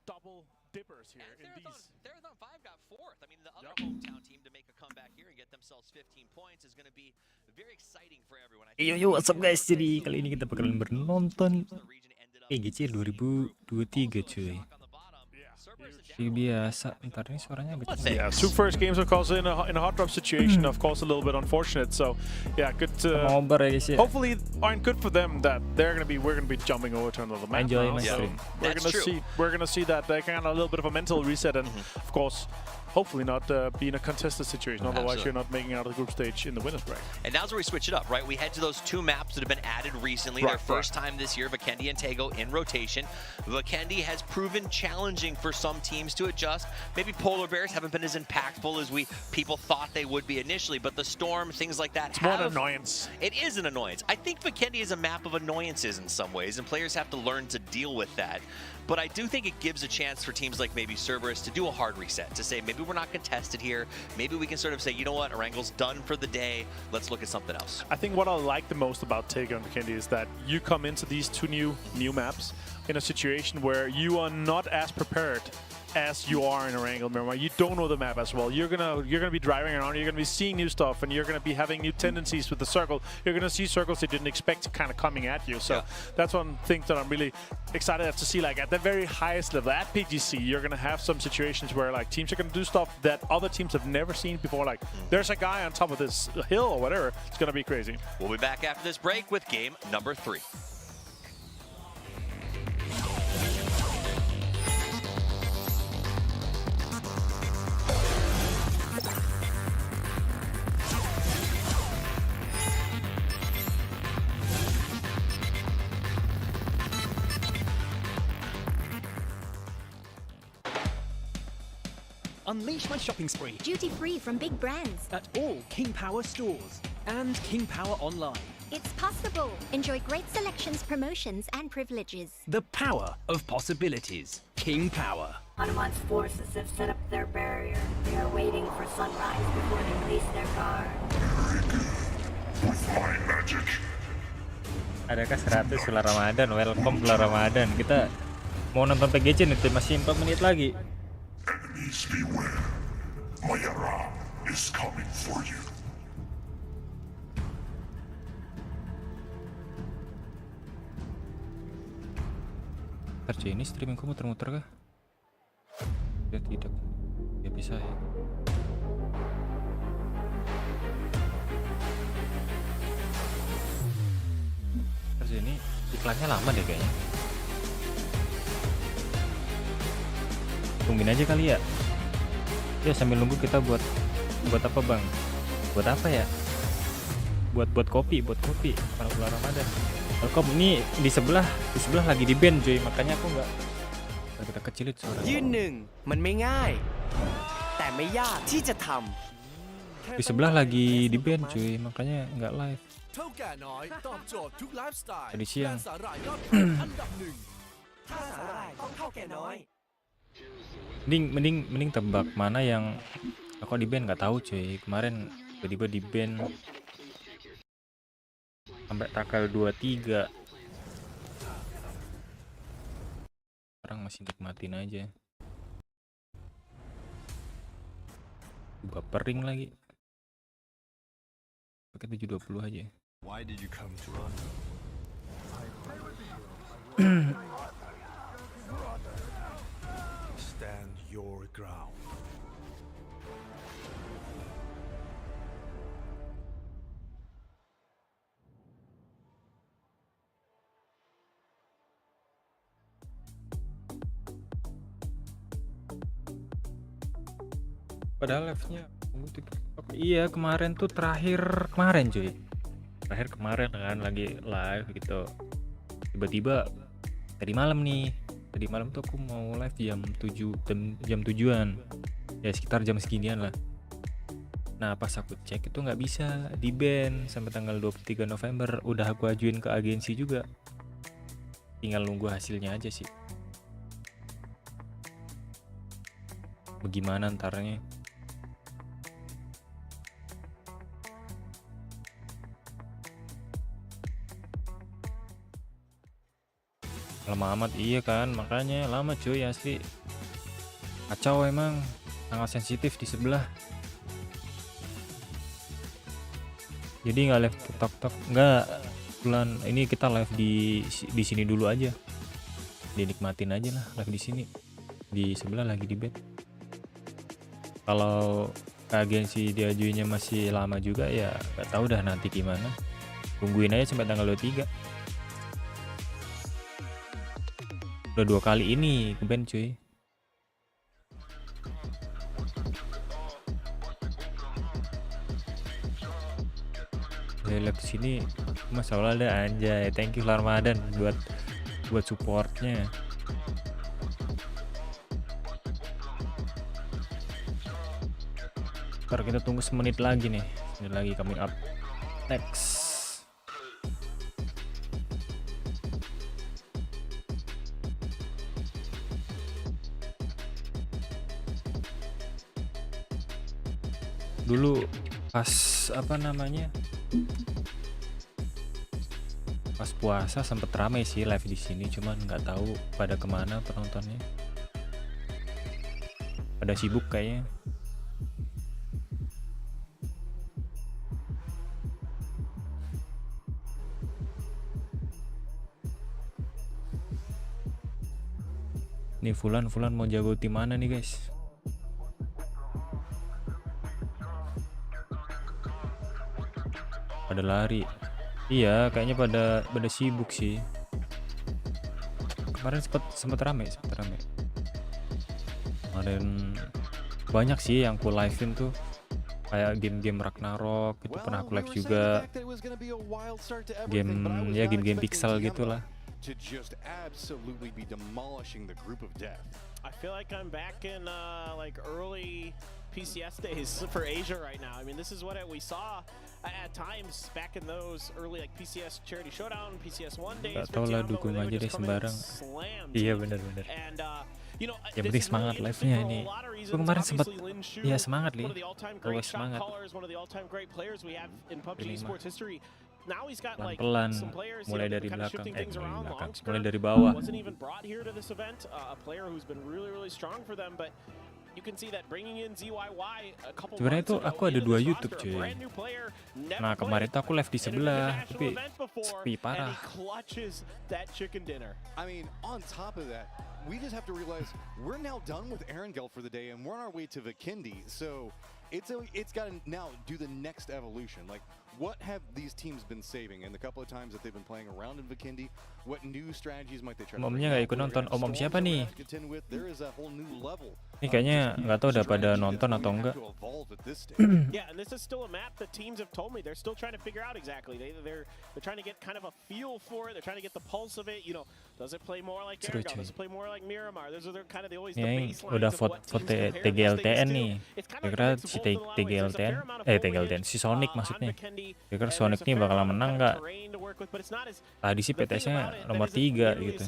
double dippers here in these. Marathon 5 got fourth. I mean, the other hometown team to make a comeback here and get themselves 15 points is going to be very exciting for everyone. Yo, what's up guys? Jadi kali ini kita bakalan bernonton GC 2023 cuy. Seperti biasa, ntar ini suaranya agak kecil. Yeah, two first games of course in a hot drop situation, of course a little bit unfortunate. So yeah, good. Nobar ya guys ya. Hopefully, aren't good for them that we're gonna be jumping over to another map. Enjoy now. my stream. We're gonna see that they can have a little bit of a mental reset, and of course, hopefully not be in a contested situation. Otherwise, you're not making it out of the group stage in the winners break. And now's where we switch it up, right? We head to those two maps that have been added recently. Their first time this year, Vikendi and Tego in rotation. Vikendi has proven challenging for some teams to adjust. Maybe Polar Bears haven't been as impactful as people thought they would be initially, but the Storm, things like that. It's more an annoyance. It is an annoyance. I think Vikendi is a map of annoyances in some ways, and players have to learn to deal with that. But I do think it gives a chance for teams like maybe Cerberus to do a hard reset, to say maybe we're not contested here. Maybe we can sort of say, you know what, Orangle's done for the day. Let's look at something else. I think what I like the most about Tego and Vikendi is that you come into these two new maps in a situation where you are not as prepared as you are in Orangle. Remember, you don't know the map as well. You're gonna be driving around. You're gonna be seeing new stuff, and you're gonna be having new tendencies with the circle. You're gonna see circles that you didn't expect kind of coming at you. So that's one thing that I'm really excited to see. Like at the very highest level at PGC, you're gonna have some situations where like teams are gonna do stuff that other teams have never seen before. Like there's a guy on top of this hill or whatever. It's gonna be crazy. We'll be back after this break with game number 3. Unleash my shopping spree Duty-free from big brands. at all King Power stores and King Power online. It's possible. Enjoy great selections, promotions, and privileges. The power of possibilities. King Power. Hanuman's forces have set up their barrier. They are waiting for sunrise before they release their guard. With my magic. Adakah 100 setelah Ramadan? Welcome setelah Ramadan. Kita mau nonton PGC nih, masih 4 menit lagi. Enemies beware. Mayara is coming for you. Terus ini streamingku muter-muter kah? Ya tidak. Ya bisa ya. Terus ini iklannya lama deh kayaknya. Tungguin aja kali ya. Ya sambil nunggu kita buat apa bang? Buat apa ya? Buat kopi kalau bulan Ramadan. Welcome, ini di sebelah lagi di band cuy, makanya aku nggak kita kecilit suara. ยืนหนึ่งมันไม่ง่ายแต่ไม่ยากที่จะท Di sebelah lagi di band cuy, makanya nggak live. ำเท่าแก่น้อยตอบโจทย์ทุกไลฟ์สไตล์ Tadi siang. สาหร่ายยอดขายอันดับ 1ถ้าสาหร่ายต้องเท่าแก่น้อย Mending tebak mana yang aku di band nggak tahu cuy. Kemarin tiba-tiba di band sampai tanggal 23. Sekarang masih nikmatin aja. Bapering lagi. Pakai 720 aja. Why did you come to Toronto? Stand your ground. Padahal live-nya iya kemarin tuh terakhir kemarin kan lagi live gitu. Tiba-tiba tadi malam tuh aku mau live jam 7-an. Ya sekitar jam seginian lah. Nah pas aku cek itu nggak bisa di ban sampai tanggal 23 November. Udah aku ajuin ke agensi juga. Tinggal nunggu hasilnya aja sih. Bagaimana ntarnya? lama amat. Iya kan, makanya lama cuy asli. Kacau emang, sangat sensitif di sebelah. Jadi nggak live tok nggak, bulan ini kita live di sini dulu aja, dinikmatin aja lah live di sini. Di sebelah lagi di bed. Kalau agensi diajuinnya masih lama juga ya nggak tahu dah nanti gimana. Tungguin aja sampai tanggal 23. Udah 2 kali ini ke band cuy. Live sini masalah ada anjay. Thank you Ramadan buat supportnya. Ntar kita tunggu semenit lagi nih. Semenit lagi coming up next. Dulu pas apa namanya, pas puasa sempet rame sih live di sini, cuman nggak tahu pada kemana penontonnya. Pada sibuk kayaknya. Nih Fulan mau jago tim mana nih guys? Pada lari. Iya, kayaknya pada sibuk sih. Kemarin sempet rame. Kemarin banyak sih yang aku live-in tuh. Kayak game-game Ragnarok itu pernah aku live juga. Game pixel gitulah. To just absolutely be demolishing the group of death. I feel like I'm back in like early PCS days for Asia right now. I mean, this is what we saw at times back in those early like PCS Charity Showdown, PCS 1 days. Gak tau lah, dukung aja deh sembarang. Iya bener. And you know, yang penting semangat live-nya ini. Gue kemarin sempat ya semangat nih. Always semangat. Pelan-pelan, mulai dari belakang, mulai dari bawah. Sebenarnya itu aku ada 2 YouTube cuy. Nah kemarin tuh aku live di sebelah, tapi sepi parah. I mean, on top of that, we just have to realize we're now done with Erangel for the day and we're on our way to Vikendi. So it's got to now do the next evolution. Like, what have these teams been saving? And the couple of times that they've been playing around in Vikendi, what new strategies might they try? Omnya nggak ikut nonton. Om siapa nih? Ini kayaknya nggak tahu udah pada nonton atau enggak. Yeah, and this is still a map that teams have told me they're still trying to figure out exactly. They're trying to get kind of a feel for it. They're trying to get the pulse of it. You know, does it play more like Erangel? Does it play more like Miramar? Those are kind of always the baselines. Udah vote TGLTN nih. Kira-kira si TGLTN si Sonic maksudnya. Kira-kira Sonic nih bakalan menang nggak? Tadi sih PTS-nya nomor 3 gitu.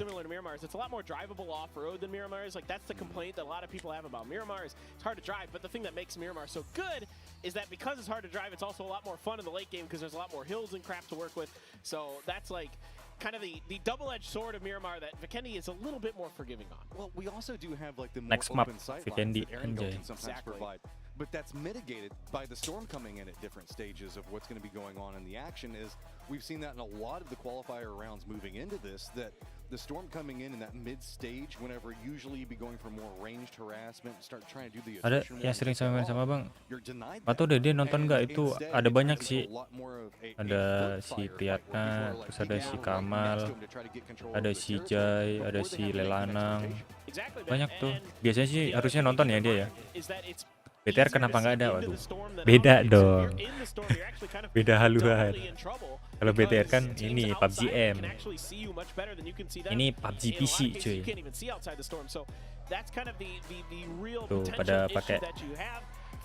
It's a lot more drivable off-road than Miramar's. Like, that's the complaint that a lot of people have about Miramar is it's hard to drive. But the thing that makes Miramar so good is that because it's hard to drive, it's also a lot more fun in the late game because there's a lot more hills and crap to work with. So that's like kind of the double-edged sword of Miramar that Vikendi is a little bit more forgiving on. Well, we also do have like the more next map open sight Vikendi lines that Erangel can sometimes provide. But that's mitigated by the storm coming in at different stages of what's going to be going on in the action. Is we've seen that in a lot of the qualifier rounds moving into this, that the storm coming in that mid stage, whenever usually you'd be going for more ranged harassment, start trying to do the ada yang sering sama bang, atau deh dia nonton nggak itu? Ada banyak sih, ada si Priyatna, terus ada si Kamal, ada si Jai, ada si Lelanang, banyak tuh. Biasanya sih harusnya nonton ya dia ya. BTR kenapa nggak ada? Waduh, beda dong. Beda haluan. Kalau BTR kan ini PUBG M, ini PUBG PC cuy. Tuh pada pakai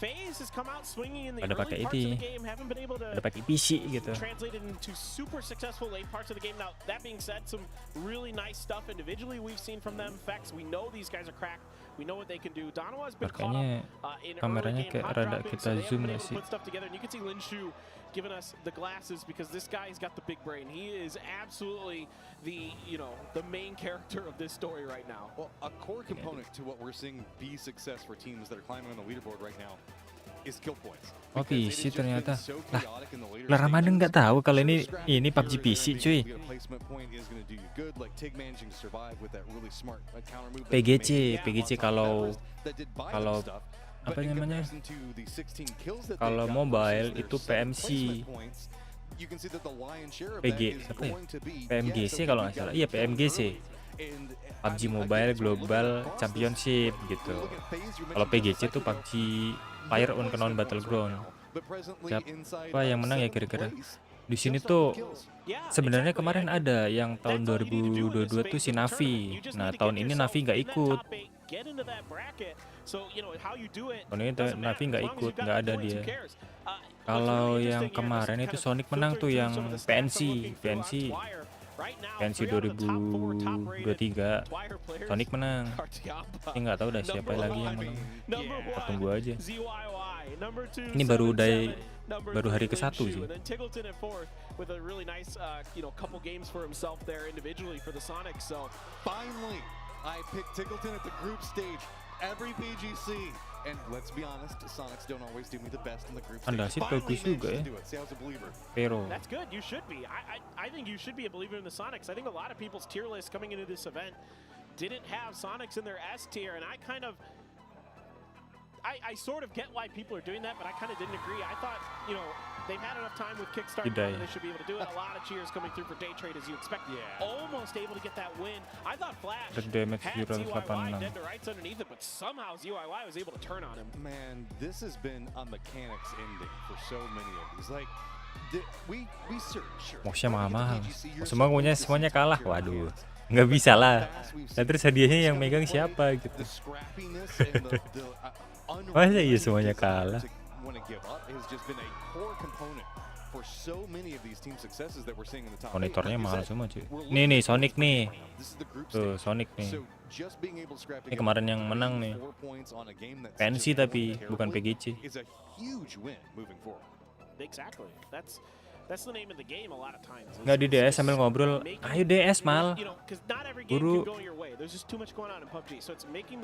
FaZe has come out swinging in the Pada early pakai parts of ini. the game, haven't been able to Ada pakai PC gitu. translated into super successful late parts of the game. Now, that being said, some really nice stuff individually we've seen from them. Facts, we know these guys are cracked. We know what they can do. Donova's been caught Makanya up in kameranya early game kayak hot rada dropping, kita so they haven't zoom been nggak able to sih? put stuff together. And you can see Linshu giving us the glasses because this guy's got the big brain. He is absolutely the main character of this story right now. Well, a core component to what we're seeing be success for teams that are climbing on the leaderboard right now is kill points. Oh PC ternyata. Lah Ramadan nggak tahu kalau ini PUBG PC cuy. PGC kalau apa namanya? Kalau mobile itu PMC. PG apa ya? PMGC kalau nggak salah. Iya PMGC. PUBG Mobile Global Championship gitu. Kalau PGC tuh PUBG Player Unknown Battleground. Siapa yang menang ya kira-kira? Di sini tuh sebenarnya kemarin ada yang tahun 2022 tuh si Navi. Nah tahun ini Navi nggak ikut. Tahun ini Navi nggak ikut, nggak ada dia. Kalau yang kemarin itu Sonic menang tuh yang PNC 2023 Sonic menang. Ini nggak tahu dah siapa lagi yang menang. Kita tunggu aja. Ini baru hari ke-1 sih. Finally, I picked Tickleton at the group stage. Every BGC, and let's be honest, Sonics don't always do me the best in the group stage. Andasit bagus juga ya. Pero that's good. You should be. I think you should be a believer in the Sonics. I think a lot of people's tier list coming into this event didn't have Sonics in their S tier, and I sort of get why people are doing that, but I kind of didn't agree. I thought, they've had enough time with Kickstarter, and they should be able to do it. A lot of cheers coming through for day trade as you expect. Almost able to get that win. I thought Flash had ZYY dead to rights underneath it, but somehow ZYY was able to turn on him. Man, this has been a mechanics ending for so many of these. Like, we search. Moxnya mahal-mahal. Semuanya kalah. Waduh. Nggak bisa lah. Nah, terus hadiahnya yang megang siapa gitu. Masa iya semuanya kalah. Monitornya mahal semua cuy. Nih Sonic nih. Tuh Sonic nih. Ini kemarin yang menang nih. PNC tapi bukan PGC. That's the name of the game a lot of times. Nggak di DS sambil ngobrol. Ayo DS mal. Buru.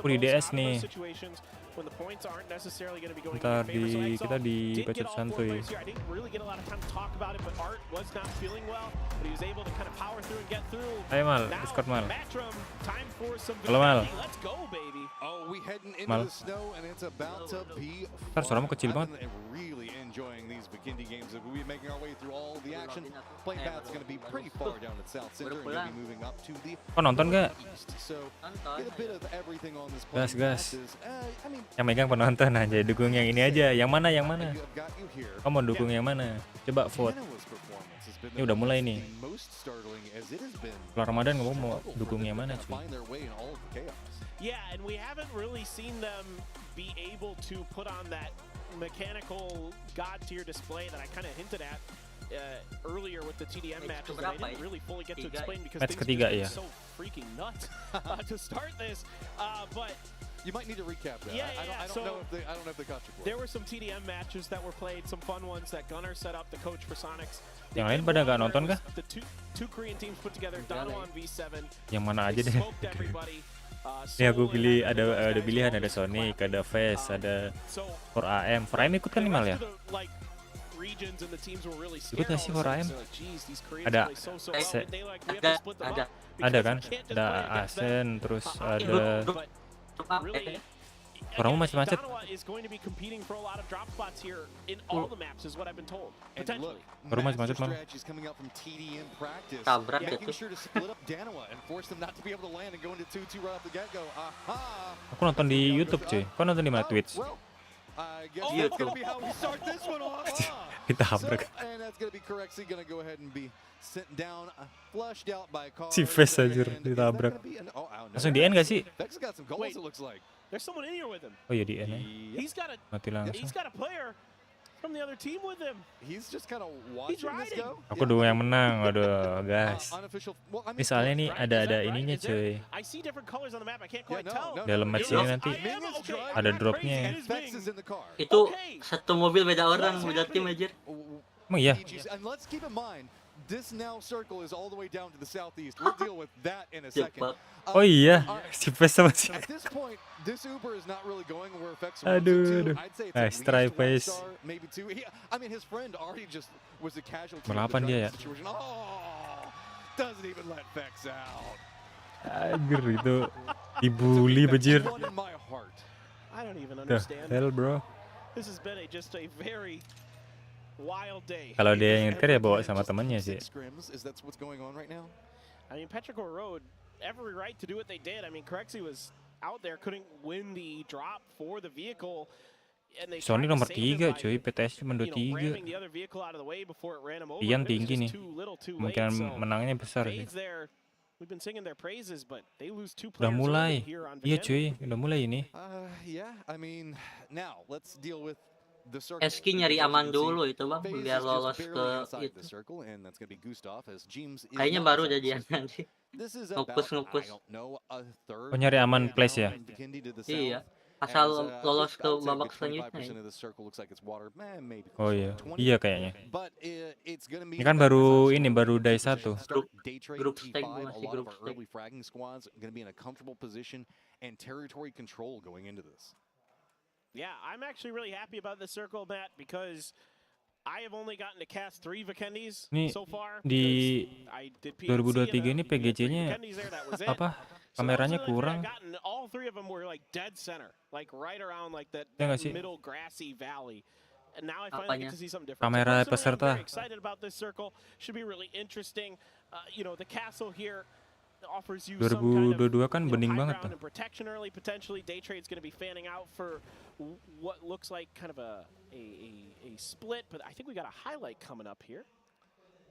Di DS nih. Ntar kita di bacot santuy. Ayo mal, Discord mal. Halo mal. Mal. Ntar suaramu kecil banget. Kok nonton gak? Gas. Yang megang penonton aja, dukung yang ini aja. Yang mana? Kamu mau dukung yang mana? Coba vote. Ini udah mulai nih. Kalau Ramadan kamu mau dukung yang mana cuy? Yeah, and we haven't really seen them be able to put on that mechanical god tier display that I kind of hinted at earlier with the TDM matches that I didn't really fully get to explain because match things ketiga are ya. so freaking nuts to start this. But you might need to recap that. Yeah, I don't know if they got you. There were some TDM matches that were played, some fun ones that Gunnar set up, the coach for Sonics. Yang lain pada nggak nonton kah? The two Korean teams put together, Donovan V7. Yang mana aja deh. Nih aku pilih ada pilihan, ada Sonic, ada FaZe, ada 4AM. 4AM ikut kan Nimal ya? Ikut gak sih 4AM? Ada kan? Ada absen, terus ada Orangmu macet-macet. Baru macet-macet malah. Tabrak itu. Aku nonton di YouTube cuy. Kau nonton di mana? Twitch? YouTube. Ditabrak. Si Fes anjir ditabrak. Langsung di end gak sih? There's someone in here with him. Oh ya di N. He's got Mati langsung. a player from the other team with him. He's just kind of watching this go. Aku dulu yang menang, aduh guys. Ini soalnya nih ada ininya cuy. I see different colors on the map. I can't quite tell. Dalam match ini nanti ada dropnya. Itu satu mobil beda orang, beda tim aja. Emang iya? And let's keep in mind, this now circle is all the way down to the southeast. We'll deal with that in a second. Oh iya, si Pes sama si. At this point, this Uber is not really going where effects Aduh. I'd say it's Nice at try, least one Pes. star, maybe two. I mean, his friend already just was a casualty. Balapan dia ya? Oh, doesn't even let Vex out. Anjir itu dibully bajir. I don't even understand. Hell bro. This has been just a very wild day. Kalau dia yang nyetir ya bawa sama temennya sih. I mean, Petrichor Road, every right to do what they did. I mean, Corexy was out there, couldn't win the drop for the vehicle. Sony nomor 3 cuy, PTS cuma 23. Ian tinggi nih. Kemungkinan menangnya besar sih. Udah mulai. Iya cuy, udah mulai ini. Eski nyari aman dulu itu bang, biar lolos ke itu. Kayaknya baru jadian nanti. Ngukus. Oh nyari aman place ya? Iya, asal lolos ke babak selanjutnya. Oh iya, iya kayaknya. Ini kan baru day 1. Grup stake masih grup stake. Yeah, I'm actually really happy about this circle, Matt, because I have only gotten to cast 3 Vikendis so far. Di 2023 ini PGC-nya apa? Kameranya kurang. All 3 of them were like dead center, like right around like that middle grassy valley. And now I finally get to see something different. Kamera I'm peserta. very excited about this circle. Should be really interesting. You know, the castle here offers you 2022 kan bening banget tuh. Protection early, potentially day trade's going to be fanning out for what looks like kind of a split, but I think we got a highlight coming up here.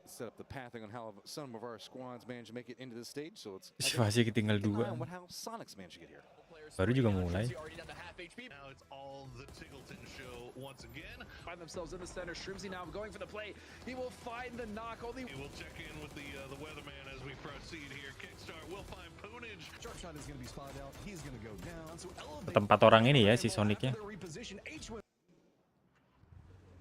Set up the pathing on how some of our squads managed to make it into this stage, so it's masih ketinggal 2. how Sonic's managed to get here. Baru juga mulai. Now it's all the Tiggleton show once again. Find themselves in the center. Shroomsy now going for the play. He will find the knock. Only we'll check in with the weatherman as we proceed here. Kickstart will find Poonage. Sharpshot is going to be spotted out. He's going to go down. So Tempat orang ini ya si Sonicnya.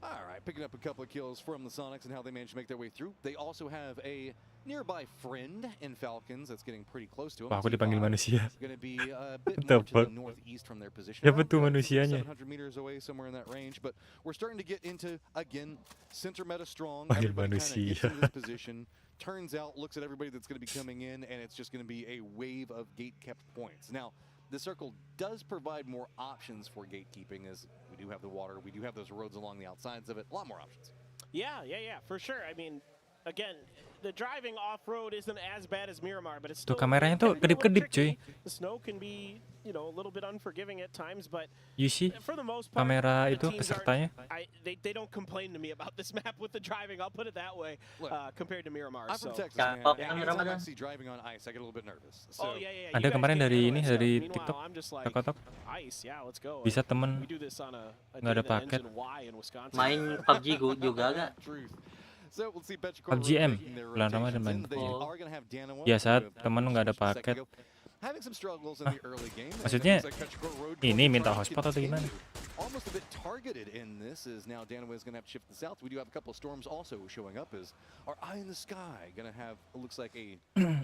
All right, picking up a couple of kills from the Sonics and how they managed to make their way through. They also have a nearby friend in Falcons that's getting pretty close to them. Wah, aku dipanggil manusia. Going to be a bit more to the northeast from their position. Ya betul manusianya. 700 meters away, somewhere in that range. But we're starting to get into, again, center meta strong. Panggil Everybody kind of manusia. gets in this position. Turns out, looks at everybody that's going to be coming in, and it's just going to be a wave of gate-kept points. Now, the circle does provide more options for gatekeeping, as we do have the water, we do have those roads along the outsides of it, a lot more options. Yeah, for sure. I mean, again, the driving off-road isn't as bad as Miramar, but it's still... Tuh kameranya tuh kedip-kedip cuy. The snow can be, you know, a little bit unforgiving at times, but You see, for the most part, kamera itu pesertanya. they don't complain to me about this map with the driving, I'll put it that way, compared to Miramar. I'm from So. Texas, man. Anytime I see driving on ice, I get a little bit nervous. So. Oh, yeah. Ada kemarin dari ini dari TikTok. Kotok. Ice, yeah, let's go. Bisa temen nggak ada paket. Main PUBG juga gak? PUBG M bulan Ramadan main. Ya saat temen nggak ada paket. Maksudnya ini minta hotspot atau gimana? Almost a bit targeted in this is now Danawa is going to have to shift to the south. We do have a couple of storms also showing up as our eye in the sky going to have looks like a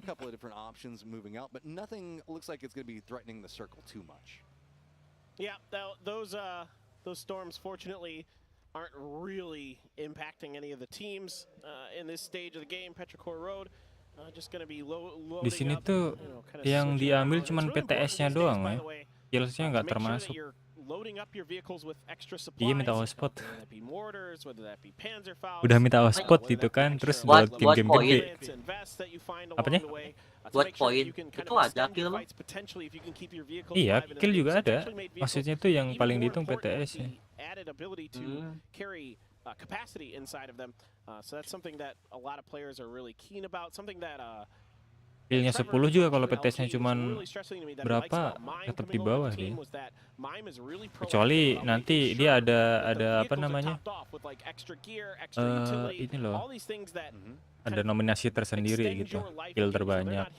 couple of different options moving out, but nothing looks like it's going to be threatening the circle too much. Yeah, those storms fortunately aren't really impacting any of the teams in this stage of the game. Petrichor Road just going to be loading. Di sini tuh yang diambil cuman PTS-nya doang ya. Kills-nya nggak termasuk. Iya minta hotspot. Udah minta hotspot gitu kan, terus buat game gede. Apanya? Buat poin itu ada kill bang? Iya, kill juga ada. Maksudnya tuh yang paling dihitung PTS-nya. Capacity inside of them, so that's something that a lot of players are really keen about. Something that Killnya 10 juga kalau PTS-nya cuman berapa tetap di bawah dia. Kecuali nanti dia ada apa namanya? Ini loh. Ada nominasi tersendiri gitu. Kill terbanyak.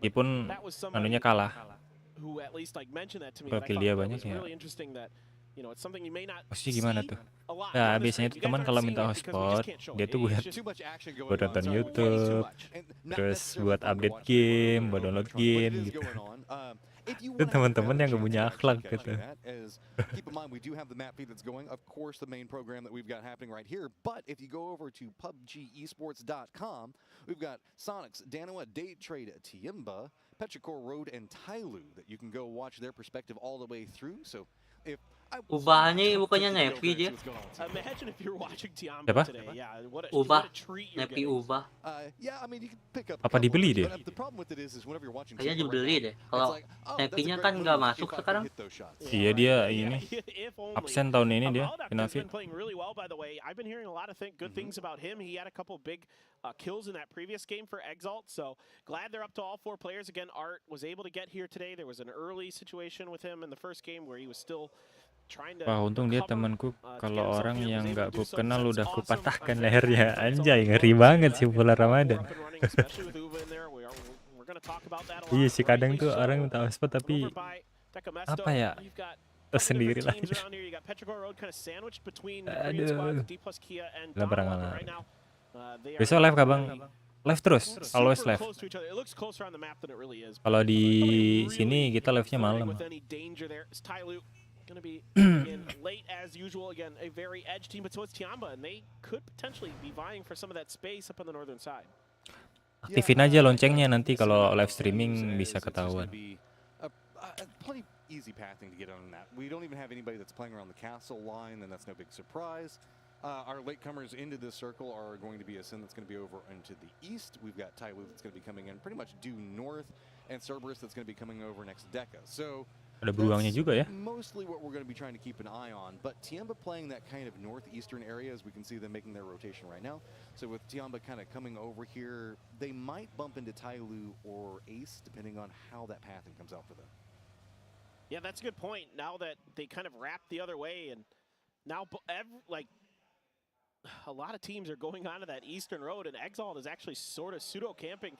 Meskipun anunya kalah. Kalau kill dia banyak ya. Pasti gimana tuh? Nah, biasanya tuh teman kalau minta hotspot, dia tuh buat nonton YouTube, terus buat update game, buat download game gitu. Itu teman-teman yang gak punya akhlak gitu. Keep in mind, we do have the map feed that's going. Of course, the main program that we've got happening right here. But if you go over to PUBGesports.com, we've got Sonics, Danoa, Daytrade, Tiemba, Petrichor Road, and Tyloo that you can go watch their perspective all the way through. So if Ubahannya bukannya Nepi dia. Imagine if you're watching Tiamba Apa? today. Yeah, what a Ubah. treat you're Nepi getting. ubah. Yeah, I mean, you can pick up Apa dibeli dia? the problem with it is whenever you're watching Kayaknya Tiemba dibeli deh. Kalau Nepinya kan nggak masuk sekarang. Iya dia ini absen tahun ini dia He's Finavi. been playing really well, by the way. I've been hearing a lot of good things about him. He had a couple big kills in that previous game for Exalt, so glad they're up to all 4 players again. Art was able to get here today. There was an early situation with him in the first game where he was still trying to. Wah untung dia temanku, kalau orang yang nggak ku kenal udah ku patahkan lehernya. Anjay ngeri banget sih bulan Ramadan. Iya sih kadang tuh orang minta hotspot tapi apa ya tersendiri lah gitu. Aduh. Gak pernah. Besok live kabang. Live terus, always live. Kalau di sini kita live-nya malam. Going to be in late as usual again, a very edge team, but so it's Tiamba, and they could potentially be vying for some of that space up on the northern side. Aktifin aja loncengnya nanti kalau live streaming bisa ketahuan. Plenty easy pathing to get on that. We don't even have anybody that's playing around the castle line, and that's no big surprise. Our latecomers into this circle are going to be a Sin that's going to be over into the east. We've got Tyloo that's going to be coming in pretty much due north, and Cerberus that's going to be coming over next Deca. So ada beruangnya juga ya. Mostly what we're going to be trying to keep an eye on, but Tiamba playing that kind of northeastern area, as we can see them making their rotation right now. So with Tiamba kind of coming over here, they might bump into Tyloo or Ace, depending on how that pathing comes out for them. Yeah, that's a good point. Now that they kind of wrap the other way, and now like a lot of teams are going onto that eastern road, and Exalt is actually sort of pseudo camping.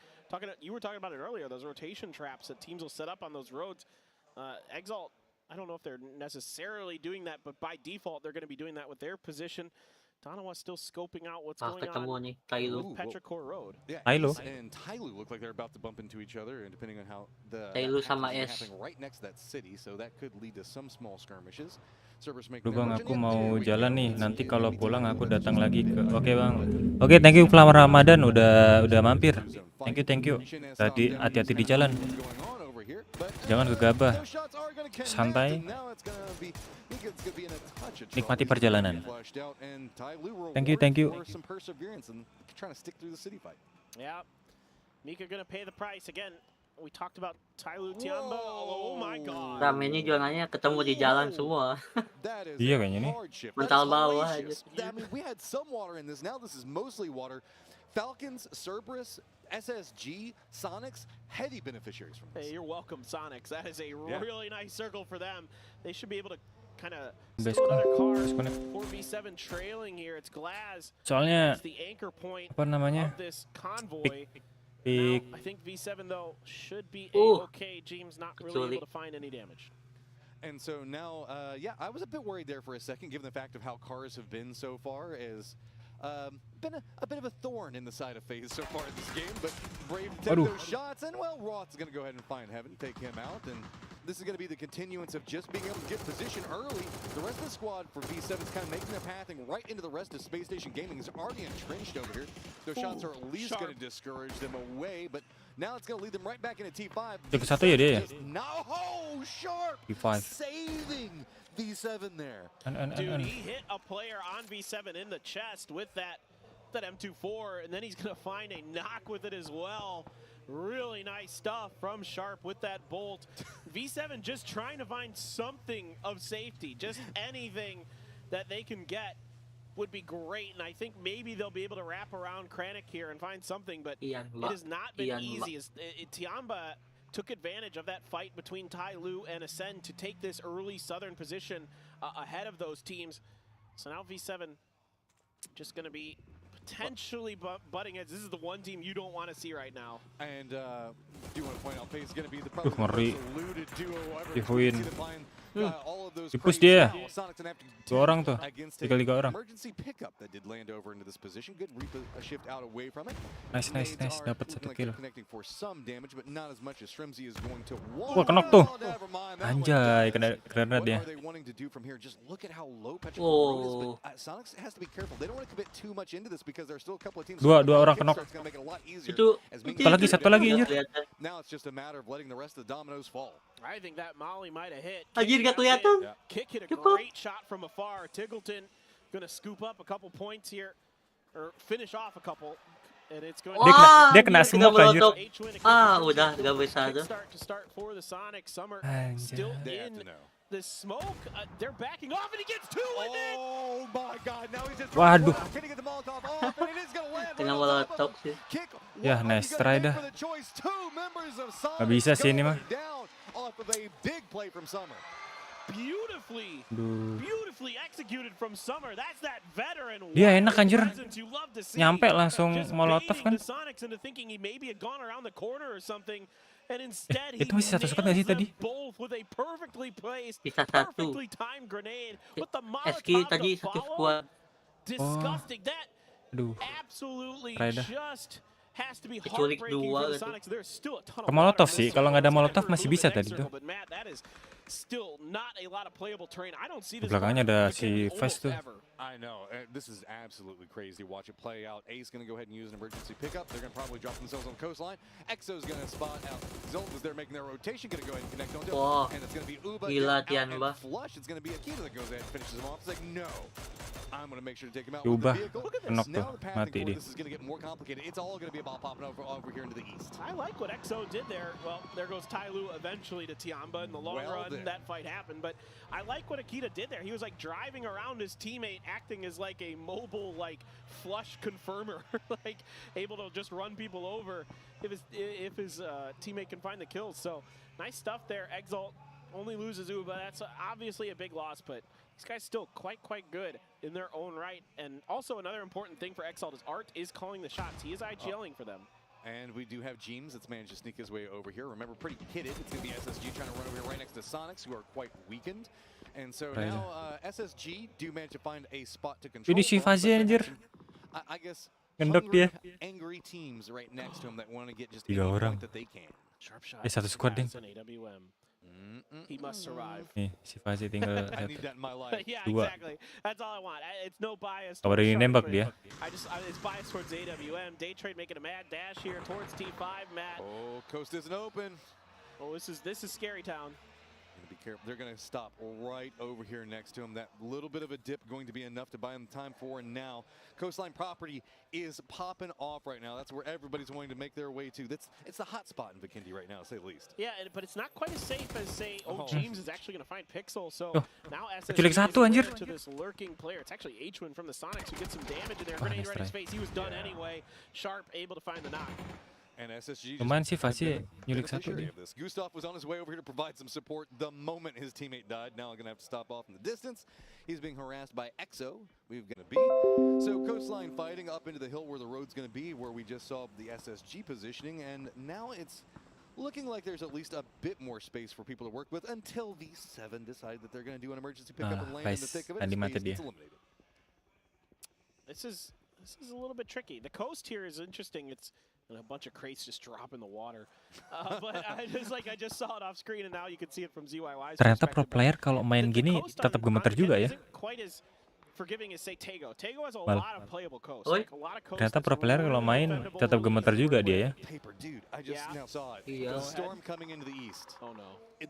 You were talking about it earlier, those rotation traps that teams will set up on those roads. Exalt, I don't know if they're necessarily doing that, but by default, they're going to be doing that with their position. Danawa's still scoping out what's going on with Petrichor Road. Yeah, Tyloo. And Tyloo look like they're about to bump into each other, and depending on how the Tyloo sama S happening right next to that city, so that could lead to some small skirmishes. Duh bang, aku mau jalan nih. Nanti kalau pulang aku datang lagi ke. Oke bang. Oke, thank you Flamar Ramadan udah mampir. Thank you. Tadi hati-hati di jalan. Jangan gegabah. Santai. Nikmati perjalanan. Thank you. Yeah, Mika gonna pay the price again. We talked about Tyloo, Tiamba. Oh my God. Ramenya jualannya ketemu di jalan semua. Iya kayaknya nih. Mental bawah aja. I mean, we had some water in this. Now this is mostly water. Falcons, Cerberus, SSG, Sonics, heady beneficiaries from this. Hey, you're welcome, Sonics. That is a really nice circle for them. They should be able to kind of Best steal another car. connect. 4v7 trailing here. It's Glaz. Soalnya It's the anchor point apa namanya? of this convoy. Pick. Now, I think V7 though should be okay. James not really able to find any damage. And so now, yeah, I was a bit worried there for a second, given the fact of how cars have been so far. Is been a bit of a thorn in the side of FaZe so far in this game, but Brave take those shots, and well, Roth's going to go ahead and find Heaven, take him out, and this is going to be the continuance of just being able to get position early. The rest of the squad for V7 is kind of making their pathing right into the rest of Space Station Gaming. Is already entrenched over here. Those shots are at least going to discourage them away, but now it's going to lead them right back into T5. Satu ya dia. Now, Sharp T5 saving V7 there. Dude, he hit a player on V7 in the chest with that M24, and then he's gonna find a knock with it as well. Really nice stuff from Sharp with that bolt. V7 just trying to find something of safety, just anything that they can get. would be great, and I think maybe they'll be able to wrap around Kranich here and find something, but it has not been easy. Tiamba took advantage of that fight between Tai Lu and Ascend to take this early southern position ahead of those teams. So now V7 just going to be potentially butting heads. This is the one team you don't want to see right now. And do want to point out, Pace is going to be the probably eluded duo Di-push dia. 2 orang tuh. 3 orang. Emergency pickup that did land over into this position. Good shift out away from it. Nice. Dapat 1 kill. Connecting for some damage, but not as much as Shrimzy is going to want. Wah, knock tuh. Anjay, kena granat dia. What are they wanting to do from here? Just look at how low Petrified is, but Sonic has to be careful. They don't want to commit too much into this because there's still a couple of teams. Dua orang knock. Itu satu lagi anjir. Now it's just a matter of letting the rest of the dominoes fall. I think that Molly might have hit. Anjir, gak kelihatan. Kick hit a great shot from afar. Tiggleton gonna scoop up a couple points here, or finish off a couple, and it's going. Dia kena semua anjir. Udah gak bisa tuh. To start for the Sonic. Summer still in the smoke. They're backing off, and he gets 2 with it. Oh my God! Now he's just. Waduh. Kena molotov sih. Ya, nice try dah. Gak bisa sih ini mah. Off of a big play from Summer. Beautifully executed from Summer. That's that veteran. Dia enak anjir. Nyampe langsung molotov kan. Itu masih 1 squad nggak sih tadi? Bisa 1. SQ tadi 1 squad. Aduh. Try dah. Kecuali 2 gitu. Ke molotov sih, kalau nggak ada molotov masih bisa tadi tuh. Di belakangnya ada si Fast tuh. I know. This is absolutely crazy. Watch it play out. Ace going to go ahead and use an emergency pickup. They're going to probably drop themselves on the coastline. Exo's going to spot out Zolt as they're making their rotation. Going to go ahead and connect onto it. And it's going to be Uba out and flush. It's going to be Akita that goes ahead and finishes him off. It's like, no. I'm going to make sure to take him out with the vehicle. Now the pathing for this is going to get more complicated. It's all going to be about popping over here into the east. I like what Exo did there. Well, there goes Tai Lu eventually to Tiamba in the long run. That fight happened. But I like what Akita did there. He was like driving around his teammate, acting as like a mobile flush confirmer, like able to just run people over if his teammate can find the kills. So nice stuff there. Exalt only loses Uba. That's obviously a big loss, but these guys still quite good in their own right. And also another important thing for Exalt is Art is calling the shots. He is IGLing for them. And we do have Jeems that's managed to sneak his way over here. Remember, pretty pitted. It's going to be SSG trying to run over here right next to Sonics, who are quite weakened. And so now SSG do manage to find a spot to control. I guess hungry, angry teams right next to him that want to get just any point that they can. Sharp shot. 1 squad ding. He must survive. Nih, si Fazi tinggal I need that in my life. Yeah, exactly. That's all I want. It's no bias. Kabar ini nembak dia. It's biased towards AWM. Daytrade making a mad dash here towards T5. Matt. Oh, coast isn't open. Oh, this is Scary Town. Be careful. They're going to stop right over here next to him. That little bit of a dip going to be enough to buy them time for. And now Coastline property is popping off right now. That's where everybody's wanting to make their way to. It's the hot spot in Vikendi right now, to say the least. Yeah, but it's not quite as safe as, say, James is actually going to find Pixel. So now SSG is to this lurking player. It's actually H-Win from the Sonics who gets some damage in there. Grenade right in his face. He was done anyway. Sharp able to find the knock. And SSG Lumayan sih Fasi nyulik 1 dia. Gustav was on his way over here to provide some support the moment his teammate died. Now going to have to stop off in the distance. He's being harassed by Exo. We've going to be. So Coastline fighting up into the hill where the road's going to be, where we just saw the SSG positioning. And now it's looking like there's at least a bit more space for people to work with until V7 decide that they're going to do an emergency pickup and land in the thick of it. It's eliminated. This is a little bit tricky. The coast here is interesting. It's a bunch of crates just drop in the water. But I just saw it off screen, and now you can see it from ZYY's. Ternyata pro player kalau main gini tetap gemeter juga ya. Forgiving is say Tego. Tego has a lot of playable coast. Ternyata pro player kalau main tetap gemeter juga dia ya.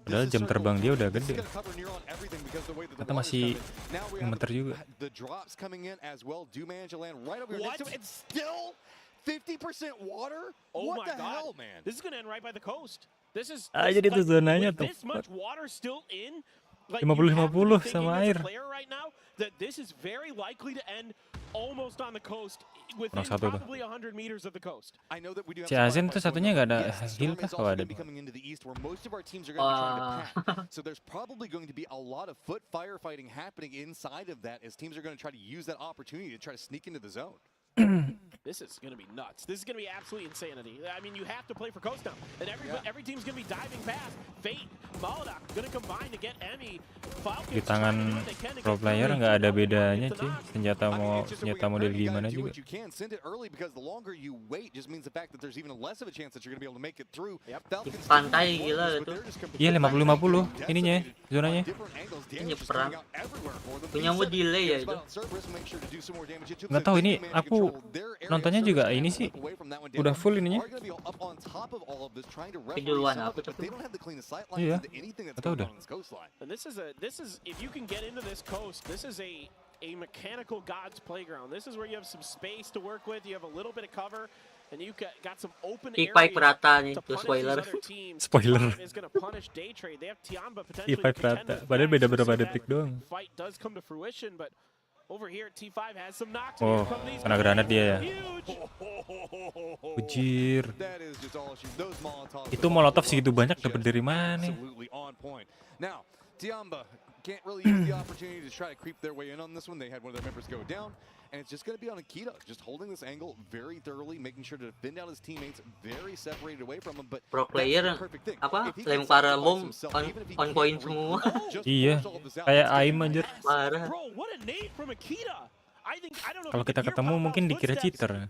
Padahal jam terbang dia udah gede. Ternyata masih gemeter juga. 50% water? Oh what my the hell, man? This is going to end right by the coast. This is jadi itu zonanya tuh. This much water still in. Like, 50-50 sama air. Right now, that this is very likely to end almost on the coast within Kurang satu tuh. probably 100 meters of the coast. I know that we do have Si Azen tuh satunya nggak ada heal kah? Oh, ada. coming into the east where most of our teams are going to be trying to pack. So there's probably going to be a lot of foot firefighting happening inside of that as teams are going to try to use that opportunity to try to sneak into the zone. This is going to be nuts. This is going to be absolute insanity. I mean, you have to play for coast now. And every team's going to be diving past. Fate, Maldak, going to combine to get Emmy. Di tangan pro player nggak ada bedanya cuy, senjata model gimana juga. Pantai gila itu. Iya 50-50 ininya zonanya. Ini perang. Punya mau delay ya itu. Nggak tahu ini aku nontonnya juga ini sih udah full ininya. Keduluan aku tuh. Iya. Atau udah. And this is if you can get into this coast, this is a mechanical god's playground. This is where you have some space to work with, you have a little bit of cover, and you got some open areas rata nih, to spoiler. Spoiler. Is going to punish day trade. They have Tiamba potentially. Rata. Padahal beda berapa detik doang. Fight does come to fruition, but over here T5 has some knocks. Oh, kena granat dia ya. Ujir. Itu molotov segitu banyak dapat dari mana? Now, Tiamba can't really use the opportunity to try to creep their way in on this one. They had one of their members go down, and it's just going to be on Akita, just holding this angle very thoroughly, making sure to defend out his teammates, very separated away from him. But pro player apa lempar bom on point semua. Iya, kayak aim anjir. Parah. Kalau kita ketemu mungkin dikira cheater.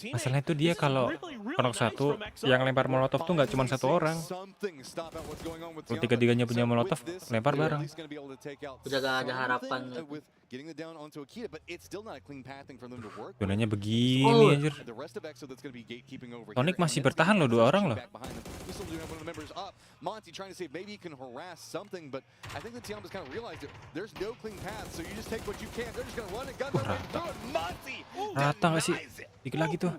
Masalahnya itu dia kalau knock satu, yang lempar molotov tuh nggak cuma satu orang. Kalau tiga-tiganya punya molotov, lempar bareng. Udah gak ada harapan. Gunanya begini anjir. Tonic masih bertahan loh, 2 orang loh. Rata nggak sih? Dikit lagi tuh.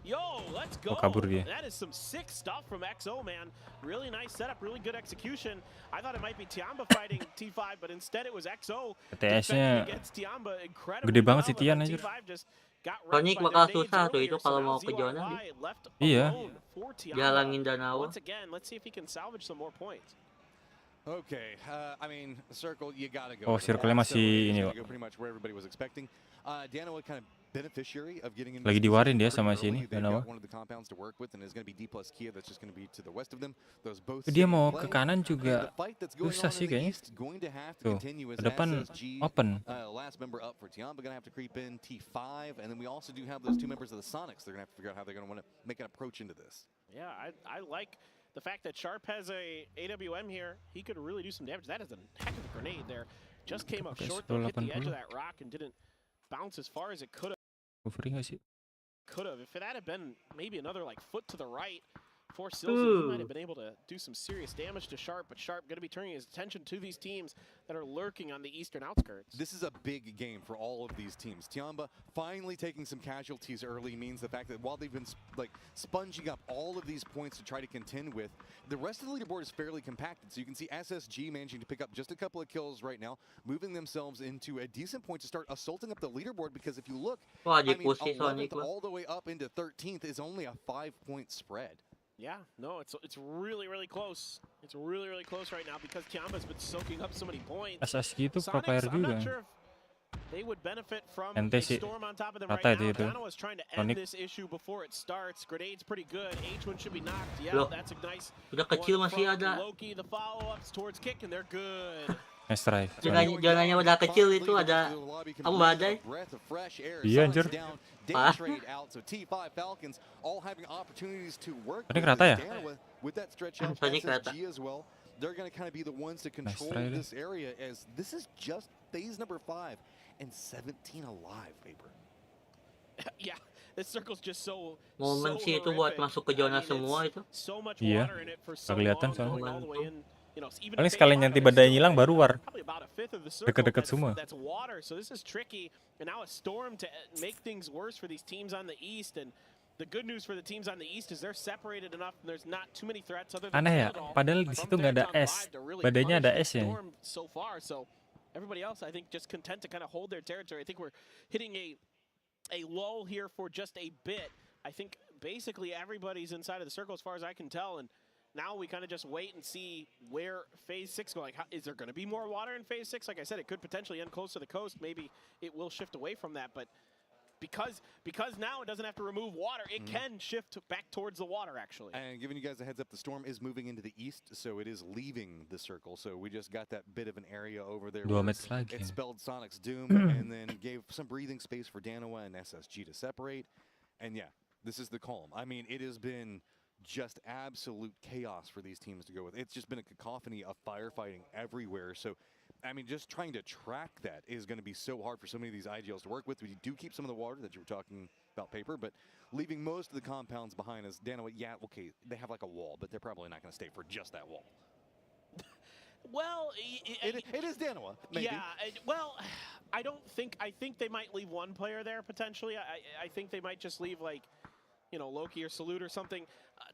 Oh, kabur dia. That is some sick stuff from XO, man. Really nice setup, really good execution. I thought it might be Tiamba fighting T5, but instead it was XO. TS-nya gede banget sih Tian anjir. Tonic bakal susah tuh itu kalau mau ke zona. Iya. Jalangin Danawa. Okay, I mean, circle, you gotta go. Oh, circle-nya masih ini, Pak. Lagi diwarin dia sama sini, Danawa. Dia mau ke kanan juga susah sih kayaknya. Tuh, ke depan open. Yeah, I like the fact that Sharp has a AWM here. He could really do some damage. That is a heck of a grenade there. Just came up short, though, hit the edge of that rock and didn't bounce as far as it could have. Could have. If it had been maybe another like foot to the right for Silson, he might have been able to do some serious damage to Sharp, but Sharp going to be turning his attention to these teams that are lurking on the eastern outskirts. This is a big game for all of these teams. Tiamba finally taking some casualties early means the fact that while they've been like sponging up all of these points to try to contend with, the rest of the leaderboard is fairly compacted. So you can see SSG managing to pick up just a couple of kills right now, moving themselves into a decent point to start assaulting up the leaderboard, because if you look, I mean, 11th all the way up into 13th is only a 5-point spread. Yeah, no, it's really, really close. It's really, really close right now because Tiamba's been soaking up so many points. SSG itu pro player juga. They would benefit from a storm on top of them right now. Dano is trying to end this issue before it starts. Grenade's pretty good. H1 should be knocked. Yeah, that's a nice. Udah kecil masih ada. Loki, the follow-ups towards kick, and they're good. Nice try. Jangannya udah kecil itu ada apa badai? Iya anjir. Ini rata ya? Tadi rata. They're going to kind of be the ones to control this area, as this is just phase number 5 and 17 alive, Paper. Yeah, this circle's just so. Momen sih itu buat masuk ke zona semua itu. Iya. Kelihatan soalnya. Paling sekalian nanti badai hilang baru war. Dekat-dekat semua. The good news for the teams on the east is they're separated enough and there's not too many threats other than Aneh ya, Fanadol padahal di situ from nggak ada there down es. 5 to really Badannya ada punish the es ya. Storm so far. So everybody else, I think, just content to kind of hold their territory. I think we're hitting a lull here for just a bit. I think basically everybody's inside of the circle as far as I can tell, and now we kind of just wait and see where Phase 6 going. Is there going to be more water in Phase 6? Like I said, it could potentially end close to the coast. Maybe it will shift away from that, but because now it doesn't have to remove water, it can shift back towards the water, actually. And giving you guys a heads up, the storm is moving into the east, so it is leaving the circle. So we just got that bit of an area over there. 2 match lagi. It spelled Sonic's doom and then gave some breathing space for Danoa and SSG to separate. And yeah, this is the calm. I mean, it has been just absolute chaos for these teams to go with. It's just been a cacophony of firefighting everywhere. So I mean, just trying to track that is going to be so hard for so many of these IGLs to work with. We do keep some of the water that you were talking about, Paper, but leaving most of the compounds behind us. Danoa, yeah, okay, they have like a wall, but they're probably not going to stay for just that wall. Well, it is Danoa, maybe. Yeah, well, I think they might leave one player there potentially. I think they might just leave, like, you know, Loki or Salute or something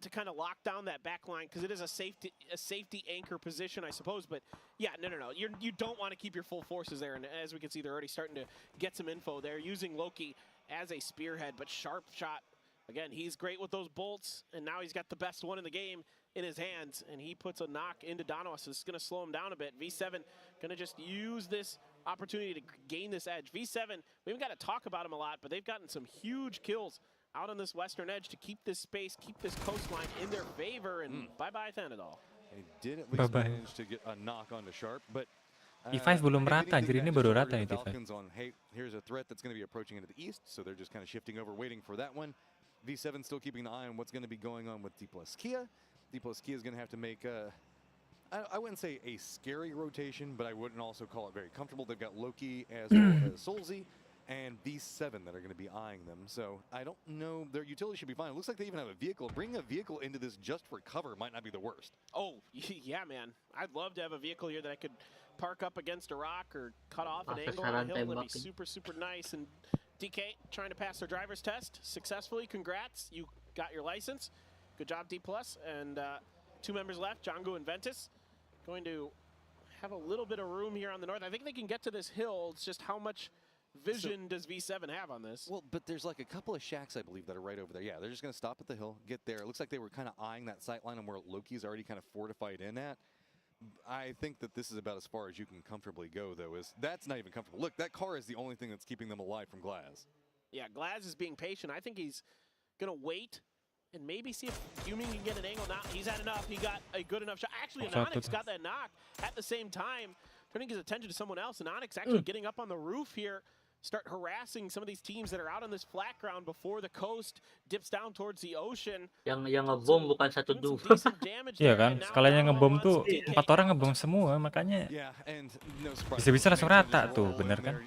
to kind of lock down that back line, because it is a safety anchor position, I suppose. But yeah, no. You don't want to keep your full forces there. And as we can see, they're already starting to get some info. They're using Loki as a spearhead, but Sharp Shot, again, he's great with those bolts, and now he's got the best one in the game in his hands, and he puts a knock into Danoa, so it's going to slow him down a bit. V7 going to just use this opportunity to gain this edge. V7, we haven't got to talk about him a lot, but they've gotten some huge kills out on this western edge to keep this space, keep this coastline in their favor, and bye-bye Thanadol. He did at least manage to get a knock onto Sharp, but T5 belum rata, jadi ini baru rata nih T5. On, hey, here's a threat that's going to be approaching into the east, so they're just kind of shifting over, waiting for that one. V7 still keeping an eye on what's going to be going on with D+ Kia. D+ Kia is going to have to make I wouldn't say a scary rotation, but I wouldn't also call it very comfortable. They've got Loki as well as Solzy and V7 that are going to be eyeing them. So I don't know. Their utility should be fine. It looks like they even have a vehicle. Bringing a vehicle into this just for cover might not be the worst. Oh, yeah, man. I'd love to have a vehicle here that I could park up against a rock or cut off an angle on a hill. That'd be super, super nice. And DK trying to pass their driver's test successfully. Congrats. You got your license. Good job, D+. And 2 members left, Django and Ventus. Going to have a little bit of room here on the north. I think they can get to this hill. It's just how much vision does V7 have on this? Well, but there's like a couple of shacks, I believe, that are right over there. Yeah, they're just going to stop at the hill, get there. It looks like they were kind of eyeing that sight line and where Loki's already kind of fortified in at. I think that this is about as far as you can comfortably go, though. That's not even comfortable. Look, that car is the only thing that's keeping them alive from Glaz. Yeah, Glaz is being patient. I think he's going to wait and maybe see if Fuming can get an angle. Now he's had enough. He got a good enough shot. Actually, Onyx got that knock at the same time, turning his attention to someone else. And Onyx actually getting up on the roof here, start harassing some of these teams that are out on this flat ground before the coast dips down towards the ocean. Yang ngebom bukan 1 duo. Iya kan, skalanya ngebom tuh 4 orang ngebom semua, makanya bisa-bisa langsung rata tuh, bener kan?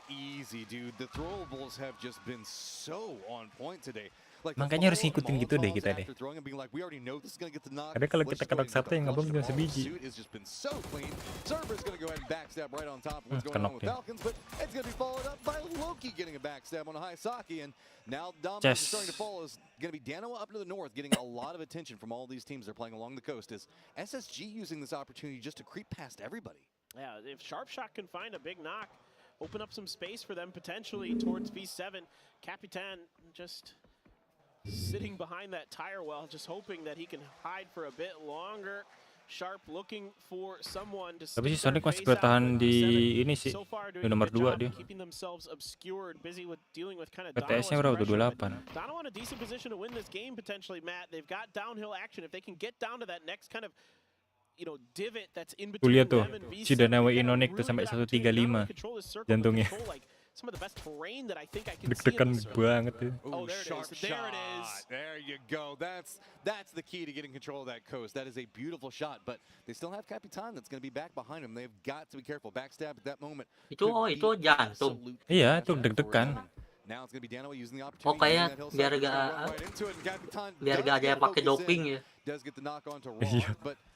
Makanya harus ngikutin gitu deh kita deh. Karena kalau kita kenok satu yang ngebom cuma sebiji. Kenok ya. Just starting to fall is going to be Danoa up to the north, getting a lot of attention from all these teams that are playing along the coast. Is SSG using this opportunity just to creep past everybody? Yeah, if Sharp Shot can find a big knock, open up some space for them potentially towards V7. Capitan just sitting behind that tire well, just hoping that he can hide for a bit longer. Sharp looking for someone to. Tapi si Sonic masih bertahan di ini sih, di nomor 2 dia. PTS-nya berapa tuh? 28. Danoa in a decent position to win this game potentially, Matt. They've got downhill action. If they can get down to that next kind of, you know, divot that's in between lihat tuh, them and V7, si Danoa Inonic tuh sampai 135 jantungnya. Some of the best terrain that I think I can Deg-degan banget tuh. Oh, there it is. There it is. There you go. That's the key to getting control of that coast. That is a beautiful shot, but they still have Capitan that's going to be back behind him. They've got to be careful. Backstab at that moment. Itu jantung. Iya, itu deg-degan. Now it's going to be Danoa using the opportunity. Pokoknya biar gak ada yang pakai doping ya.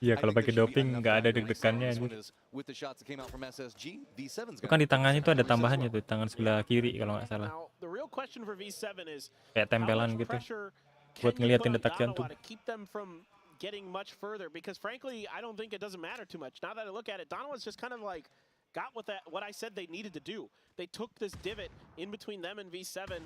Iya, kalau pakai doping nggak ada deg-degannya. Itu kan di tangannya itu ada tambahannya tuh, tangan sebelah kiri kalau nggak salah. Kayak tempelan gitu. buat can you ngeliatin put on detak jantung. Donawa to keep them from getting much further? Because frankly, I don't think it doesn't matter too much. Now that I look at it, Donawa's just kind of like got what I said they needed to do. They took this divot in between them and V7.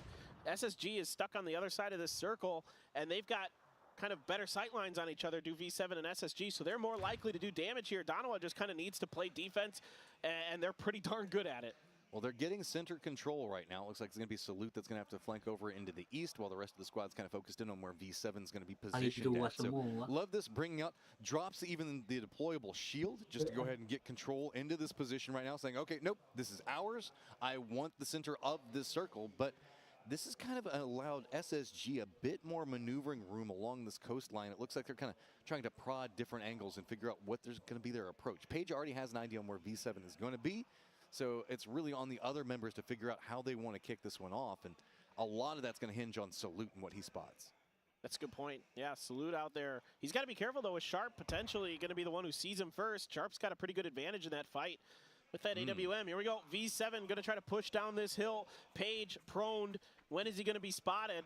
SSG is stuck on the other side of this circle, and they've got kind of better sight lines on each other, do V7 and SSG, so they're more likely to do damage here. Donawa just kind of needs to play defense, and they're pretty darn good at it. Well, they're getting center control right now. It looks like it's going to be Salute that's going to have to flank over into the east, while the rest of the squad's kind of focused in on where V7 is going to be positioned at. So love this bringing out, drops even the deployable shield, just to go ahead and get control into this position right now, saying, okay, nope, this is ours. I want the center of this circle, but this is kind of allowed SSG a bit more maneuvering room along this coastline. It looks like they're kind of trying to prod different angles and figure out what there's going to be their approach. Paige already has an idea on where V7 is going to be. So it's really on the other members to figure out how they want to kick this one off. And a lot of that's going to hinge on Salute and what he spots. That's a good point. Yeah, Salute out there. He's got to be careful, though, with Sharp potentially going to be the one who sees him first. Sharp's got a pretty good advantage in that fight with that AWM. Here we go. V7 going to try to push down this hill. Paige proned. When is he going to be spotted?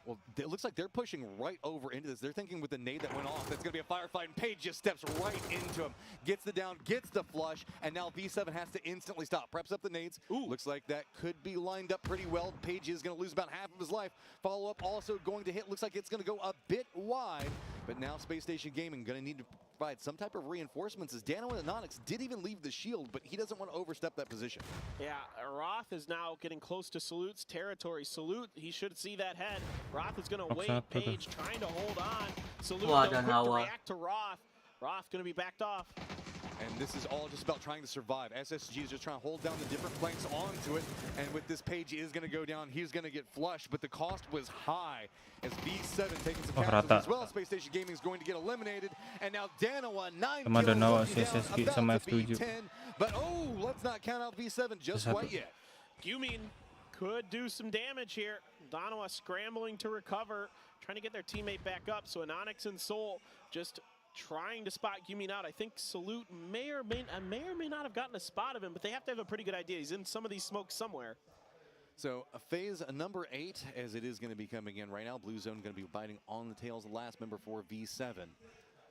Well, it looks like they're pushing right over into this. They're thinking with the nade that went off, that's going to be a firefight, and Paige just steps right into him. Gets the down, gets the flush, and now V7 has to instantly stop. Preps up the nades. Ooh. Looks like that could be lined up pretty well. Paige is going to lose about half of his life. Follow-up also going to hit. Looks like it's going to go a bit wide. But now Space Station Gaming going to need to provide some type of reinforcements, as Dano and Anonix did even leave the shield, but he doesn't want to overstep that position. Yeah, Roth is now getting close to Salute's territory. Salute, he should see that head. Roth is going to wait. Paige trying to hold on. Salute quick to react to Roth. Roth going to be backed off. And this is all just about trying to survive. SSG is just trying to hold down the different flanks onto it. And with this, Paige is going to go down. He's going to get flushed, but the cost was high as V7 taking some casualties as well. Space Station Gaming is going to get eliminated. And now Danoa, 9 kills, about to be 10. But oh, let's not count out V7 just quite yet. Gumin could do some damage here. Danoa scrambling to recover, trying to get their teammate back up. So Anonix and Soul just trying to spot Gumin out. I think Salute may or may not have gotten a spot of him, but they have to have a pretty good idea. He's in some of these smokes somewhere. So phase number 8, as it is going to be coming in right now. Blue Zone going to be biting on the tails of the last member for V7.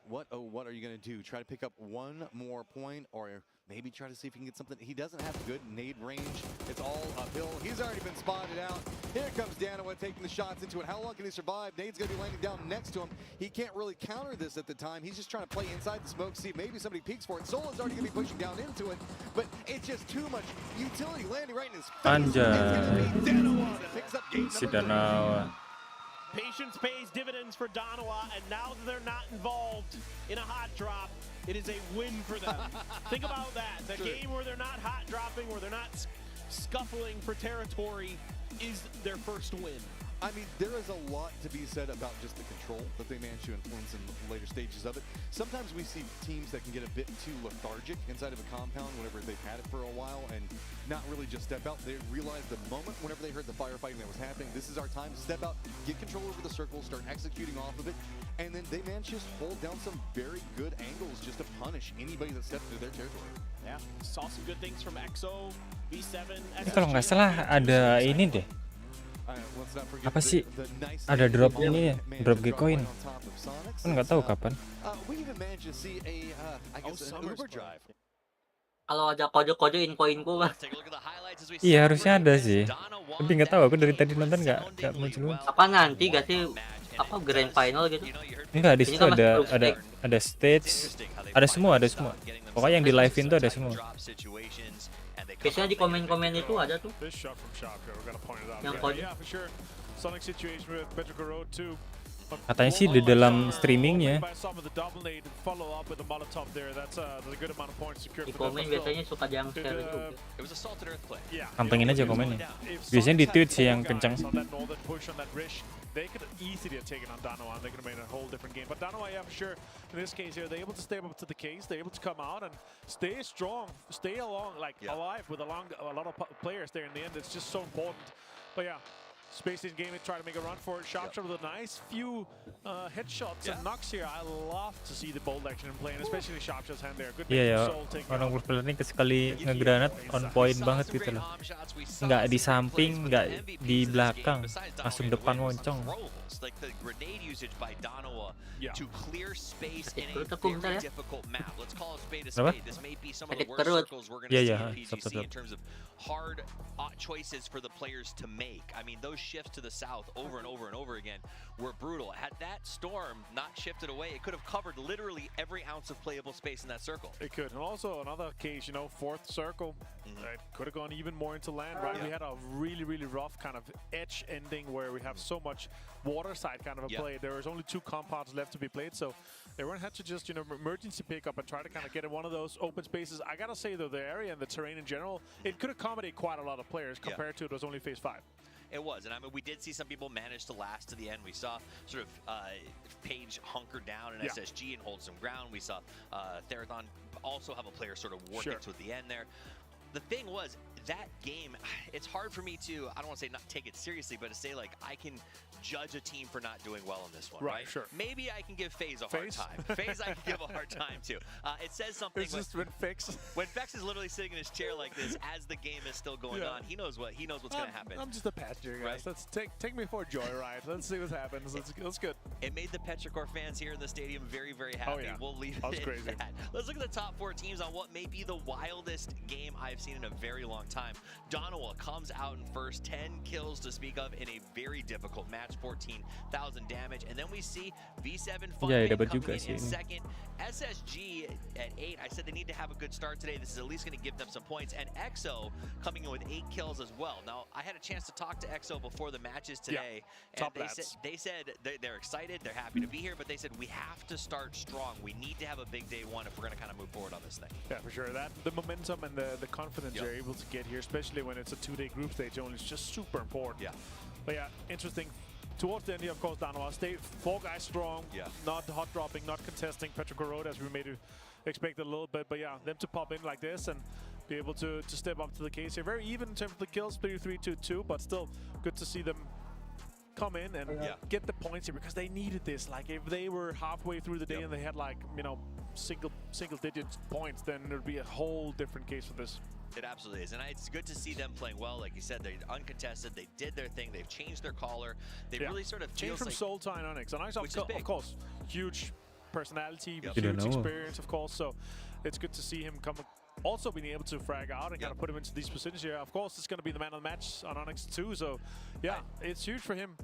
What are you going to do? Try to pick up one more point, or maybe try to see if he can get something? He doesn't have good nade range. It's all uphill. He's already been spotted out. Here comes Danoa taking the shots into it. How long can he survive? Nade's going to be landing down next to him. He can't really counter this at the time. He's just trying to play inside the smoke, see if maybe somebody peeks for it. Solo's already going to be pushing down into it, but it's just too much utility landing right in his face. Danoa picks up game number 3. Patience pays dividends for Danoa, and now that they're not involved in a hot drop, it is a win for them. Think about that. The game where they're not hot dropping, where they're not scuffling for territory, is their first win. I mean, there is a lot to be said about just the control that they manage to influence in the later stages of it. Sometimes we see teams that can get a bit too lethargic inside of a compound whenever they've had it for a while and not really just step out. They realize the moment whenever they heard the firefighting that was happening, this is our time to step out, get control over the circle, start executing off of it, and then they manage to just hold down some very good angles just to punish anybody that steps into their territory. Yeah, saw some good things from EXO, V7, kalau nggak salah ada ini deh. Apa sih? Ada drop ini ya, drop G-Coin. Kan nggak tahu kapan. Kalau ada kode-kode info-info mah. Iya harusnya ada sih. Tapi nggak tahu, aku dari tadi nonton nggak muncul. Apa nanti gak sih? Apa grand final gitu? Enggak, di situ ada stage, ada semua. Pokoknya yang di live-in tuh ada semua. Biasanya di komen-komen itu ada tuh yang kode. Katanya sih di dalam streamingnya. Di komen biasanya suka jam share itu. Pantengin aja komennya. Biasanya di tweet sih yang kenceng. They could easily have taken on Danoa, and they could have made a whole different game. But Danoa, yeah, for sure, in this case here, they're able to stay up to the case, they're able to come out and stay strong, stay along, alive with a lot of players there in the end. It's just so important. But yeah, Space Station Gaming try to make a run for it. Sharpshot with a nice few headshots and knocks here. I love to see the bolt action in play, and especially Sharpshot's hand there. Good Soul taking orang berpilihan ini sekali ngegranat on point banget gitu loh. Nggak di samping, nggak di belakang, langsung depan moncong. almost. Like the grenade usage by Donowa to clear space in a Sakit very ya. difficult map. Let's call a spade a Apa? spade. This may be some of the Sakit worst perut. circles we're going to see in PGC in terms of hard choices for the players to make. I mean, those shifts to the south over and over and over again were brutal. Had that storm not shifted away, it could have covered literally every ounce of playable space in that circle. It could. And also another case, you know, fourth circle, it could have gone even more into land, right? We had a really, really rough kind of edge ending where we have so much water side kind of a play. There was only 2 compounds left to be played, so everyone had to just, you know, emergency pick up and try to kind of get in one of those open spaces. I gotta say though, the area and the terrain in general, it could accommodate quite a lot of players compared to it was only phase 5. It was, and I mean, we did see some people manage to last to the end. We saw sort of Paige hunker down in SSG and hold some ground. We saw Therathon also have a player sort of work it to the end there. The thing was, that game, it's hard for me to, I don't want to say not take it seriously, but to say like I can judge a team for not doing well in this one, right? Sure. Maybe I can give FaZe a hard time. FaZe I can give a hard time to. It says something. It's just when Fex is literally sitting in his chair like this as the game is still going on. He knows what's going to happen. I'm just a passenger, guys. Let's take me for a joyride. Let's see what happens. That's good. It made the Petrichor fans here in the stadium very, very happy. We'll leave it at that. Let's look at the top 4 teams on what may be the wildest game I've seen in a very long time. Donowa comes out in first, 10 kills to speak of in a very difficult match, 14,000 damage. And then we see V7 coming in second. SSG at 8. I said they need to have a good start today. This is at least going to give them some points. And EXO coming in with 8 kills as well. Now, I had a chance to talk to EXO before the matches today. And they said they're excited. They're happy to be here. But they said we have to start strong. We need to have a big day 1 if we're going to kind of move forward on this thing. Yeah, for sure. The momentum and the confidence you're able to get here, especially when it's a 2-day group stage only, is just super important. But yeah, interesting. Towards the end here, of course, Donowa stay 4 guys strong, not hot dropping, not contesting Petrichor Road as we may have expected a little bit. But yeah, them to pop in like this and be able to step up to the case here. Very even in terms of the kills, 3-3-2-2, but still good to see them come in and get the points here because they needed this. Like if they were halfway through the day and they had like, you know, single digit points, then there'd be a whole different case for this. It absolutely is, and it's good to see them playing well. Like you said, they're uncontested. They did their thing. They've changed their caller. They really sort of changed from Soul to Onyx. Onyx, of course, huge personality, huge experience, of course. So it's good to see him come. Also being able to frag out and kind of put him into these positions here. Of course, it's going to be the man of the match on Onyx too. So yeah, it's huge for him.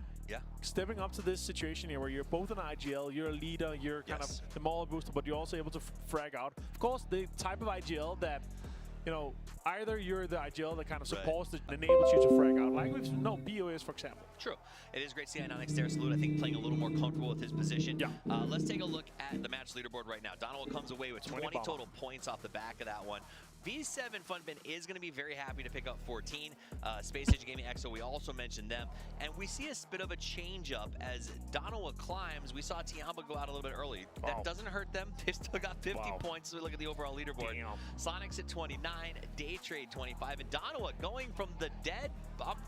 Stepping up to this situation here where you're both an IGL, you're a leader, you're kind of the mauler booster, but you're also able to frag out. Of course, the type of IGL that, you know, either you're the IGL that kind of supports that enables you to frag out, like with BOS, for example. True. It is great to see Onyx there. Salute, I think, playing a little more comfortable with his position. Let's take a look at the match leaderboard right now. Donowa comes away with 20 total points off the back of that one. V7 Funbin is going to be very happy to pick up 14. Space Age Gaming EXO, we also mentioned them. And we see a bit of a change up as Donowa climbs. We saw Tiamba go out a little bit early. That doesn't hurt them. They've still got 50 points. So we look at the overall leaderboard. Sonic's at 29, Daytrade 25, and Donowa going from the dead,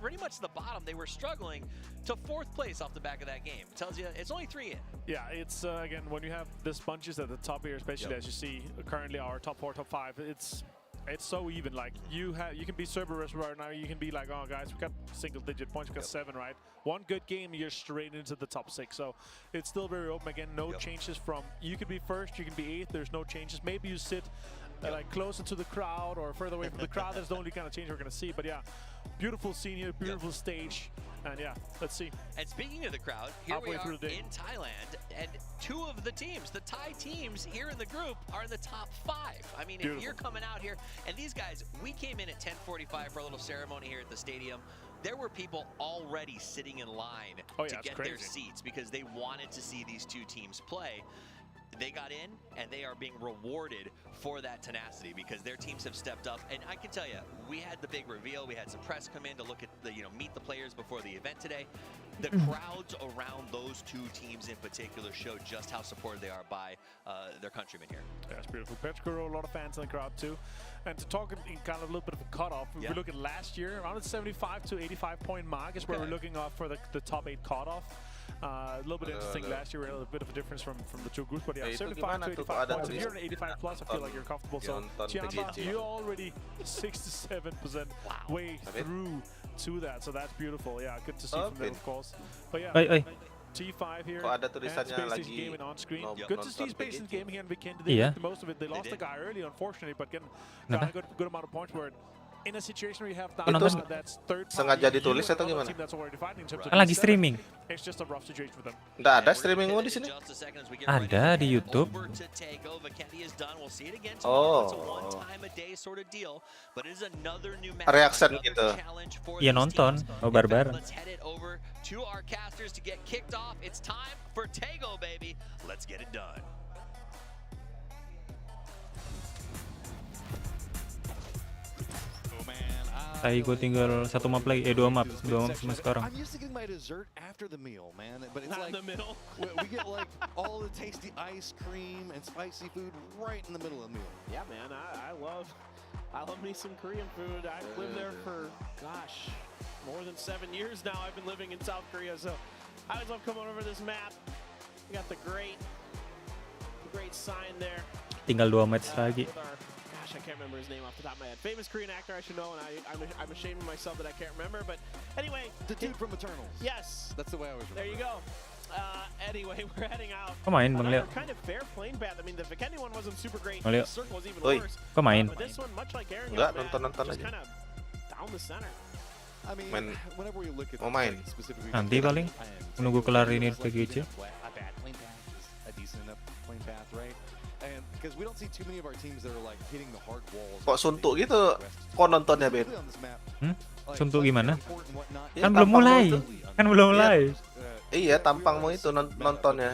pretty much the bottom. They were struggling to 4th place off the back of that game. It tells you it's only 3 in. Yeah, it's again, when you have the sponges at the top here, especially as you see currently our top 4, top 5, it's so even. Like you can be Cerberus right now. You can be like, oh guys, we got single digit points, we got 7, right? One good game, you're straight into the top 6. So it's still very open. Again, no changes from, you could be 1st, you can be 8th. There's no changes. Maybe you sit like closer to the crowd or further away from the crowd. That's the only kind of change we're gonna see. But yeah, beautiful scene here, beautiful stage. And yeah, let's see. And speaking of the crowd, here we are in Thailand, and 2 of the teams, the Thai teams here in the group, are in the top 5. I mean, if you're coming out here, and these guys, we came in at 10:45 for a little ceremony here at the stadium. There were people already sitting in line to get their seats because they wanted to see these 2 teams play. They got in, and they are being rewarded for that tenacity because their teams have stepped up. And I can tell you, we had the big reveal. We had some press come in to look at the, meet the players before the event today. The crowds around those 2 teams in particular show just how supported they are by their countrymen here. Yeah, it's beautiful. Petrichor, a lot of fans in the crowd too. And to talk in kind of a little bit of a cutoff, if we look at last year, around the 75 to 85 point mark is where we're looking off for the top 8 cutoff. A little bit interesting last year, we had a bit of a difference from the 2 groups, but yeah, 75 to 85 points. If you're an 85 plus, I feel like you're comfortable. So Tiamba, you're already 67% way through to that, so that's beautiful. Yeah, good to see from them, of course. But yeah. T5 here. Kok ada tulisannya and Space lagi gaming on screen. no- Good to see nonton Space PGC. gaming and Vikendi. They Iya. make the most of it. They lost the guy early, unfortunately, but got Kenapa? a good amount of points for it. In a situation where you have Itu that's third sengaja party, ditulis you atau and another gimana? team that's already fighting in terms of Lagi D7. streaming. It's just a rough situation for them. Nggak ada streamingmu di sini? Ada di YouTube. Oh. Reaction gitu. Iya nonton, nobar bareng. Let's head it over to our casters to get kicked off. It's time for Tego, baby. Let's get it done. Taigo tinggal 1 map lagi, 2 map sama sekarang. I'm used to getting my dessert after the meal, man. But it's Not like in the middle. we get like all the tasty ice cream and spicy food right in the middle of the meal. Yeah, man, I love me some Korean food. I've lived there for, gosh, more than 7 years now. I've been living in South Korea, so I always love coming over this map. We got the great sign there. Tinggal 2 match lagi. With our, gosh, I can't remember his name off the top of my head. Famous Korean actor, I should know, and I'm ashamed of myself that I can't remember. But anyway, The dude from Eternals. yes, That's the way I was. there you go. Anyway, we're heading out. Kok main Bang Leo? Another kind of fair plane path. I mean, the Vikendi one wasn't super great. Bang Leo. The circle was even Oi. worse. Kok main? But this one, much like Aaron, Enggak, nonton just aja. kind of down the center. I mean, Main. whenever we look at Mau main. specifically Nanti paling menunggu kelar ini PGC. a bad plane path is a decent enough plane path, right? And because we don't see too many of our teams that are like hitting the hard walls. Kok suntuk gitu? Kok nontonnya, Ben? Specifically on this map, Suntuk gimana? important whatnot. Iya, Kan belum tampangmu mulai. itu. Kan belum mulai. Iya, tampangmu itu nontonnya.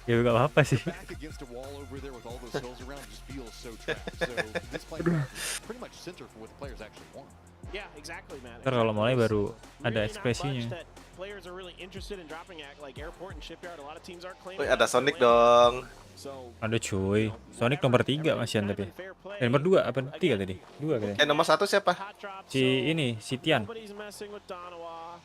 Ya gak apa-apa sih. Back against a wall over there with all those hills around just feels so trapped. So this plane path is pretty much center for what the players actually want. Yeah, exactly, man. Ntar kalau mulai baru ada Really not ekspresinya. much that players are really interested in dropping at like airport and shipyard. A lot of teams aren't claiming. Wih, ada that. Sonic dong. So, Ada cuy. Sonic nomor 3 masihan tapi. Nomor 2 apa 3 tadi? 2 katanya. Nomor 1 siapa? hot drop, Si ini, si Tian. nobody's messing with Donawa.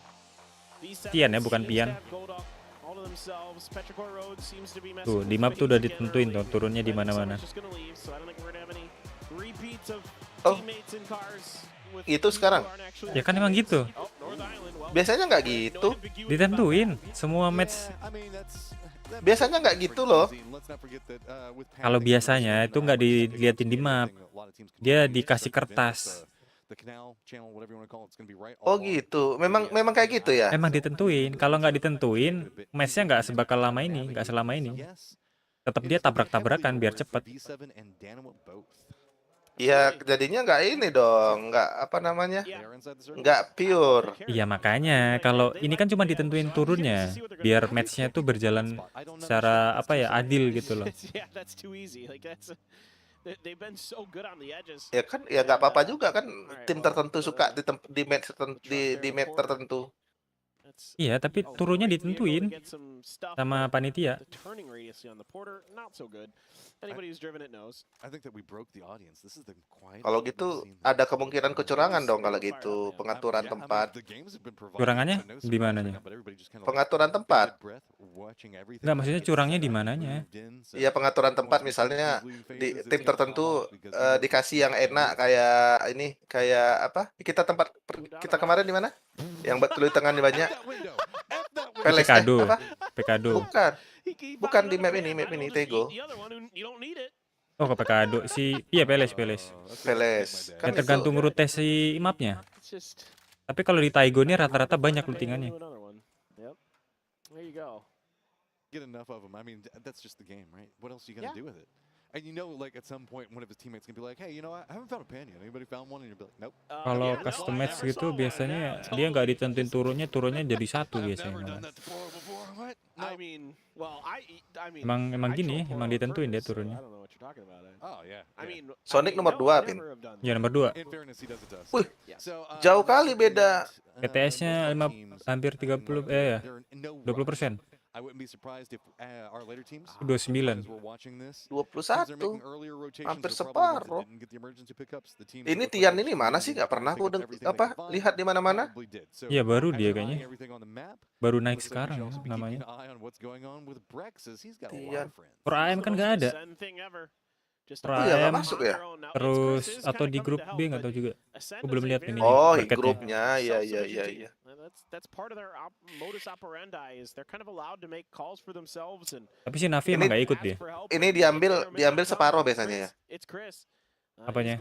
These Tian ya, sevens bukan seems to Pian. have gold all to themselves. Petrichor Road seems to be messing Tuh, with di map tuh space udah again ditentuin tuh early. turunnya di And mana-mana. someone's just gonna leave, so I don't think we're gonna have any repeats of Oh. teammates in cars with Itu people sekarang? who aren't actually Ya kan emang gitu. Oh, North Island, well, Biasanya nggak no gitu. ambiguity about Ditentuin that. semua match. Biasanya nggak gitu loh. Kalau biasanya itu nggak diliatin di map. Dia dikasih kertas. Oh gitu. Memang kayak gitu ya? Emang ditentuin. Kalau nggak ditentuin, matchnya nggak sebakal lama ini, nggak selama ini. Tetap dia tabrak-tabrakan biar cepet. Ya jadinya nggak ini dong, nggak apa namanya, nggak pure. Iya makanya kalau ini kan cuma ditentuin turunnya, biar matchnya tuh berjalan secara apa ya adil gitu loh. Yeah, that's too easy. Like they've been so good on the edges. Ya kan, ya nggak apa-apa juga kan. Tim tertentu suka di match tertentu. Iya tapi turunnya ditentuin sama panitia. The turning radius on the Porter not so good. Anybody who's driven it knows. I think that we broke the audience. This is the quietest Kalau we've gitu ever seen. ada kemungkinan kecurangan dong kalau gitu, pengaturan tempat. Curangannya di mananya? Pengaturan tempat. Enggak, maksudnya curangnya di mananya? Iya, pengaturan tempat misalnya di tim tertentu dikasih yang enak kayak ini, kayak apa? Kita kemarin di mana? Yang peluit tangan banyak. Peles Pekado. apa? Pekado. Bukan di map ini Tego. Oh ke Pekado iya Peles. Peles. Kan tergantung rute si mapnya. Tapi kalau di Taigo ini rata-rata banyak lootingannya. There you go. Get enough of them. I mean, that's just the game, right? What else are you gonna do with it? And you know, like at some point, one of his teammates can be like, "Hey, you know, I haven't found a pan yet. Anybody found one?" And you'll be like, "Nope." Kalau custom match gitu biasanya dia nggak ditentuin turunnya jadi satu biasanya. I mean, well, I mean, Emang gini, emang ditentuin dia turunnya. Oh yeah. I mean, Sonic nomor 2, Pin. Ya nomor 2. In fairness, he does it to us. Wih, jauh kali beda. PTS-nya hampir 30 ya. 20%. I wouldn't be surprised if our later teams 29. were watching this. 21. Hampir separuh. Ini Tian ini mana sih? Nggak pernah aku lihat di mana-mana. Iya baru dia kayaknya. Baru naik sekarang namanya. Tian. Per AM kan nggak ada. Oh ya, nggak Prime, masuk ya? terus atau di grup B nggak tahu juga. Aku belum lihat ini Oh, bracketnya. grupnya, iya. That's part of their modus operandi is they're kind of allowed to make calls for themselves and Tapi si Navi emang nggak ikut dia. Ini diambil separuh biasanya ya? it's Chris. Apanya?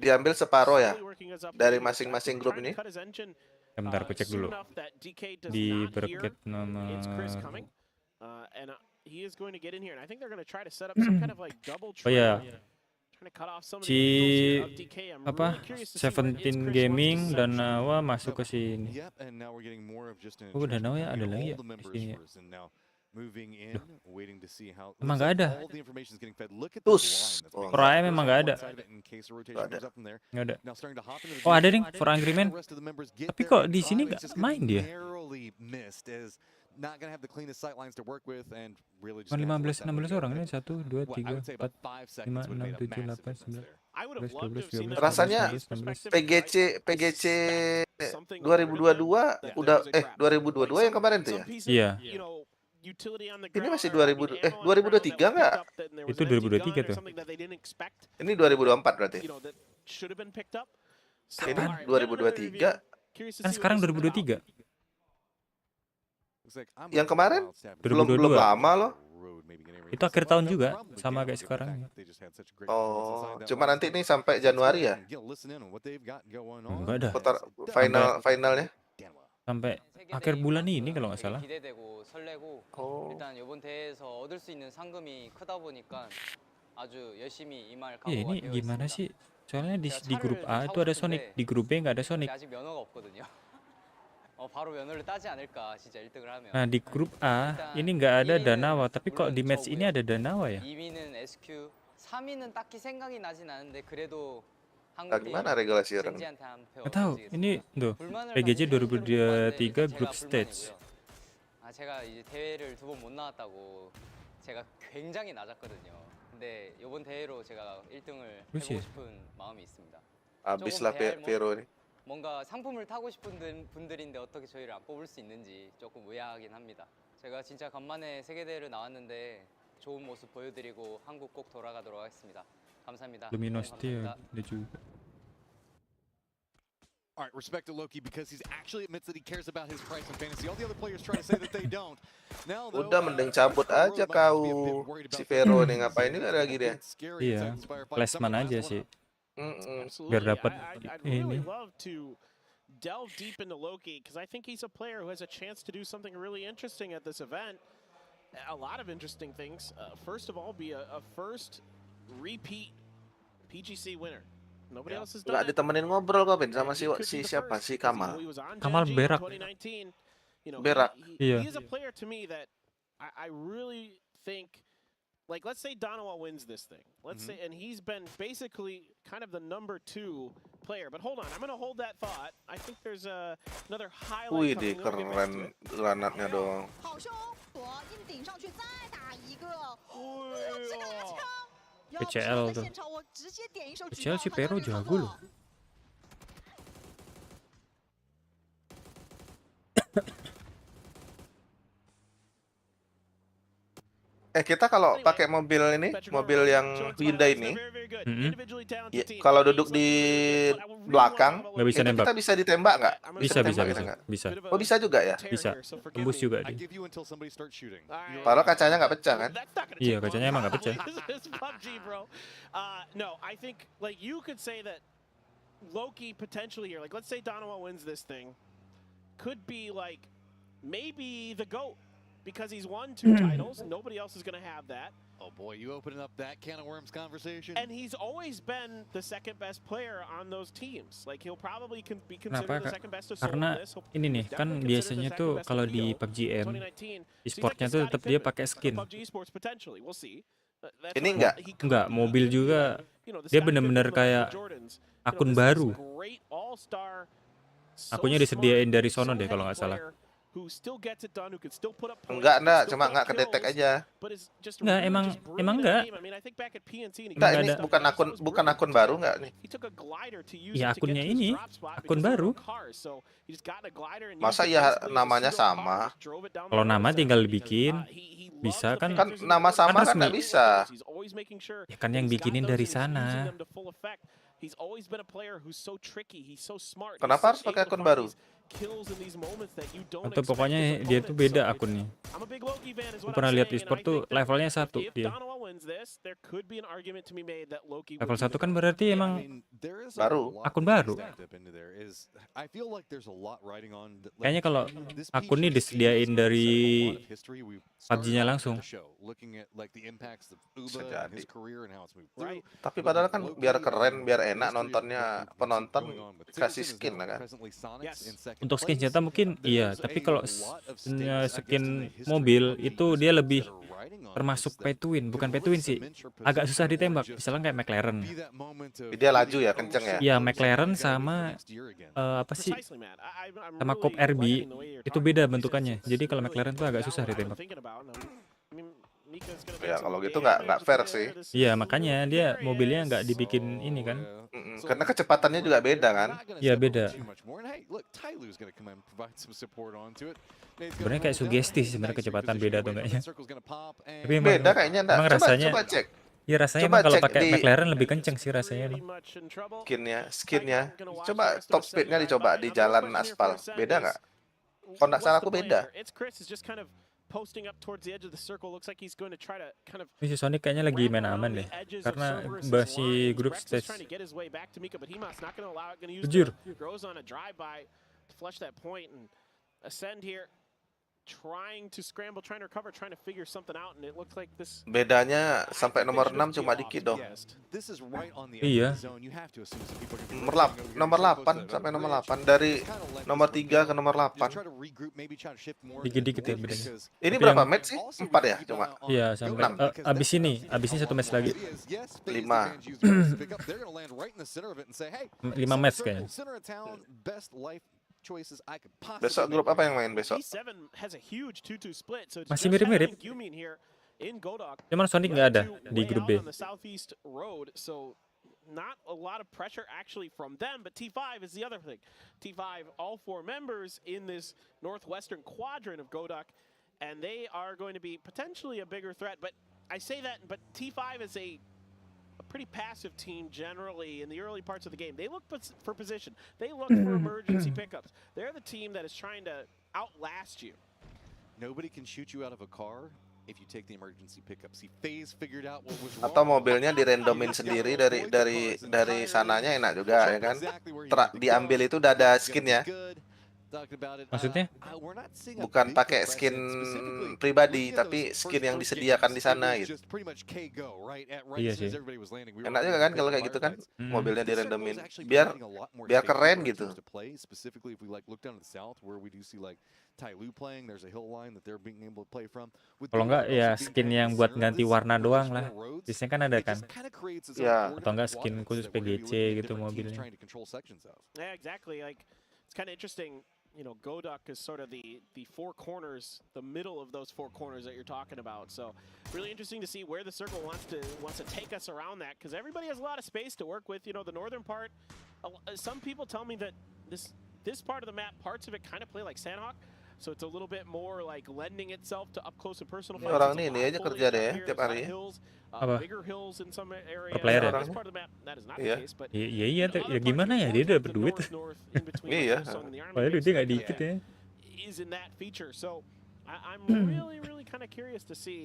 Diambil separuh ya? Dari masing-masing grup ini? Bentar, aku cek dulu. Di bracket nama... And he is going to get in here and I think they're going to try to set up some kind of like double Oh ya, trying to cut off some of the si angles of DK. I'm apa really curious to see what 17 It's Chris Gaming wants to dan set. Nawa masuk ke sini. Yep, and now we're getting more of just an Oh, dan Nawa ya ada entrenchment lagi ya of all the di members sini ya. first, and now moving in, waiting to see how Emang looks nggak like ada. all the information is getting fed. Look at Tus. this line that's being Prime fed emang on nggak one ada. side of it in case a rotation Nggak ada. comes up from there. Nggak ada. Now starting to hop into the Oh, ada zone. ding for Angry Man. The rest of the members get Tapi there, kok and di sini Prime nggak is just gonna main be dia? narrowly missed as not gonna have the cleanest sight lines to work with and really just Cuma gonna have to let 15 16 that orang one ini go. 1 2 What, I 3 would say about 4 5 5 seconds would 6 have made a 7 massive 8 difference 9 there. I would 10 have loved to 11 have seen 12 that 13 Rasanya 14 15 PGC 2022 2022 yang kemarin tuh ya? Iya. Ini masih 2023 nggak? Itu 2023 tuh. Ini 2024 berarti. Ini 2023. Kan sekarang 2023. Yang kemarin 2022. belum lama loh. Itu akhir tahun juga, sama kayak sekarang. Oh, cuma nanti nih sampai Januari ya? Enggak ada. Finalnya? Sampai akhir bulan ini kalau nggak salah. Oh. Iya, ini gimana sih? Soalnya di grup A itu ada Sonic, di grup B nggak ada Sonic. Nah, di grup A ini nggak ada Danawa, tapi kok di match ini ada Danawa ya? Nah, gimana regulasi orang? Nggak tahu. Ini tuh PGJ 2023 group stage. 제가 이제 대회를 2번 못 나왔다고 제가 굉장히 낮았거든요. 근데 이번 대회로 제가 1등을 해보고 싶은 마음이 있습니다. Habislah Vero ini. 뭔가 상품을 타고 싶은 분들인데 어떻게 저희를 안 뽑을 수 있는지 조금 의아하긴 합니다. 제가 진짜 간만에 세계대회를 나왔는데 좋은 모습 보여드리고 한국 꼭 돌아가도록 하겠습니다. 감사합니다. Luminosity ada juga. All right, respect to Loki because he actually admits that he cares about his price in fantasy. All the other players try to say that they don't. Now, though, Udah mending cabut aja kau. Si Vero nih ngapain ini lagi dia? Iya, placement aja sih. Biar dapat ini. Delve deep into Loki because I think he's a player who has a chance to do something really interesting at this event. A lot of interesting things. First of all, be a first repeat PGC winner. Nobody else has done Nggak ditemenin ngobrol kok Ben sama si siapa? Si Kamal. Kamal berak. Berak. Iya. He is a player to me that I really think, like, let's say Donowa wins this thing. Let's say, and he's been basically kind of the number 2 player. But hold on, I'm going to hold that thought. I think there's another Wih, highlight di keren granatnya dong. PCL tuh. PCL si Pero jago loh. Kita kalau pakai mobil ini, mobil yang Hyundai ini, ya, kalau duduk di belakang, nggak bisa nembak. kita bisa ditembak nggak? Bisa. Oh, bisa juga ya? Bisa. Tembus juga dia. Padahal kacanya nggak pecah kan? Iya, kacanya emang nggak pecah. No, I think like you could say that Loki potentially here, like let's say Donowa wins this thing, could be like maybe the GOAT. Because he's won 2 titles, nobody else is going to have that. Oh boy, you opening up that can of worms conversation. And he's always been the second best player on those teams. Like he'll probably be considered the second best of karena ini nih kan biasanya tuh kalau di PUBG M, e-sportnya tuh tetap dia pakai skin. Ini enggak, mobil juga dia bener-bener kayak akun baru. Akunnya disediain dari sono deh kalau nggak salah. who still gets it done, who can still put up points. Enggak, cuma nggak kedetek aja. Nggak, emang enggak. Enggak, ini bukan akun baru nggak nih? Ya akunnya ini, akun baru. Masa ya namanya sama? Kalau nama tinggal dibikin, bisa kan? Kan nama sama kan nggak bisa. Ya kan yang bikinin dari sana. Kenapa harus pakai akun baru? Atau pokoknya dia tuh beda akunnya. Aku pernah lihat di sport tuh levelnya 1 dia. Level 1 kan berarti emang baru. Akun baru. Kayaknya kalau akun ini disediain dari PUBG-nya langsung. Bisa jadi. Tapi padahal kan biar keren, biar enak nontonnya penonton kasih skin lah kan. Untuk skin senjata mungkin iya, tapi kalau skin mobil itu dia lebih termasuk pay to win, bukan pay to win sih. Agak susah ditembak, misalnya kayak McLaren. Dia laju ya, kenceng ya. Iya, McLaren sama apa sih? Sama Cop RB itu beda bentukannya. Jadi kalau McLaren tuh agak susah ditembak. Ya kalau gitu nggak fair sih. Iya, makanya dia mobilnya nggak dibikin ini kan. Karena kecepatannya juga beda kan. Iya beda. Sebenarnya kayak sugesti sih sebenarnya kecepatan beda atau enggaknya. Tapi emang, beda kayaknya enggak. Emang rasanya. Coba cek. Iya rasanya emang kalau pakai McLaren lebih kenceng sih rasanya. Skinnya. Coba top speednya dicoba di jalan aspal. Beda nggak? Kalau nggak salah aku beda. Ini si Sonic kayaknya lagi main aman deh, karena masih grup stage. Jujur. Bedanya sampai nomor 6 cuma dikit dong. Iya. Nomor 8 sampai nomor 8 dari nomor 3 ke nomor 8. Dikit-dikit ya bedanya. Ini berapa match sih? 4 ya cuma. Iya, sampai abis ini 1 match lagi. 5. 5 match kayaknya. Besok grup apa yang main besok? Masih mirip-mirip. Cuman Sonic nggak ada di grup B. Not a lot of pressure actually from them, but T5 is the other thing. T5, all 4 members in this northwestern quadrant of Godok, and they are going to be potentially a bigger threat. But I say that, but T5 is a pretty passive team generally in the early parts of the game. They look for position. They look for emergency pickups. They're the team that is trying to outlast you. Nobody can shoot you out of a car if you take the emergency pickups. He figured out what was wrong. Atau mobilnya dirandomin sendiri dari sananya enak juga ya kan. Diambil itu udah ada skinnya. Maksudnya? Bukan pakai skin pribadi, tapi skin yang disediakan di sana gitu. Iya sih. Enak juga kan kalau kayak gitu kan, mobilnya dirandomin, biar keren gitu. Kalau enggak ya skin yang buat ganti warna doang lah. Biasanya kan ada kan. Ya. Atau enggak skin khusus PGC gitu mobilnya. Yeah, exactly. Like it's kind of interesting. You know, Godok is sort of the 4 corners, the middle of those 4 corners that you're talking about. So really interesting to see where the circle wants to take us around that, because everybody has a lot of space to work with. You know, the northern part, some people tell me that this part of the map, parts of it kind of play like Sandhawk. So it's a little bit more like lending itself to up close and personal fights. Orang ini aja kerja deh tiap hari. Apa? Player ya? Iya. Iya, ya gimana ya, dia udah berduit. Iya. Padahal duitnya nggak dikit ya.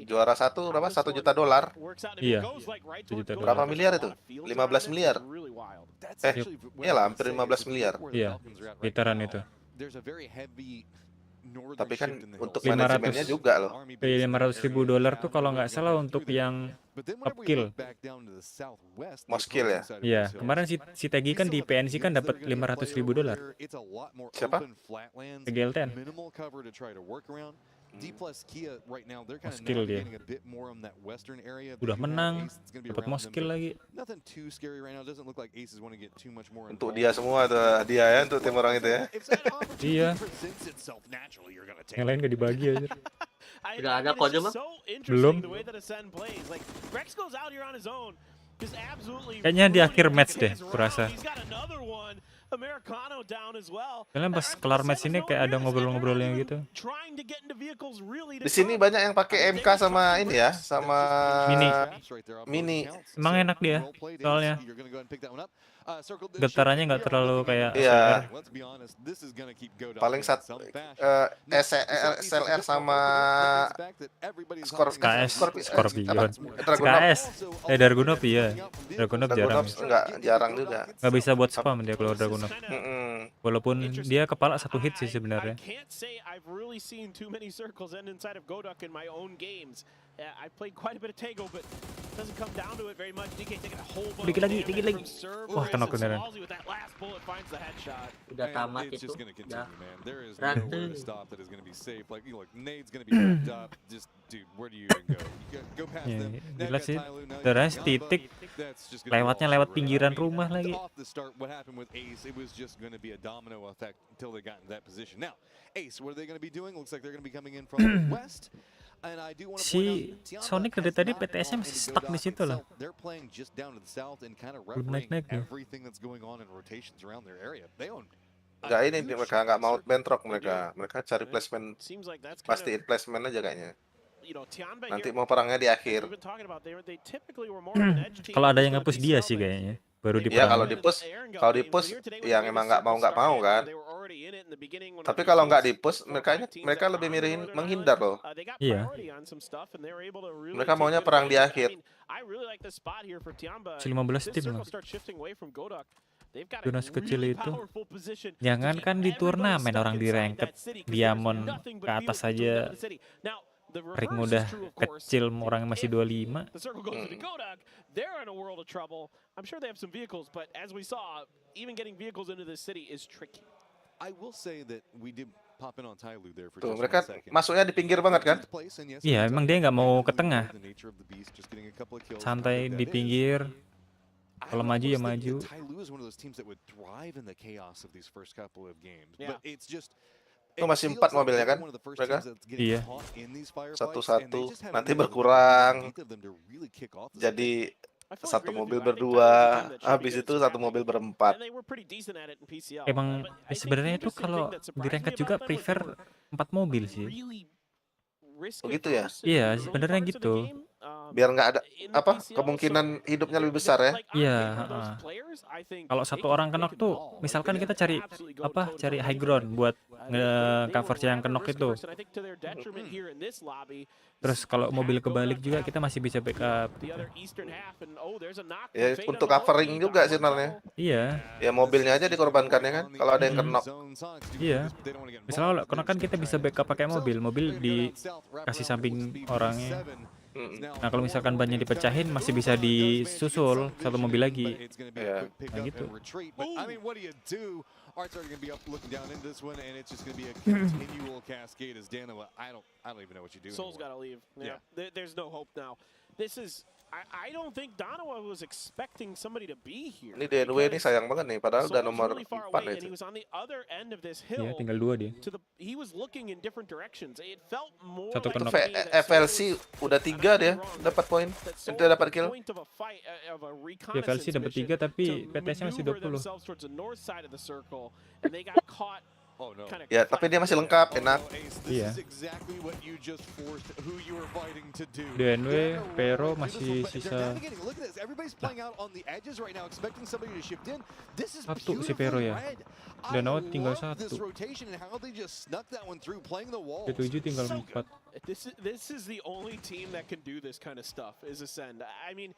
Juara 1 berapa? $1 juta. Iya. 1 juta dolar. Berapa miliar itu? 15 miliar. Iyalah hampir 15 miliar. Iya. Literan itu. Tapi kan untuk manajemennya juga loh. $500.000 tuh kalau nggak salah untuk yang upkill. Most kill ya? Iya, kemarin si Tegi kan di PNC kan dapat $500.000. Siapa? TGL10. D plus Kia right now, they're kind of Skill dia. navigating a bit more on that western area. Udah menang, dapat mau skill lagi. Nothing too scary right now. Doesn't look like Aces want to get too much more Untuk dia semua tuh hadiah ya untuk tim orang itu ya. Iya. Yang lain gak dibagi aja. Udah ada kode bang? Belum. Kayaknya di akhir match deh, kurasa. Kalian pas kelar match ini kayak ada ngobrol-ngobrolnya gitu. Di sini banyak yang pakai MK sama ini ya, sama Mini. Emang enak dia, soalnya getarannya nggak terlalu kayak iya. Paling SLR sama Scorpion. KS. Dragunov iya. Dragunov jarang. Enggak, jarang juga. Nggak bisa buat spam dia kalau Dragunov. Walaupun dia kepala satu hit sih sebenarnya. Dikit lagi. Wah, kena beneran. Udah tamat itu. Udah. Jelas sih. Terus titik lewatnya lewat pinggiran rumah lagi. Si Sonic dari tadi PTS-nya masih stuck di situ loh. Belum naik-naik nih. Enggak ini mereka nggak mau bentrok mereka. Mereka cari placement, pastiin placement aja kayaknya. Nanti mau perangnya di akhir. Kalau ada yang nge-push dia sih kayaknya. Baru di ya kalau di push yang emang nggak mau kan. Tapi kalau nggak di push mereka lebih milih menghindar loh. Iya. Mereka maunya perang di akhir. 15 tim loh. Zona sekecil itu. Jangan kan di turnamen orang di ranked diamond ke atas aja. Rank udah kecil, orang masih 25. Tuh, mereka masuknya di pinggir banget kan? Iya, emang dia nggak mau ke tengah. Santai di pinggir. Kalau maju ya maju. Itu masih 4 mobilnya kan mereka? Iya. Satu-satu nanti berkurang jadi satu mobil berdua, habis itu satu mobil berempat. Emang sebenarnya itu kalau di ranked juga prefer 4 mobil sih. Begitu ya? Iya, sebenarnya gitu. Biar nggak ada kemungkinan hidupnya lebih besar ya. Iya, kalau satu orang kenok tuh, misalkan kita cari high ground buat nge-cover yang kenok itu. Terus kalau mobil kebalik juga kita masih bisa backup. Ya untuk covering juga sih sebenarnya. Iya. Ya mobilnya aja dikorbankan ya kan. Kalau ada yang kenok. Iya. Misalnya kenok kan kita bisa backup pakai mobil dikasih samping orangnya. Nah kalau misalkan bannya dipecahin masih bisa disusul satu mobil lagi. Ya. Nah gitu. Soul's gotta leave. Yeah. There's no hope now. This is I don't think Donowa was expecting somebody to be here. Ini DNW ini sayang banget nih, padahal udah nomor 4 itu. Iya, tinggal 2 dia. Satu kenok. FLC udah 3 dia, dapat poin. Dia dapat kill. FLC dapat 3 tapi PTS-nya masih 20. Ya, tapi dia masih lengkap, enak. Iya. DNW, Pero masih sisa 1 si Pero ya. Danau tinggal 1. P7 tinggal 4. This is the only team that can do this kind of stuff is Ascend. I mean,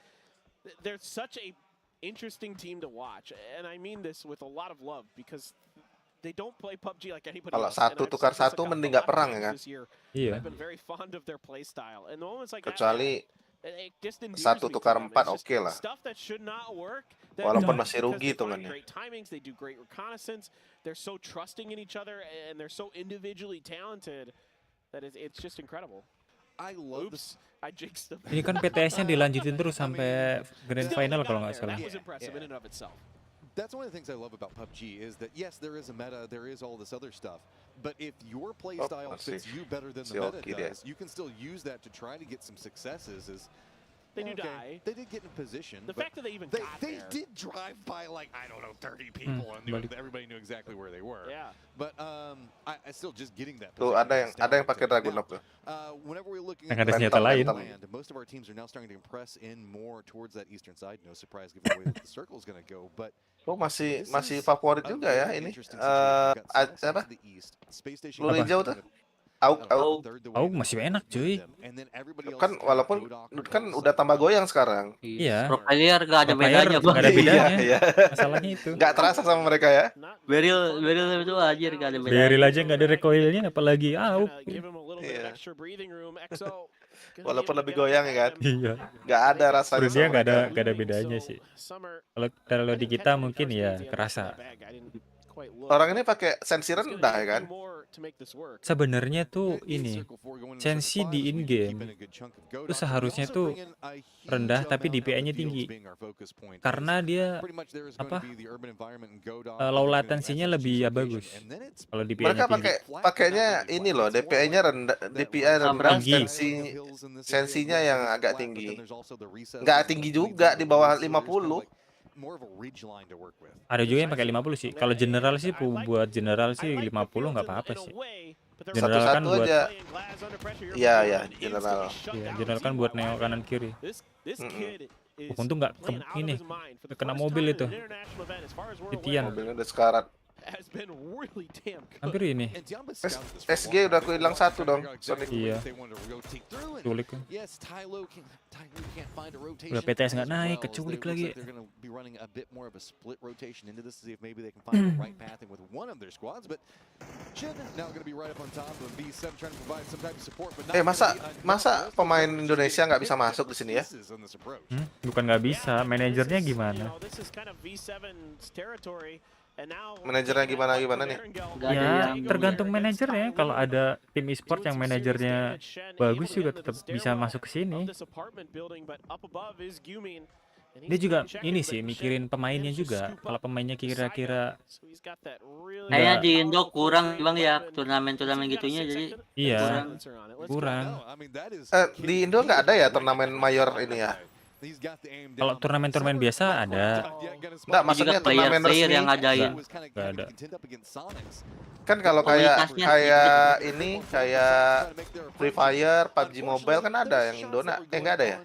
they're such a interesting team to watch, and I mean this with a lot of love because they don't play PUBG like anybody else. Kalau satu tukar satu mending nggak perang ya kan? Iya. Kecuali satu tukar 4 oke lah. Walaupun masih rugi hitungannya. It's just incredible. Oops, I jinxed them. Ini kan PTS-nya dilanjutin terus sampai grand final kalau nggak salah. That was impressive in and of itself. That's one of the things I love about PUBG is that yes, there is a meta, there is all this other stuff, but if your play style fits you better than the meta does, you can still use that to try to get some successes. They do die. They did get in position. The fact that they even got they there. did drive by like, I don't know, 30 people and everybody knew exactly where they were. Yeah. But I still just getting that. Tuh ada yang pakai Dragunov tuh. Whenever we're looking at ada senjata lain. most of our teams are now starting to impress in more towards that eastern side. No surprise given the way that the circle is going to go, but masih favorit juga ya ini. Siapa? Peluru hijau tuh. Aug masih enak cuy. Kan walaupun kan udah tambah goyang sekarang. Iya. Pro player gak ada bedanya, Bang. Gak ada bedanya. Iya. Masalahnya itu. Gak terasa sama mereka ya. Beryl itu aja gak ada bedanya. Beryl aja gak ada recoilnya apalagi Aug. Iya. Walaupun lebih goyang ya kan. Iya. Gak ada rasanya. Dia gak ada bedanya sih. Kalau di kita mungkin ya kerasa. Orang ini pakai sensi rendah ya kan. Sebenarnya tuh ini sensi di in game itu seharusnya tuh rendah tapi DPI-nya tinggi karena dia low latency-nya lebih bagus kalau DPI-nya tinggi. Mereka pakainya ini loh, DPI-nya rendah, sensinya yang agak tinggi. Nggak tinggi juga di bawah 50. Ada juga yang pakai 50 sih. Kalau general sih buat general sih 50 nggak apa-apa sih. General kan buat iya general. Iya, general kan buat neo kanan kiri. Untung nggak ini kena mobil itu. Titian. Mobilnya udah sekarat. Hampir ini. SG udah hilang satu dong. Iya. Culik. Udah PTS nggak naik, keculik lagi. Masa pemain Indonesia nggak bisa masuk di sini ya? Bukan nggak bisa, manajernya gimana? Manajernya gimana nih? Ya tergantung manajernya. Kalau ada tim e-sport yang manajernya bagus juga tetap bisa masuk ke sini. Dia juga ini sih mikirin pemainnya juga. Kalau pemainnya kira-kira kayak di Indo kurang Bang ya turnamen gitunya jadi iya kurang. Di Indo nggak ada ya turnamen mayor ini ya? Kalau turnamen biasa ada. Nggak, maksudnya turnamen resmi yang ngadain. Nggak ada. Kan kalau kayak ini kayak Free Fire, PUBG Mobile kan ada yang Indo nggak ada ya?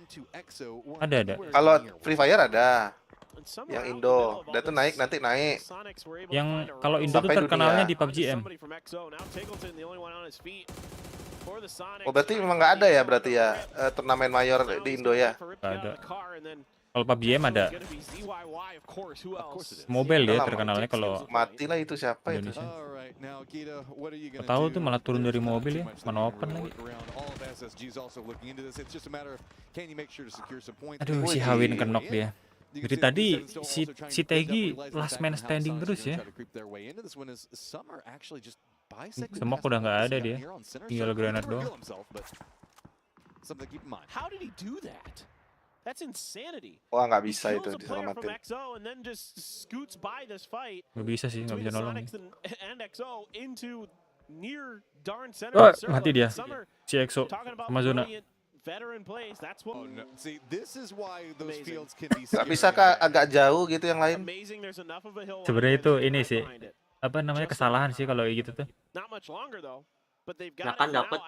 Ada. Kalau Free Fire ada. Yang Indo, dan itu nanti naik. Yang kalau Indo tuh terkenalnya di PUBG M. Oh berarti memang nggak ada ya berarti ya turnamen mayor di Indo ya? Nggak ada. Kalau PUBG M ada. Mobile dia terkenalnya kalau matilah itu siapa Indonesia. itu? Tahu tuh malah turun dari mobil ya, mana open lagi. Aduh si Hawin kenok dia. Jadi tadi si Tegi last man standing terus ya. Semok udah nggak ada dia, tinggal granat doang. Wah nggak bisa itu diselamatin. Nggak bisa sih, nggak bisa nolong. Oh mati dia, si EXO sama Zona. Gak bisa kak agak jauh gitu yang lain. Sebenarnya itu ini sih apa namanya kesalahan sih kalau gitu tuh. Nah kan dapat.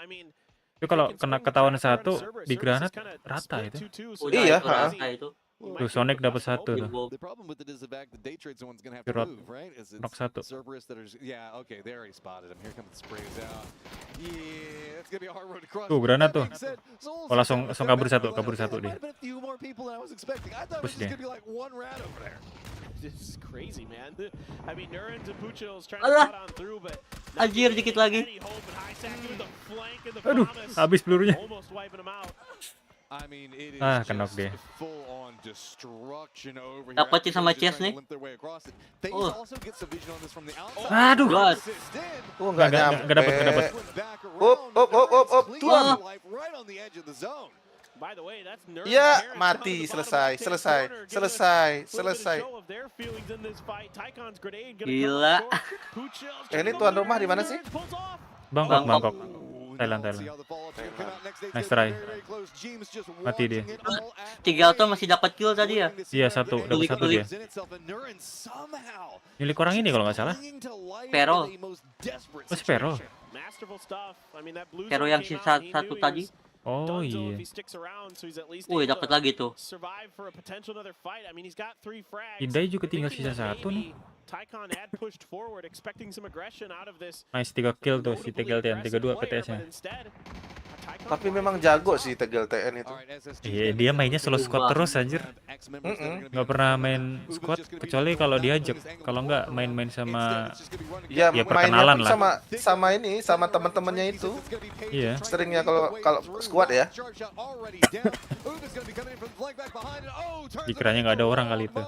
Itu kalau kena ketahuan satu di granat rata itu. Iya. Tuh Sonic dapat satu tuh. Knock satu. Tuh granat tuh. Oh langsung kabur satu dia. Push dia. Alah, anjir dikit lagi. Aduh, habis pelurunya. Ah, kenok dia. Dapat sih sama Chess nih. Aduh. Nggak nyampe. Nggak dapat. Up. Tuan. By the way, that's nerve Ya, Terrence mati. coming to the Selesai. bottom of the corner, getting a little bit of Selesai. show of their feelings in this fight. Tycon's grenade gonna Gila. come up short. Puchill's Ini trying to tuan go rumah di mana there, sih? pulls off. Bangkok. Thailand. Nice try. Mati dia. Tigalton masih dapat kill tadi ya. Iya, dapat satu dia. Milik orang ini kalau nggak salah. Pero. Oh, Spero. Masterful stuff. I mean, that blue Pero zone yang came sisa out, he satu knew he tadi. was Oh done so iya. if he sticks around, so he's at least Wih, able dapat to lagi tuh. survive for a potential another fight. I mean, he's got 3 frags. Hidai juga tinggal Thinking sisa that satu nih. maybe Tycon had pushed forward, expecting some aggression out of this. Nice 3 kill tuh si Tegel TN 32 PTS-nya. Tapi memang jago sih Tegel TN itu. Iya, dia mainnya solo squad terus anjir. Nggak pernah main squad kecuali kalau diajak. Kalau nggak main-main sama ya perkenalan mainnya lah. sama teman-temannya itu. Iya. Seringnya kalau squad ya. Dikiranya nggak ada orang kali itu.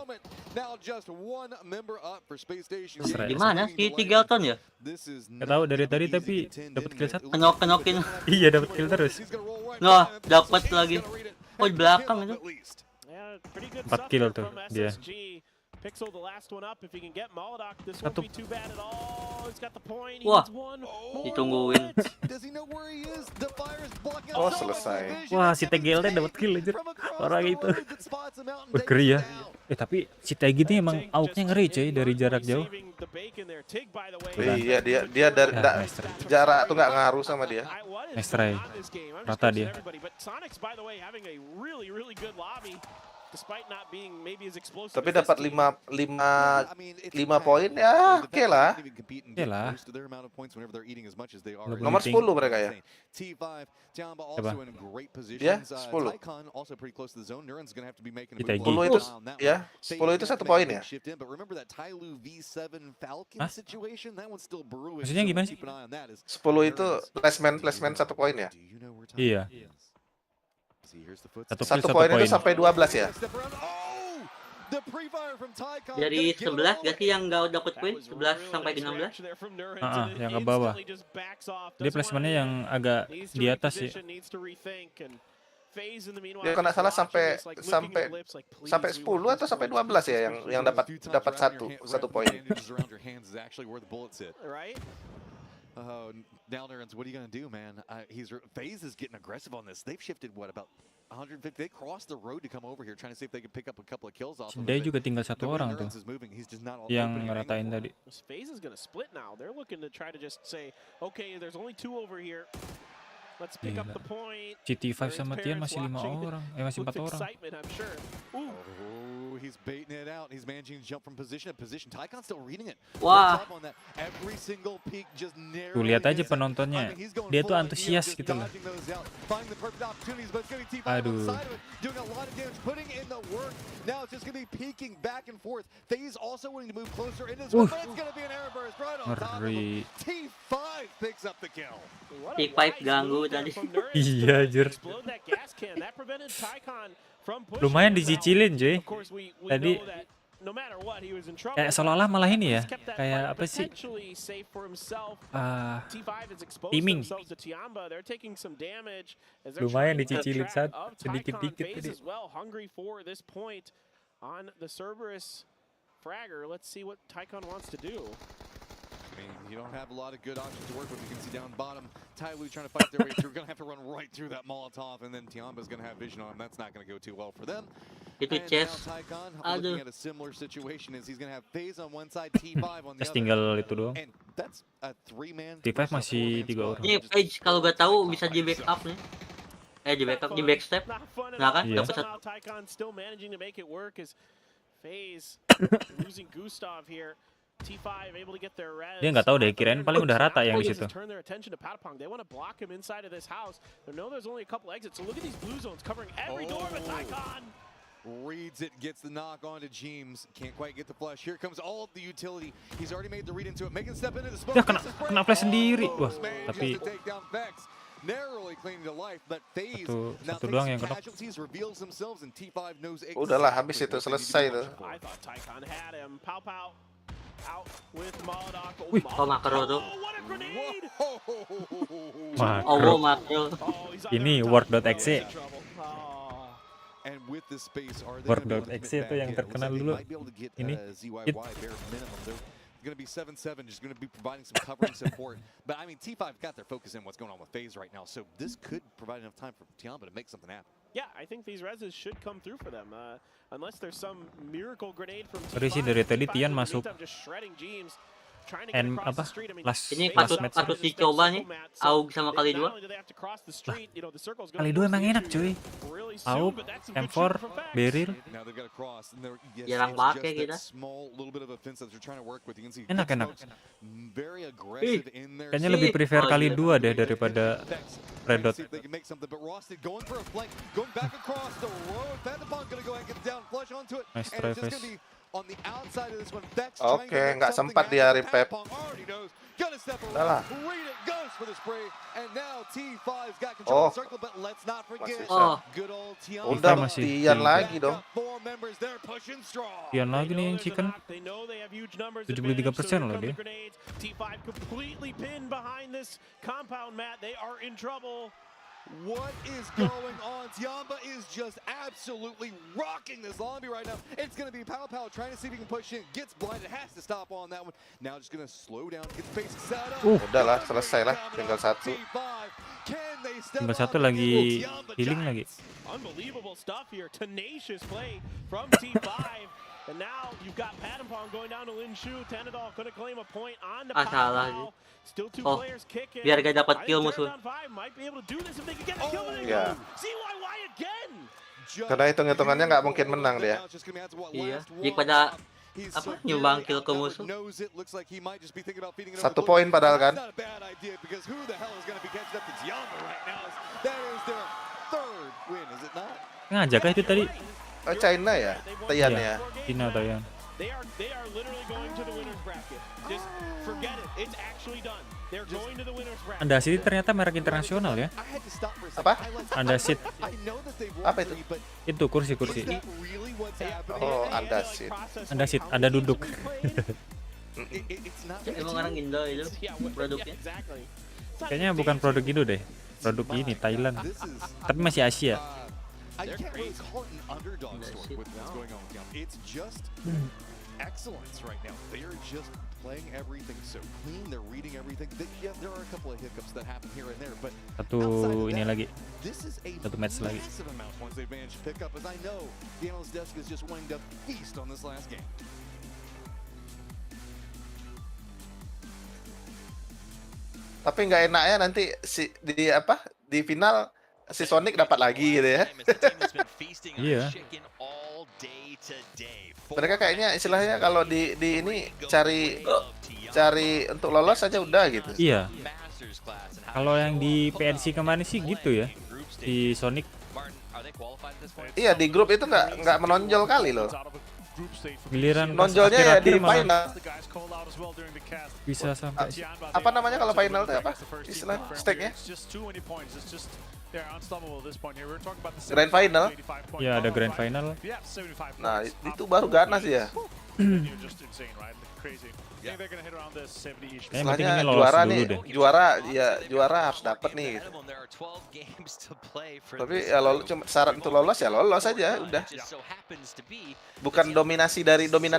Di mana si Tigalton ya? Nggak tahu dari tadi tapi dapat kill 1. Kenokin. Iya, dapat kill terus. Nah, dapat lagi. Oh, di belakang itu. 4 kill tuh dia. Pixel the last one up. If he can get Molotov, this won't won't be too bad at all. He's got the point. He Wah, needs one. ditungguin. Oh, selesai. Wah, si Tegel dapat kill anjir. Orang itu. Ngeri ya. Tapi si Tegi ini emang auknya ngeri coy dari jarak jauh. Iya, dia dari jarak tuh nggak ngaruh sama dia. Nice try. Rata dia. Tapi dapat 5 poin ya, oke lah. Oke lah. Nomor 10 mereka ya. Coba. Ya, 10. Kita 10 itu ya, 10 itu 1 poin ya. Hah? Maksudnya gimana sih? 10 itu placement 1 poin ya. Iya. 1 poin itu sampai 12 ya. Dari 11 gak sih yang nggak dapat poin? 11 sampai 16? Yang ke bawah. Dia placementnya yang agak di atas ya. Dia kena salah sampai 10 atau sampai 12 ya yang dapat 1 poin. Now Nerons, what are you gonna do, man? FaZe is getting aggressive on this. They've shifted what about 150? They crossed the road to come over here, trying to see if they can pick up a couple of kills off. Dia juga tinggal 1 orang tuh. Yang ngeratain tadi. FaZe is gonna split now. They're looking to try to just say, okay, there's only 2 over here. Let's pick up the point. GT5 sama Tian masih 5 orang. Masih 4 orang. Oh, he's baiting it out. He's managing to jump from position to position. Tycon's still reading it. Wah. Every single peak just Tuh lihat aja penontonnya. Dia tuh antusias gitu loh. Aduh. Doing a lot of damage, putting in the work. Now it's just going to be peeking back and forth. FaZe also wanting to move closer into this one, but it's going to be an error burst right on top of him. T5 picks up the kill. T5 ganggu tadi. Iya, anjir. Lumayan dicicilin, cuy. Tadi seolah-olah malah ini ya. Kayak apa sih? Teaming. Lumayan dicicilin sedikit-dikit tadi. On the Cerberus fragger, let's see what Tycon wants to do. I mean, you don't have a lot of good options to work with. You can see down bottom, Tyloo trying to fight their way through. Going to have to run right through that Molotov, and then Tiamba's going to have vision on him. That's not going to go too well for them. Itu Chess. Looking at a similar situation is he's going to have FaZe on one side, T5 on the other. Tinggal itu doang. And that's a 3-man. T5 masih 3 orang. Ini Page kalau gak tahu bisa di backup nih. Di backup, di backstep. Nah kan, dapat satu. Tycon still managing to make it work as FaZe losing Gustav here. T5 able to get their res. Dia nggak tahu deh, kirain paling udah rata yang di situ. Turn their attention to Patapong. They want to block him inside of this house. They know there's only a couple exits. So look at these blue zones covering every door with Tycon. Reads it, gets the knock onto James. Can't quite get the flash. Here comes all of the utility. He's already made the read into it. Making step into the smoke. Dia kena flash sendiri. Wah, tapi narrowly clinging to life, but FaZe now satu doang takes yang kenok. casualties, reveals themselves, and T5 knows Udahlah, exactly habis itu, what they need to selesai do. tuh. I thought Tycon had him. Pow Pow out with Molotov. Wih, kok makro tuh. What a grenade! Makro. Makro. Ini Work.exe. And with the space, are they Work.exe itu yang terkenal dulu. Ini hit. Going to be 7-7, just going to be providing some covering support. But I mean, T5 got their focus in what's going on with FaZe right now, so this could provide enough time for Tiamba to make something happen. Yeah, I think these reses should come through for them, unless there's some miracle grenade from Sorry sih, dari tadi Tian masuk apa? Ini patut dicoba nih, AUG sama kali 2. Kali 2 emang enak cuy. AUG, M4, Beryl. Jarang pakai kita. Enak. Kayaknya lebih prefer kali 2 deh daripada Red Dot. Nice try, Fes. Oke, nggak sempat dia repep. Udah lah. Oh, udah masih Tian lagi dong. Tian lagi nih yang chicken. 73% loh dia. What is going on? Tiamba is just absolutely rocking this lobby right now. It's going to be Pow Pow trying to see if he can push in. Gets blinded, has to stop on that one. Now just going to slow down, get the basic set up. Udahlah, selesai lah. Tinggal satu. Tinggal satu lagi healing lagi. Unbelievable stuff here. Tenacious play from T5. And now you've got Padampong going down to Linshu. Tanadol going to claim a point on the salah. Still two Oh, players kicking. biar gak dapat kill musuh. Might be able to do this if they can get a kill. Ya. CYY again. Karena hitung-hitungannya nggak mungkin menang dia. Iya, daripada apa nyumbang kill ke musuh. 1 poin padahal kan. Ngajak kah itu tadi? Oh, China ya? Tian ya? China, Tian. They are literally going to the winners bracket. Just forget it. It's actually done. They're going to the winners bracket. Andasit ternyata merek internasional ya. Apa? Andasit. Apa itu? Itu kursi. Oh, Andasit. Andasit, ada duduk. Emang orang Indo itu produknya. Kayaknya bukan produk Indo deh. Produk ini Thailand. Tapi masih Asia. I can't really call it an underdog story with what's going on with them. It's just excellence right now. They are just playing everything so clean. They're reading everything. Yeah, there are a couple of hiccups that happen here and there, but Satu ini lagi. this is a Satu match lagi. massive amount of points they've managed to pick up. As I know, the analyst desk is just wanting to feast on this last game. Tapi nggak enaknya nanti di final si Sonic dapat lagi gitu ya. Iya. Mereka kayaknya istilahnya kalau di ini cari untuk lolos aja udah gitu. Iya. Kalau yang di PNC kemarin sih gitu ya. Di Sonic. Iya, di grup itu nggak menonjol kali loh. Giliran nonjolnya ya di malah final. Bisa sampai Apa namanya kalau final itu apa? Istilah stake-nya? Grand final. Ya ada grand final. Nah, itu baru ganas ya. Kayaknya penting ini Istilahnya lolos juara dulu nih, deh. juara harus dapat nih gitu. Tapi ya cuma syarat untuk lolos ya lolos aja udah. Bukan dominan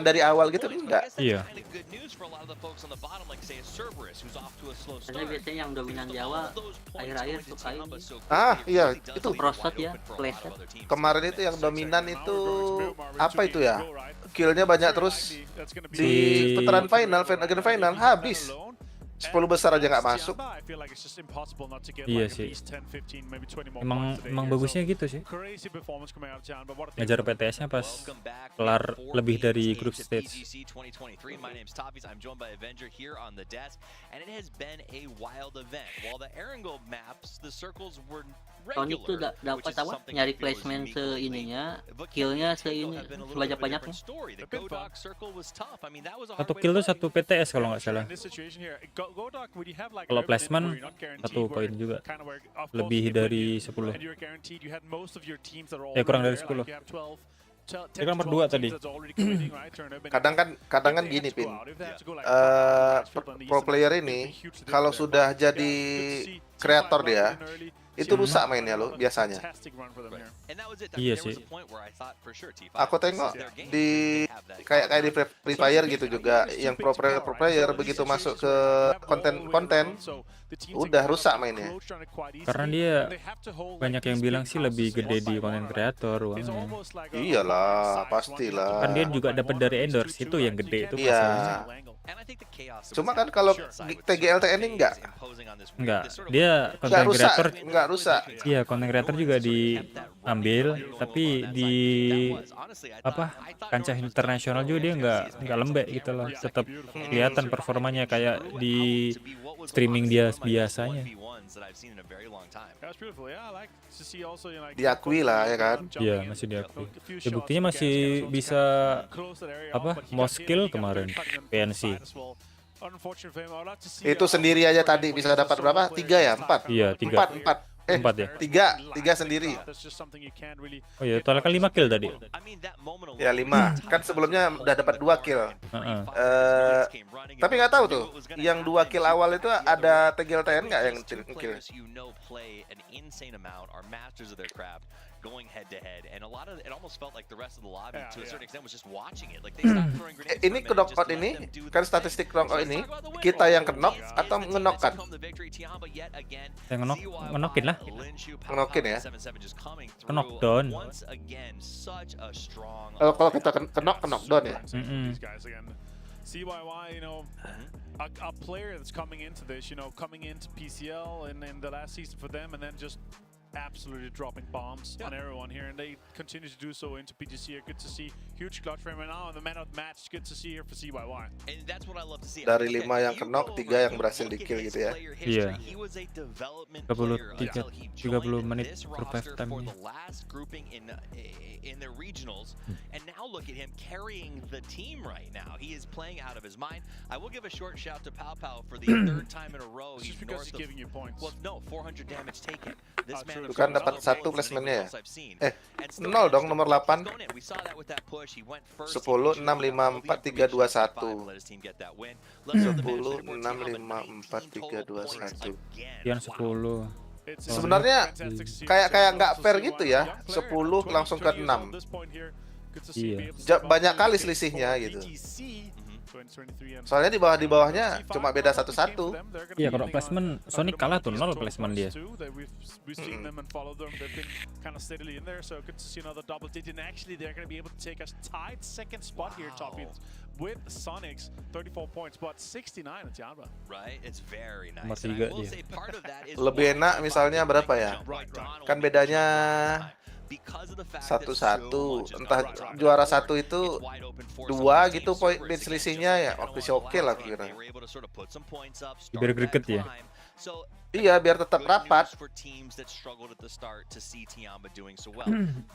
dari awal gitu enggak. Iya. Karena biasanya yang dominan di awal akhir-akhir suka ini. Ah, iya, itu Prostat ya, playset. kemarin itu yang dominan itu apa itu ya? Killnya banyak terus di putaran final, grand final habis. 10 besar aja nggak masuk. Iya sih. Emang bagusnya gitu sih. Ngejar PTS-nya pas kelar lebih dari group stage. Sonic tuh dapat apa? Nyari placement seininya, killnya seini sebanyak-banyaknya. Satu kill tuh 1 PTS kalau nggak salah. Kalau placement 1 poin juga. Lebih dari 10. Kurang dari 10. Dia kan nomor 2 tadi. Kadang kan gini, Pin. Pro player ini kalau sudah jadi kreator dia, itu rusak mainnya lo biasanya. Iya sih. Aku tengok di kayak di Free Fire gitu juga, yang pro player begitu masuk ke konten udah rusak mainnya. Karena dia banyak yang bilang sih lebih gede di konten kreator uangnya. Iyalah, pastilah. Kan dia juga dapat dari endorse, itu yang gede itu. Iya. Cuma kan kalau TGLTN ini enggak, dia konten kreator enggak rusak. Iya, konten kreator juga diambil, tapi di kancah internasional juga dia nggak lembek gitu loh, tetap kelihatan performanya kayak di streaming dia biasanya. Diakui lah ya kan? Iya, masih diakui. Ya, buktinya masih bisa most skill kemarin PNC. Itu sendiri aja tadi bisa dapat berapa? 3 ya? 4? Iya, 3. 4 ya? 3 sendiri. Oh iya, total kan 5 kill tadi. Ya 5. Kan sebelumnya udah dapat 2 kill. Tapi nggak tahu tuh, yang 2 kill awal itu ada TGLTN nggak yang kill? Ini knockout ini kan statistik knockout ini kita yang knock atau ngenokkan? Yang ngenokin lah. Ngenokin ya. Knockdown. Kalau kita knockdown ya. CYY, a player that's coming into this, coming into PCL in the last season for them, and then just absolutely dropping bombs on everyone here, and they continue to do so into PGC. Good to see huge clutch frame right now, and the man of the match. Good to see here for CYY. And that's what I love to see. Dari 5 yang knock, 3 yang berhasil di kill gitu ya. Iya. 30 menit revive time-nya. In the regionals, and now look at him carrying the team right now. He is playing out of his mind. I will give a short shout to Pow Pow for the 3rd time in a row. He's north of giving you points. Well, no, 400 damage taken. This man bukan dapat 1 placementnya ya? 0 dong, nomor 8. 10, 6, 5, 4, 3, 2, 1. 10, 6, 5, 4, 3, 2, 1. Yang 10. Sebenarnya kayak nggak fair gitu ya, 10 langsung ke 6. Iya. Banyak kali selisihnya gitu. Soalnya di bawahnya cuma beda 1-1. Iya, kalau placement Sonic kalah tuh 0 placement dia. With Sonic's 34 points, but 69 at Tiamba. Right, it's very nice. Nomor 3 dia. Lebih enak misalnya berapa ya? Kan bedanya 1-1, entah juara 1 itu 2 gitu poin selisihnya ya, masih oke lah kira. Biar greget ya. Iya, biar tetap rapat.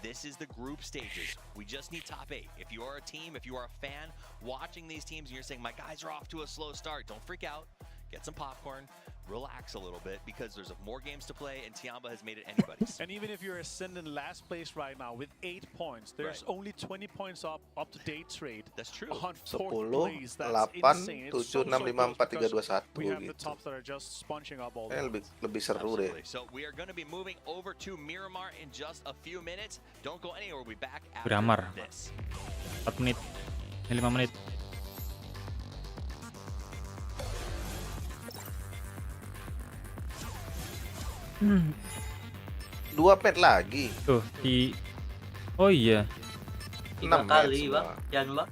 This is the group stages. We just need top 8. If you are a team, if you are a fan watching these teams and you're saying my guys are off to a slow start, don't freak out. Get some popcorn, relax a little bit, because there's more games to play, and Tiamba has made it anybody's. And even if you're ascending last place right now with 8 points, there's only 20 points up to date trade. That's true. On 10, 4th place, that's 8, insane. 7, 6, 5, 4, 3, 2, 1 we have the gitu. tops that are just sponging up all the Lebih seru deh. So we are going to be moving over to Miramar in just a few minutes. Don't go anywhere. We'll be back after Miramar. this. 4 menit. 5 menit. Dua pet lagi. Tuh, oh iya. 3 kali, Bang. Jangan, Bang.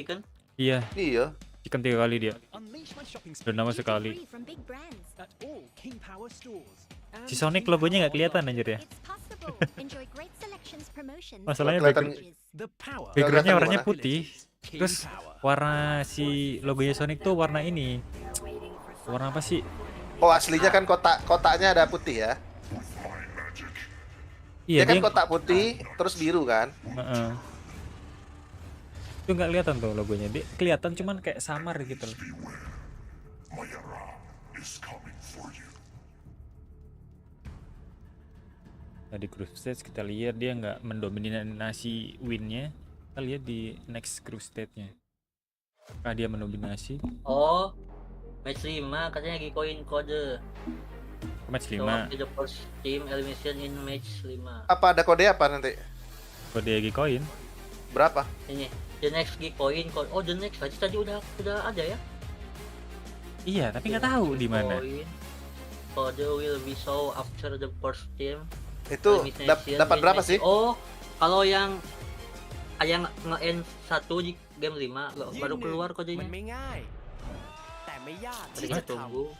Chicken? Iya. Iya. Chicken 3 kali dia. Dan nama sekali. Si Sonic logonya nggak kelihatan anjir ya. Masalahnya backgroundnya warnanya putih. Terus warna si logonya Sonic tuh warna ini. Warna apa sih? Oh, aslinya kan kotaknya ada putih ya? Iya, dia kan kotak putih terus biru kan? Itu nggak kelihatan tuh logonya. Dia kelihatan cuman kayak samar gitu loh. Nah, di group stage kita lihat dia nggak mendominasi win-nya. Kita lihat di next group stage-nya. Apakah dia mendominasi? Oh, match 5 katanya lagi koin kode. Match 5. So, the first team elimination in match 5. Apa ada kode apa nanti? Kode lagi koin. Berapa? Ini, the next coin code. Oh, the next tadi udah ada ya? Iya, tapi nggak tahu di mana. Code will be show after the first team. Itu dapat berapa sih? Oh, kalau yang nge-end 1 di game 5 baru keluar kodenya. Kita tunggu.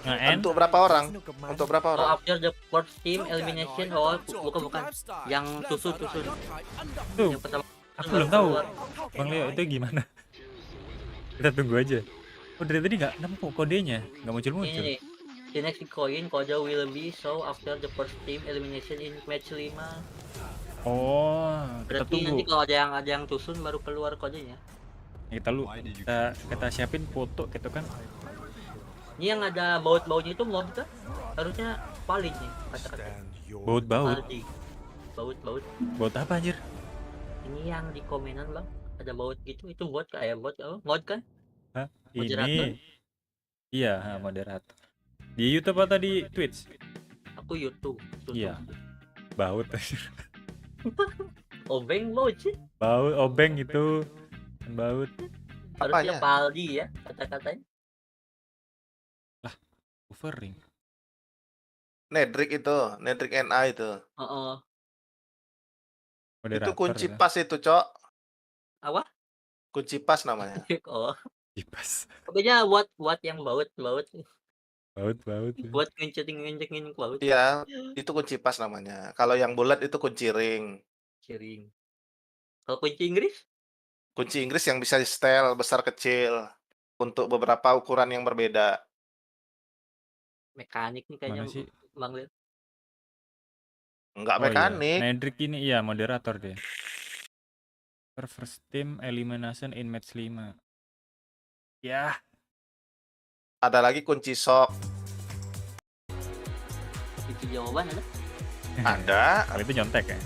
Untuk berapa orang? Untuk berapa orang? Oh, after the first team elimination. Oh, bukan. Yang tusun. Tuh, yang pertama. Aku belum tahu. Bang Leo itu gimana? Kita tunggu aja. Oh, dari tadi nggak nemu kodenya, nggak muncul-muncul. Ini, the next coin code will be show after the first team elimination in match 5. Oh, kita berarti tunggu. nanti kalau ada yang tusun baru keluar kodenya. Kita siapin foto gitu kan. Ini yang ada baut-bautnya itu mob kan? Harusnya valid nih kata-kata. Baut-baut. Baut. Baut apa anjir? Ini yang di komenan bang, ada baut gitu, itu bot kayak bot mod kan? Hah? Moderator. Ini? Iya, moderator. Di YouTube atau di Twitch? Aku YouTube. Iya. Baut. Obeng baut sih. Baut, obeng itu. Baut. Harusnya Paldi ya kata-katanya. Lah, buffering. Nedrick NA itu. Itu kunci pas itu, Cok. Apa? Kunci pas namanya. Oh. Kunci pas. Pokoknya buat yang baut. Baut. Buat ngencengin baut. Iya, itu kunci pas namanya. Kalau yang bulat itu kunci ring. Kalau kunci Inggris? Kunci Inggris yang bisa di setel besar kecil untuk beberapa ukuran yang berbeda. Mekanik nih kayaknya Bang Leo. Enggak mekanik. Iya. Nedrick ini iya moderator dia. First team elimination in match 5. Ya. Ada lagi kunci shock. Itu jawaban ada? Ada. Kalau itu nyontek ya.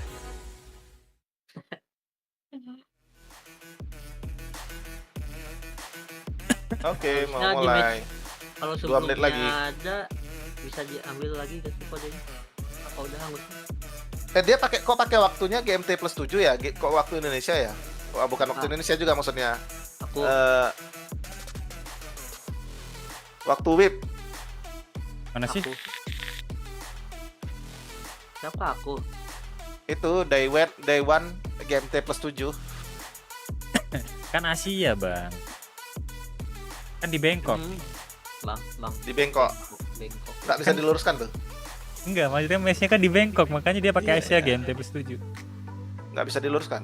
Oke, mau mulai. Kalau 2 menit lagi. Ada bisa diambil lagi ke kodenya. Apa udah hangus? Dia pakai waktunya GMT plus 7 ya? Kok waktu Indonesia ya? Oh, bukan waktu Indonesia juga maksudnya. Aku waktu WIB. Mana sih? Siapa aku? Itu day one GMT plus 7. Kan Asia, Bang. Kan di Bangkok. Bang. Di Bangkok. Nggak bisa diluruskan tuh. Enggak, maksudnya match-nya kan di Bangkok, makanya dia pakai Asia GMT plus 7. Nggak bisa diluruskan.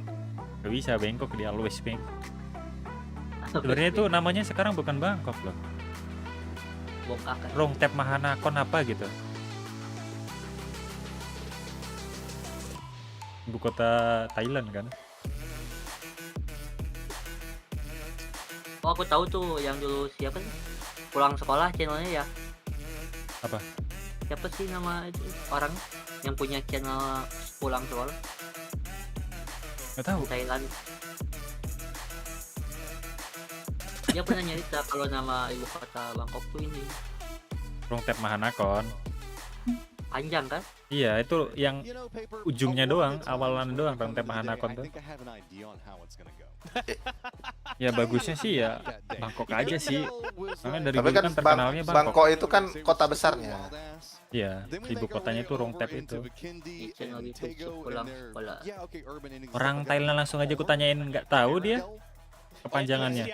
Nggak bisa, Bangkok dia always Bangkok. Sebenarnya itu namanya sekarang bukan Bangkok loh. Rong Tep Mahanakon apa gitu. Ibu kota Thailand kan. Oh, aku tahu tuh yang dulu siapa sih? Pulang sekolah channelnya ya. Apa? Siapa sih nama itu orang yang punya channel pulang sekolah? Nggak tahu. Thailand. Dia pernah nyerita kalau nama ibu kota Bangkok tuh ini. Rong Tep Mahanakon. Panjang kan? Iya, itu yang ujungnya doang, awalan doang Rong Tep Mahanakon tuh. Ya bagusnya sih ya Bangkok aja sih. Karena dari dulu kan terkenalnya Bangkok itu kan kota besarnya. Iya, ibu kotanya itu Rong Tep itu. Orang Thailand langsung aja kutanyain nggak tahu dia kepanjangannya.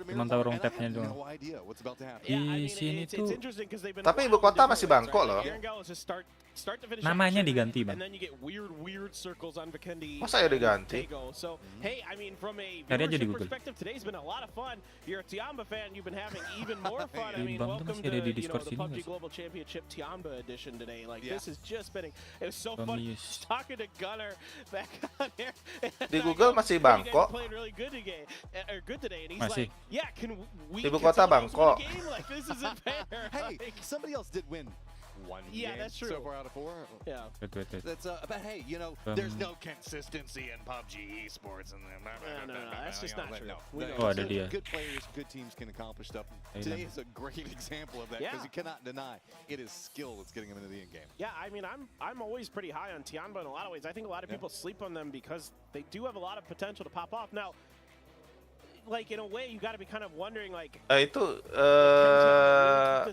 Cuma tahu Rong Tep-nya doang. Di sini tuh. Tapi ibu kota masih Bangkok loh. Namanya diganti, Bang. Masa ya diganti? Cari aja di Google. Bang tuh masih ada di Discord sini nggak sih? Di Google masih "Hey, you guys Bangkok. played really good today," or good today, and he's Masih. like, "Yeah, can we?" Ibu can kota someone else win a Bangkok. game? Like, this isn't fair. Hey, Like, somebody else did win one Yeah, game that's so true. far out of 4. Yeah. Wait. That's but hey, you know, there's no consistency in PUBG esports and No, that's just not true. No, We know. Oh, ada dia. good players, good teams can accomplish stuff. Today is a great example of that because Yeah. you cannot deny it is skill that's getting them into the end game. Yeah, I mean, I'm always pretty high on Tianba in a lot of ways. I think a lot of people sleep on them because they do have a lot of potential to pop off. Now, like in a way, you got to be kind of wondering, like, Itu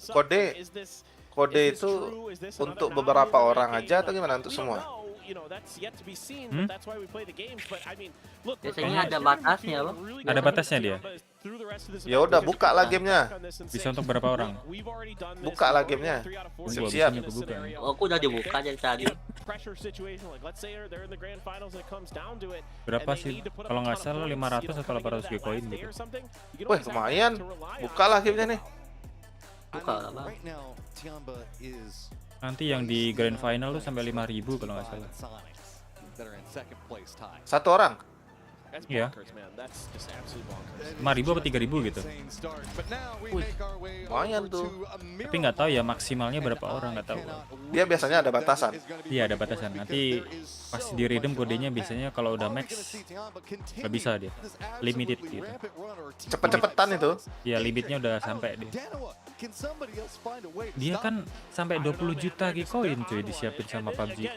kode is this itu true? Is this untuk another beberapa anomaly orang in the aja atau game? gimana untuk We don't semua? know. You know, that's yet to be seen, but that's why we play the games. But I mean, look, Biasanya ada batasnya, Bang. Ada batasnya dia. Ya udah, buka lah gamenya. Bisa untuk berapa orang? Buka lah gamenya. Siap-siap. Oh, aku udah dibuka dari tadi. Berapa sih? Kalau nggak salah 500 atau 800 Bitcoin gitu. Wah, lumayan. Buka lah gamenya nih. Buka lah, Bang. Right now, Tianba is Nanti yang di grand final tuh sampai 5.000 kalau nggak salah. that are in second place tie. Satu orang. Iya. 5.000 atau 3.000 gitu. Lumayan tuh. Tapi nggak tahu ya maksimalnya berapa orang, nggak tahu. Dia biasanya ada batasan. Iya, ada batasan. Nanti pas di redeem kodenya biasanya kalau udah max nggak bisa dia. Limited gitu. Cepet-cepetan itu. Iya, limitnya udah sampai dia. Dia kan sampai 20 juta Gcoin cuy disiapin sama PUBG.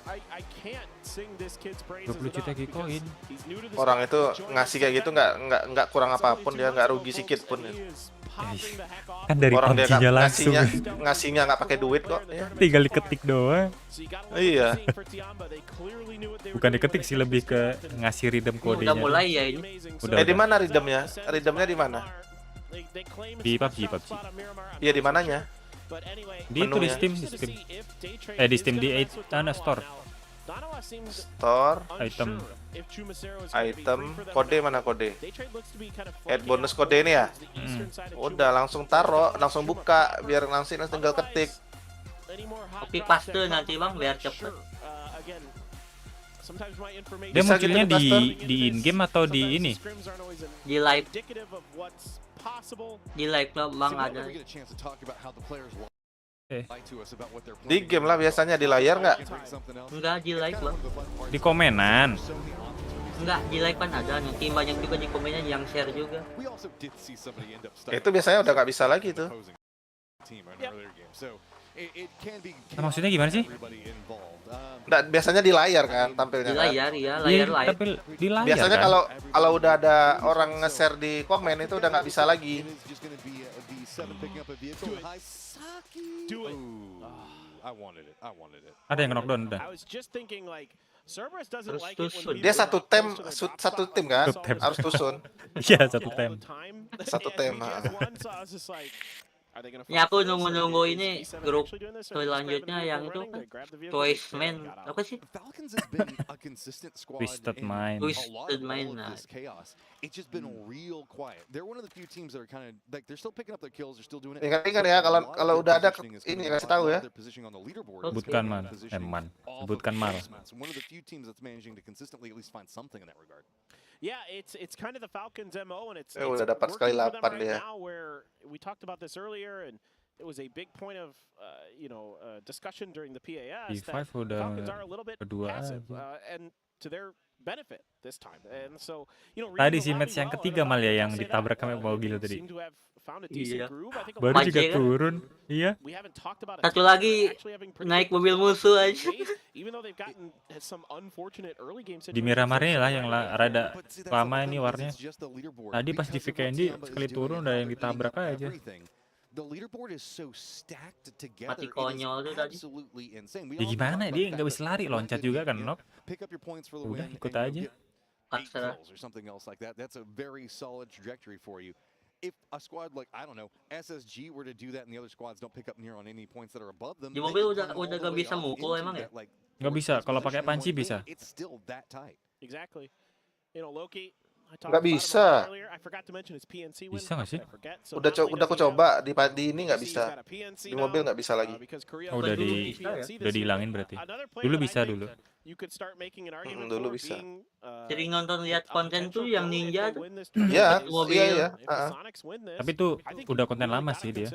20 juta Gcoin. Orang itu ngasih kayak gitu nggak kurang apapun, dia nggak rugi sedikit pun. Kan dari Orang dia PUBG-nya langsung. ngasihnya nggak pakai duit kok. Ya. Tinggal diketik doang. Iya. Bukan diketik sih, lebih ke ngasih redeem kodenya. Udah mulai ya ini. Di mana redeemnya? Redeemnya di mana? Di PUBG. Iya, di mananya? Di itu di Steam, di Steam di Store. Item. Kode mana kode? Add bonus kode ini ya? Udah langsung taruh, langsung buka biar langsung tinggal ketik. Copy paste nanti, Bang, biar cepet. Dia munculnya di in game atau di ini? Di live. Di live lah, Bang, ada. Di game lah biasanya, di layar nggak? Enggak, di live, Bang. Di komenan. Enggak, di live kan ada. Nanti banyak juga di komennya yang share juga. Itu biasanya udah nggak bisa lagi tuh. Nah, maksudnya gimana sih? Nggak, biasanya di layar kan tampilnya. Di layar, ya, layar live. Tapi di layar Biasanya kan? kalau udah ada orang nge-share di komen itu udah nggak bisa lagi. Ada yang knockdown udah. Dia satu tim kan? Harus tusun. Iya, satu tim. Satu tim. Ya, aku nunggu ini grup selanjutnya yang itu kan Choice Man apa sih? Twisted Mind. Twisted Mind. Nah. It's just been real quiet. They're one of the few teams that are kind of like they're still picking up their kills, they're still doing it. Ingat ya kalau udah ada ini kasih tahu ya. Sebutkan man. Sebutkan mal. One of the few teams that's managing to consistently at least find something in that regard. Yeah, it's kind of the Falcons' MO, and it's udah dapat sekali 8 dia. now where we talked about this earlier, and it was a big point of discussion during the PAS. B5 udah Falcons are a little bit kedua passive, aja. and to their benefit this time. And so, Tadi sih match yang ketiga malah ya yang ditabrak sama mobil tadi. Iya. Baru juga turun. Iya. Satu lagi naik mobil musuh aja. Di Miramarnya lah yang rada lama ini warnya. Tadi pas di Vikendi sekali turun udah yang ditabrak aja. Mati konyol tuh tadi. Ya gimana, dia nggak bisa lari, loncat juga kan, Nok. Udah ikut aja. If a squad like, I don't know, SSG were to do that and the other squads don't pick up near on any points that are above them. Di mobil udah gak bisa mukul emang ya? Nggak bisa, kalau pakai panci bisa. It's still that tight. Exactly. You know, Loki Nggak bisa. Bisa nggak sih? Udah aku coba di ini nggak bisa. Di mobil nggak bisa lagi. Oh, udah dihilangin berarti. Dulu bisa dulu. Dulu bisa. Sering nonton lihat konten tuh yang ninja tuh. Iya, mobil. iya. Tapi itu udah konten lama sih dia.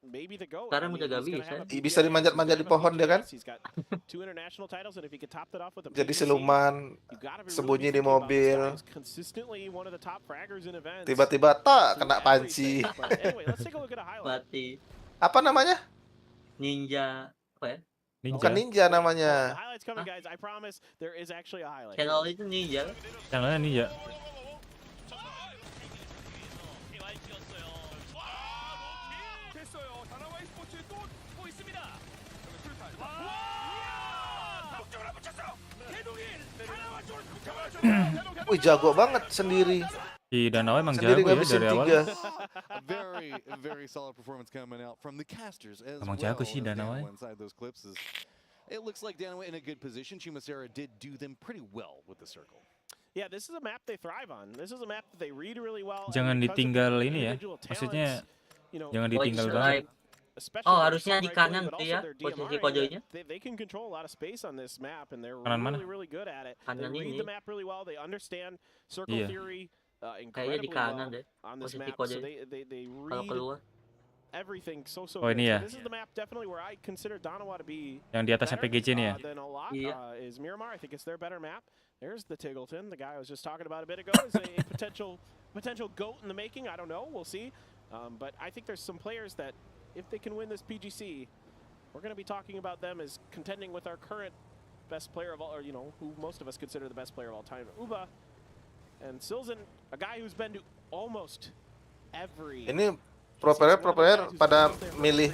Sekarang udah gak bisa. Bisa dimanjat-manjat di pohon dia kan? Jadi siluman, sembunyi di mobil. Tiba-tiba tak kena panci. Mati. Apa namanya? Ninja. Apa ya? Bukan ninja namanya. Channel itu ninja. Channelnya ninja. Wih, jago banget sendiri. Di Danau emang Sendiri jago ya ngabisin dari awal. 3. Very solid performance coming out from the casters as Emang well. jago sih Danau. Inside those clips is, it looks like Danau in a good position. Chimasera did do them pretty well with the circle. Yeah, this is a map they thrive on. This is a map that they read really well. Jangan ditinggal ini ya. Maksudnya jangan ditinggal banget. Oh, harusnya di kanan tuh ya posisi kodenya. They can control a lot of space on this map and they're Kanan mana? really good at it. Kanan They read ini. the map really well. They understand circle Iya. theory Kayaknya di incredibly kanan well deh on this posisi map. So kodenya. they Kalau read keluar. everything so Oh, ini good. ya. So this is the map definitely where I consider Danawa to be Yang di atasnya better, PGC nih ya. than a lot, Iya. is Miramar. I think it's their better map. There's the Tiggleton, the guy I was just talking about a bit ago, is a potential GOAT in the making. I don't know. We'll see. But I think there's some players that, if they can win this PGC, we're going to be talking about them as contending with our current best player of all, or who most of us consider the best player of all time, Uba. And Silzen, a guy who's been to almost every. Ini pro player pada milih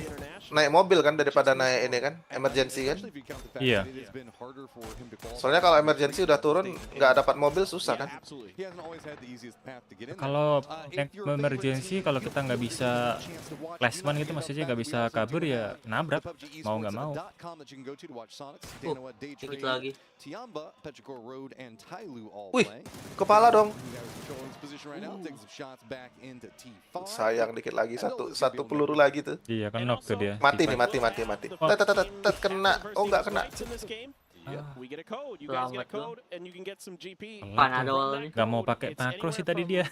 naik mobil kan daripada naik ini kan, emergency kan? Iya. Soalnya kalau emergency udah turun nggak dapat mobil susah kan? Kalau emergency, kalau kita nggak bisa flashman gitu, maksudnya nggak bisa kabur ya nabrak, mau nggak mau. Dikit lagi. Wih, kepala dong. Sayang dikit lagi, satu peluru lagi tuh. Iya kan knock tuh dia. Mati nih, mati. Tet kena. Oh nggak kena. Selamat dong. Panadol nih. Gak mau pakai makro sih tadi dia.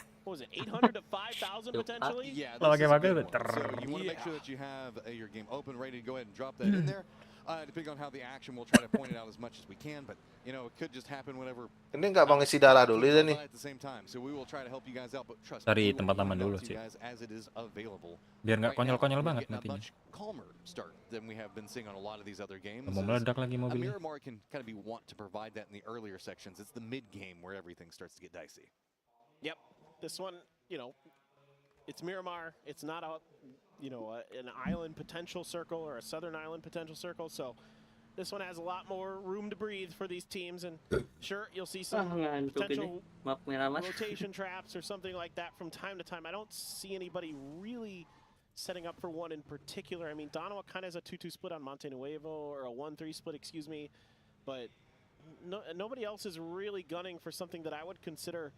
Kalau pakai makro Depending on how the action, we'll try to point it out as much as we can, but it could just happen whenever. Ini nggak mau ngisi darah dulu ya nih. Cari tempat aman dulu sih. Biar nggak konyol-konyol banget matinya. Mau meledak lagi mobilnya. Miramar can kind of be want to provide that in the earlier sections. It's the mid game where everything starts to get dicey. Yep, this one, it's Miramar. It's not an island potential circle or a southern island potential circle. So this one has a lot more room to breathe for these teams. And sure, you'll see some potential rotation traps or something like that from time to time. I don't see anybody really setting up for one in particular. I mean, Danawa kind of has a 2-2 split on Monte Nuevo, or a 1-3 split, excuse me. But nobody else is really gunning for something that I would consider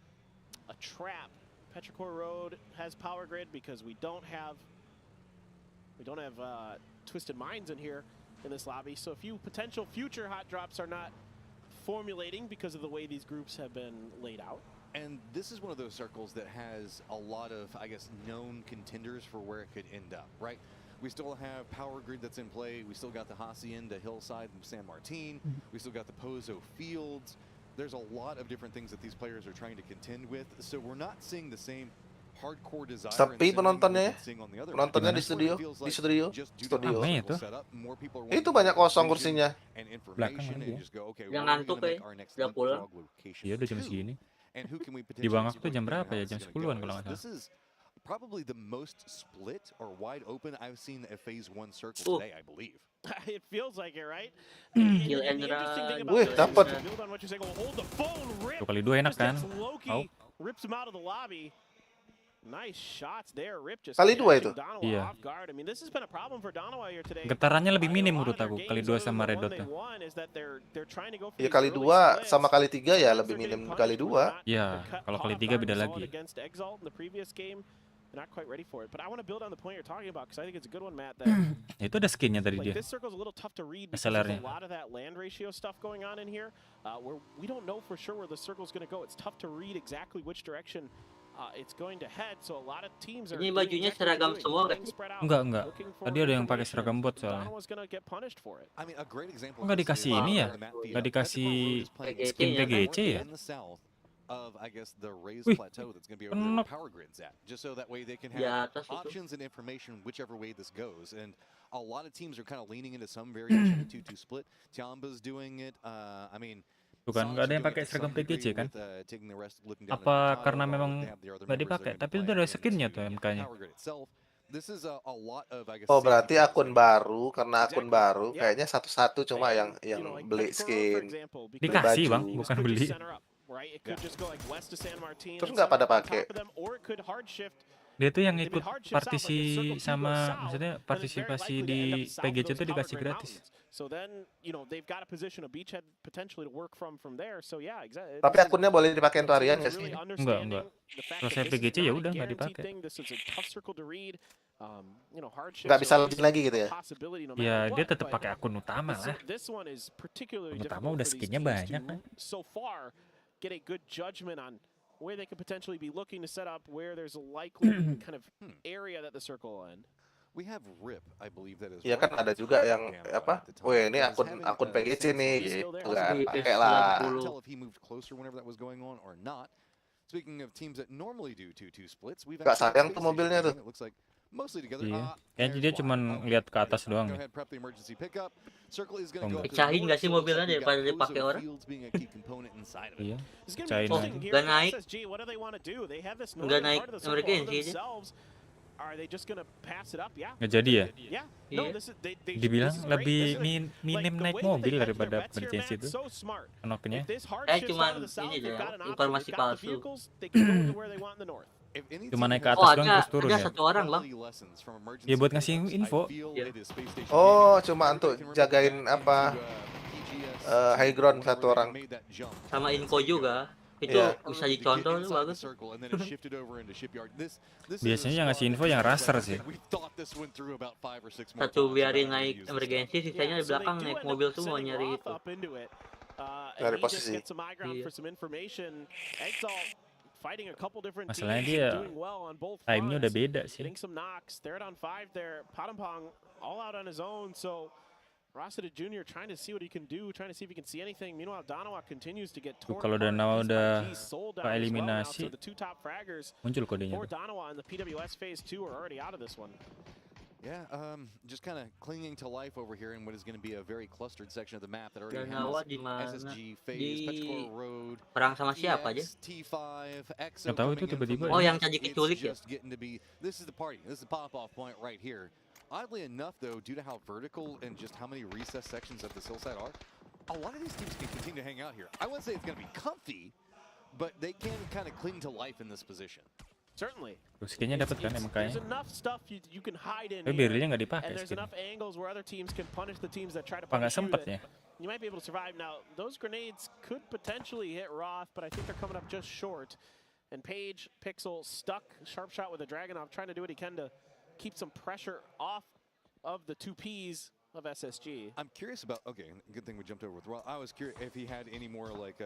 a trap. Petrichor Road has power grid because we don't have Twisted Minds in here in this lobby. So a few potential future hot drops are not formulating because of the way these groups have been laid out. And this is one of those circles that has a lot of, I guess, known contenders for where it could end up, right? We still have Power Grid that's in play. We still got the Hacienda Hillside and San Martin. We still got the Pozo Fields. There's a lot of different things that these players are trying to contend with. So we're not seeing the same hardcore desire. Sepi penontonnya, penontonnya di studio. Itu banyak kosong kursinya. Belakang lagi ya. Yang ngantuk ya, udah pulang. Iya udah jam segini. Di Bangkok tuh jam berapa ya? Jam 10-an kalau nggak salah. Probably the most split or wide open I've seen a phase 1 circle today, I believe. It feels like it, right? Kill and run. Wih, dapat. Tuh kali 2 enak kan? Rips him out of the lobby. Nice shots there. Rip just Kali 2 itu. Donowa Iya. off guard. I mean, this has been a problem for Donowa here today. Getarannya lebih In minim a lot menurut of their aku kali games, 2 other sama than the Red one Dotnya. they won, is that they're trying to go for Ya these kali early 2 splits. sama kali 3 ya Sometimes lebih they're getting minim kali punished when 2. they're Ya, not kalau caught kali off 3 guard. beda We saw lagi. it against Exalt in the previous game. They're not quite ready for it. But I want to build on the point you're talking about because I think it's a good one, Matt. That Itu ada skinnya tadi like dia. this circle's a little tough to read because there's SLR-nya. a lot of that land ratio stuff going on in here, where we don't know for sure where the circle's going to go. It's tough to read exactly which direction it's going to head. So a lot of teams are Ini doing bajunya exactly what seragam you're doing, semua playing kan? spread out, Enggak. looking for Tadi ada yang pakai information, seragam bot and soalnya. Donowa's going to get punished for it. I mean, a great example Enggak of this dikasih is ini ya? the map via Enggak dikasih Fantech is playing skin ya kan? PGC ya? in the south of, I guess, the raised Wih, plateau that's going to be over there where kenop. power grid's at, just so that way they can Di have atas itu. options and information whichever way this goes. And a lot of teams are kind of leaning into some variation of 2-2 split. Tiamba's doing it. I mean, Bukan, nggak ada yang pakai seragam PGC kan? Apa karena memang nggak dipakai? Tapi itu ada skinnya tuh MK-nya. Oh berarti akun baru, karena akun baru kayaknya satu-satu cuma yang beli skin. Beli Dikasih baju. bang, bukan beli. Terus nggak pada pakai. Dia tuh yang ikut partisi sama, maksudnya partisipasi di PGC itu dikasih gratis. Tapi akunnya boleh dipakai untuk harian nggak sih? Enggak. Selesai PGC ya udah nggak dipakai. Nggak bisa login lagi gitu ya? Ya dia tetap pakai akun utama lah. Akun utama udah skinnya banyak kan. Get a good judgment on where they could potentially be looking to set up, where there's a likely kind of area that the circle will end. We have Rip, I believe that is. Iya kan ada juga yang apa? Weh ini akun PGC nih, gitu kan? Pakai lah. Tell if he moved closer whenever that was going on or not. Speaking of teams that normally do 2-2 splits, we've Gak sayang tuh mobilnya tuh. It looks like mostly together. Iya. Kayaknya dia cuma lihat ke atas doang. Go ahead, prep the emergency pickup. Circle is going to go. Pecahin nggak sih mobilnya daripada dipakai orang? Iya. Pecahin. Oh, nggak naik. Nggak naik emergency aja. Nggak jadi ya? Iya. Dibilang lebih minim naik mobil daripada emergency itu. Kenoknya. Cuman ini deh, informasi palsu. Cuma naik ke atas doang terus turun ada ya? satu orang bang. Ya buat ngasih info. Oh cuma untuk jagain apa high ground satu orang. Sama info juga. Itu bisa dicontoh tuh bagus. Biasanya yang ngasih info yang raser sih. Satu biarin naik emergency, sisanya di belakang naik mobil semua nyari itu. Dari posisi. Masalahnya dia time-nya udah beda sih. Rossiter Jr. trying to see what he can do, trying to see if he can see anything. Meanwhile, Donowa continues to get torn Kalau Donowa udah eliminasi, the two top fraggers muncul kodenya. for Donowa in the PWS phase 2 are already out of this one. Yeah, just kind of clinging to life over here in what is going to be a very clustered section of the map that already Donowa has di mana? SSG phase, Petrichor Road, Perang sama siapa aja? T5, EXO. Nggak tahu itu tiba-tiba. Oh, yang tadi keculik ya? This is the party. This is the pop-off point right here. Oddly enough, though, due to how vertical and just how many recessed sections of this hillside are, a lot of these teams can continue to hang out here. I wouldn't say it's going to be comfy, but they can kind of cling to life in this position. Certainly. Skinnya dapat kan MK-nya. There's enough stuff you can hide in. Tapi barrelnya nggak dipakai and there's skin. enough angles where other teams can punish the teams that try to Apa nggak punish you. sempet ya? You might be able to survive. Now, those grenades could potentially hit Roth, but I think they're coming up just short. And Page, Pixel stuck. Sharp shot with the Dragunov, trying to do what he can to keep some pressure off of the 2Ps of SSG. I'm curious about, okay, good thing we jumped over with Roth. I was curious if he had any more like,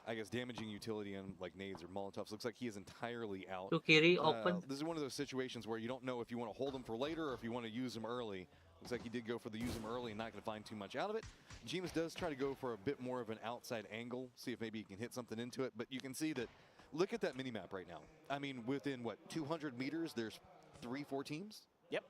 I guess, damaging utility on like nades or Molotovs. Looks like he is entirely out. To kiri open. This is one of those situations where you don't know if you want to hold him for later or if you want to use him early. Looks like he did go for the use him early and not going to find too much out of it. Jeemus does try to go for a bit more of an outside angle, see if maybe he can hit something into it. But you can see that, look at that mini-map right now. I mean, within, what, 200 meters, there's 3-4 teams? Yep.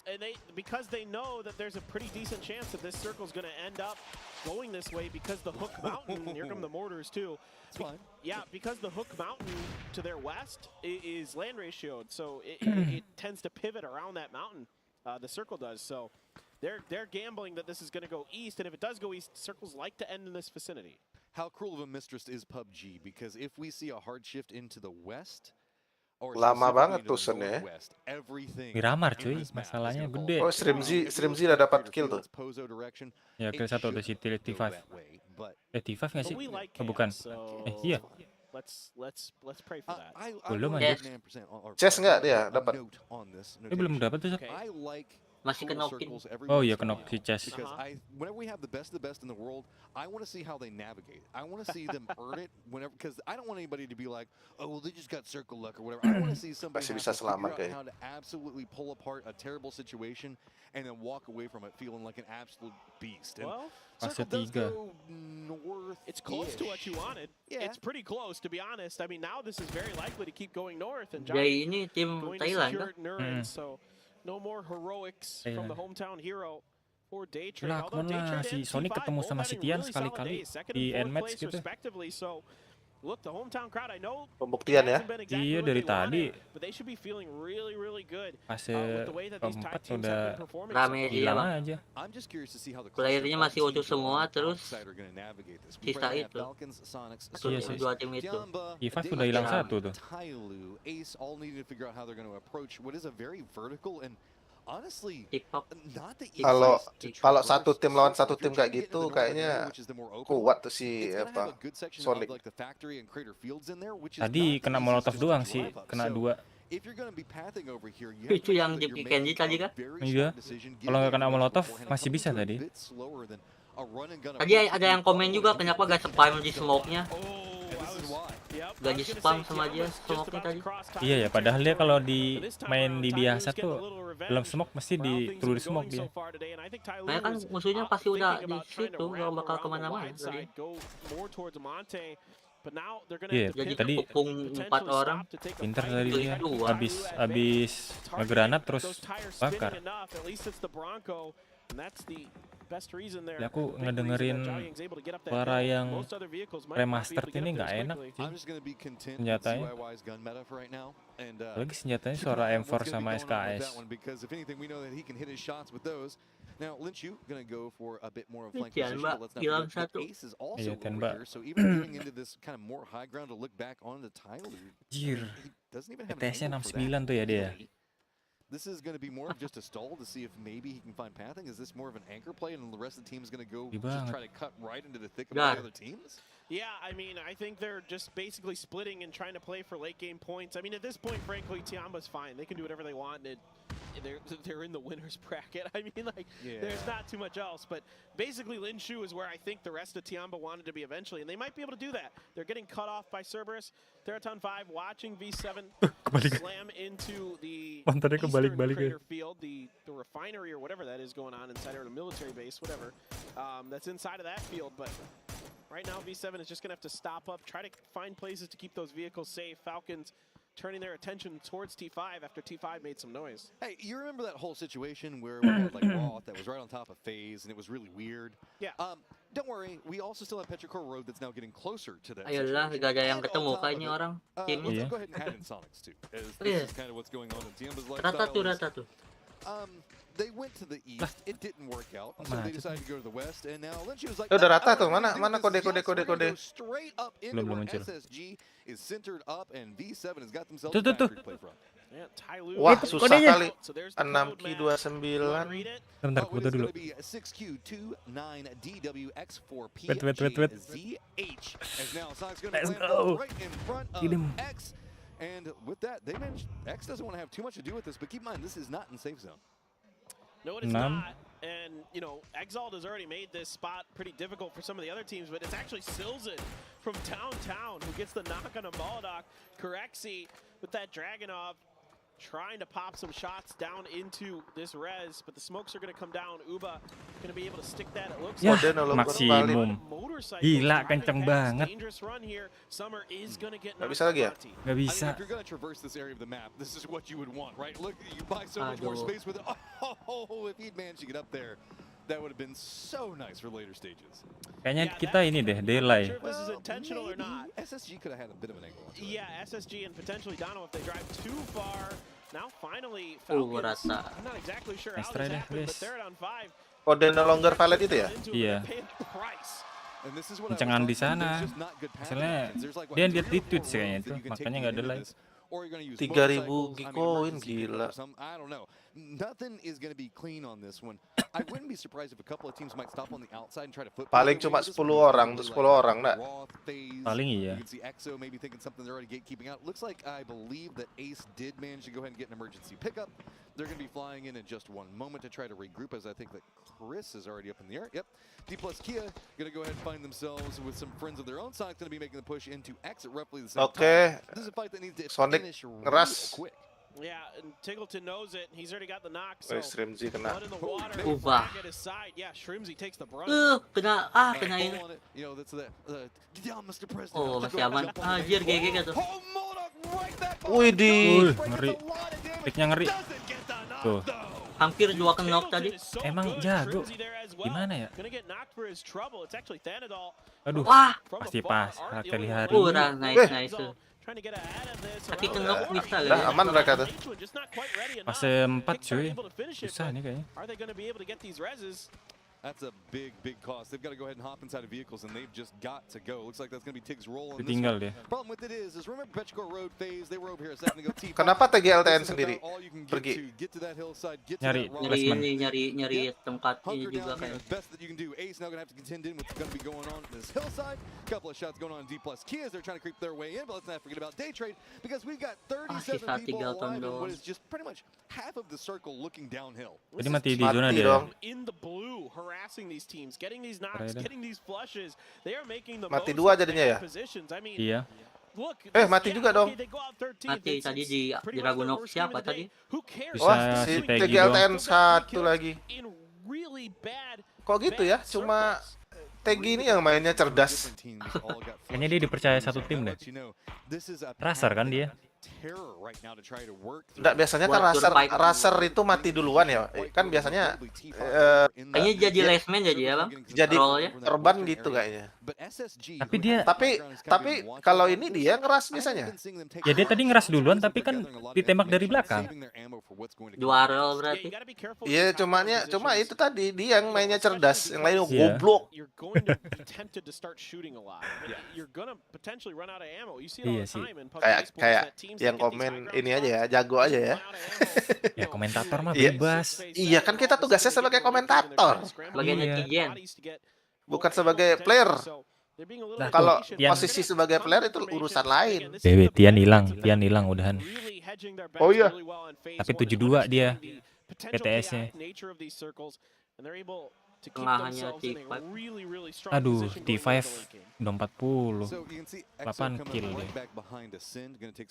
And because they know that there's a pretty decent chance that this circle's going to end up going this way because the Hook Mountain, here come the mortars too. It's fine. Yeah, because the Hook Mountain to their west is land ratioed, so it tends to pivot around that mountain. The circle does, so they're gambling that this is going to go east, and if it does go east, circles like to end in this vicinity. How cruel of a mistress is PUBG? Because if we see a hard shift into the west, Lama banget tuh Sen ya. Miramar cuy, masalahnya gede. Oh, Streamzy udah dapat kill tuh. Ya, kill satu udah si T5. T5 nggak sih? Oh, bukan. Iya. Belum aja. Chess nggak dia dapat? Belum dapat tuh. Masih kenokin. Oh iya, kenok si Chess. Whenever we have the best in the world, I want to see how they navigate. I want to see them earn it whenever, because I don't want anybody to be like, oh, well, they just got circle luck or whatever. I want to see somebody Masih bisa selamat figure out how to absolutely pull apart a terrible situation and then walk away from it feeling like an absolute beast. And Fase 3. It's close to what you wanted. Yeah. It's pretty close, to be honest. I mean, now this is very likely to keep going north. And Jadi ini tim Thailand kan? So no more heroics from the hometown hero for Daytrade. Lah, kemana si Sonic ketemu sama si Tian sekali-kali di end match gitu. Look, the hometown crowd, I know. Pembuktian ya. Iya, dari tadi. But they should be feeling really, really good. Fase keempat udah rame dia bang. aja. Playernya masih utuh semua, terus sisa itu. Iya sih. Dua tim itu. T5 udah hilang satu tuh. Kalau satu tim lawan satu tim kayak gitu kayaknya kuat tuh si apa Sonic. Tadi kena molotov doang sih, kena 2. Itu yang di Candy tadi kan? Iya. Kalau nggak kena molotov masih bisa tadi. Tadi ada yang komen juga kenapa gak spam di smoke-nya. Gak di spam sama dia smoke-nya tadi. Iya ya, padahal dia kalau di main di biasa tuh belum smoke mesti di true smoke dia. Nah kan musuhnya pasti udah di situ, gak bakal kemana-mana tadi. Iya, tadi 4 orang. Pinter tadi dia. Abis ngegranat terus bakar. Ya, aku ngedengerin suara yang remastered ini nggak enak sih senjatanya. Lagi senjatanya suara M4 sama SKS. Tian Mbak, hilang satu. Iya, Tian Mbak. Jir, ETS-nya 69 tuh ya dia. This is going to be more of just a stall to see if maybe he can find pathing. Is this more of an anchor play and the rest of the team is going to go just try to cut right into the thick of the other teams? Yeah, I mean, I think they're just basically splitting and trying to play for late game points. I mean, at this point, frankly, Tiamba's fine. They can do whatever they want. They're in the winner's bracket. I mean, like, there's not too much else. But basically, Linshu is where I think the rest of Tiamba wanted to be eventually, and they might be able to do that. They're getting cut off by Cerberus. Teraton 5 watching V7 slam into the eastern crater field, the refinery or whatever that is going on inside, or the military base, whatever, that's inside of that field. But right now, V7 is just going to have to stop up, try to find places to keep those vehicles safe. Falcons turning their attention towards T5 after T5 made some noise. Hey, you remember that whole situation where we had like Roth that was right on top of FaZe and it was really weird? Yeah. Don't worry, we also still have Petrichor Road that's now getting closer to that. Ayolah, gak ada yang ketemu kayaknya orang. Let's go ahead and add in Sonics too. This is kind of what's going on in Tiamba's lifestyle. Rata tuh. They went to the east. It didn't work out, so they decided to go to the west. And now Lynch was like, udah rata tuh, mana kode. Straight up into belum muncul. SSG is centered up, and V7 has got themselves a tuh. play front. Wah, susah kali. 6Q29. Bentar, foto dulu. Wait. Let's go. And with that, they managed. X doesn't want to have too much to do with this, but keep in mind, this is not in safe zone. No, it is not. And, you know, Exalt has already made this spot pretty difficult for some of the other teams, but it's actually Silzen from downtown who gets the knock on a Molotov. Corexi with that Dragunov trying to pop some shots down into this res, but the smokes are going to come down. Uba going to be able to stick that. It looks like maksimum. Gila, kenceng banget. Gak bisa lagi ya? Gak bisa. If you're going to traverse this area of the map, this is what you would want, right? Look, you buy so much more space with it. Oh, if he'd managed to get up there, that would have been so nice for later stages. Kayaknya kita ini deh, delay. This is intentional or not. SSG could have had a bit of an angle. Yeah, SSG and potentially Dono if they drive too far. Now finally, Falcons. I'm not exactly sure how this happened, but they're on 5. Kode no longer valid itu ya? Iya. Kencengan di sana. Misalnya dia tweet sih kayaknya itu, makanya nggak delay. or you're going to use 3.000 motorcycles. Gcoin, gila. I don't know. Nothing is going to be clean on this one. I wouldn't be surprised if a couple of teams might stop on the outside and try to foot. Paling cuma 10 orang, tuh 10 orang, nak. Paling iya. You can see EXO maybe thinking something they're already gatekeeping out. Looks like I believe that Ace did manage to go ahead and get an emergency pickup. They're going to be flying in just one moment to try to regroup, as I think that Chris is already up in the air. Yep. D plus Kia going to go ahead and find themselves with some friends of their own. Sonic's going to be making the push into exit roughly the same time. This is a fight that needs to finish real quick. Yeah, and Tiggleton knows it. He's already got the knock. So Shrimzy kena. blood in the water. Ubah. Back at his side. Yeah, Shrimzy takes the brunt. Kena ini. You know, that's the Mr. President. Oh, masih aman. Anjir, GG tuh. Widih. Ngeri. Picknya ngeri. Tuh. Hampir 2 knock tadi. Emang jago. Gimana ya? Aduh. Wah. Pasti pas. Kali-hari. Kurang nice tuh. Tapi knock bisa Udah lah. aman mereka tuh. Fase 4 cuy. Susah nih kayaknya. That's a big cost. They've got to go ahead and hop inside of vehicles, and they've just got to go. Looks like that's going to be Tig's role in this Ditinggal one. dia. Problem with it is remember Petrichor Road phase? They were over here a second ago. Kenapa TGLTN sendiri pergi? Nyari tempat ini juga kayak. Best that you can do. Ace now going to have to contend in what's going to be going on this hillside. Couple of shots going on D plus Kia as they're trying to creep their way in, but let's not forget about day trade because we've got 37 people alive in what is just pretty much half of the circle looking downhill. Jadi mati di zona dia. In the blue, harassing these teams, getting these knocks, getting these flushes. They are making the Mati most 2 jadinya ya? positions. I mean, Iya. look, mati juga dong. Mati tadi di Dragunov siapa tadi? Wah, si TGLTN 1 lagi. Kok gitu ya? Cuma Tegi ini yang mainnya cerdas. Kayaknya dia dipercaya satu tim deh. Raser kan dia? Enggak, biasanya kan raser itu mati duluan ya. Kan biasanya kayaknya jadi last man jadi ya, Bang. Jadi korban gitu kayaknya. Tapi kalau ini dia ngeras biasanya. Ya dia tadi ngeras duluan tapi kan ditembak dari belakang. Juara berarti. Iya, cuma itu tadi dia yang mainnya cerdas, yang lain goblok. Iya sih. Kayak yang komen ini aja ya, jago aja ya. Ya komentator mah bebas. Iya kan kita tugasnya sebagai komentator. Sebagai netizen. Bukan sebagai player. Nah, kalau posisi sebagai player itu urusan lain. Dewe, Tian hilang udahan. Oh iya. Tapi 72 dia PTS-nya. Tengahnya T5. Aduh, T5 udah 40. 8 kill dia.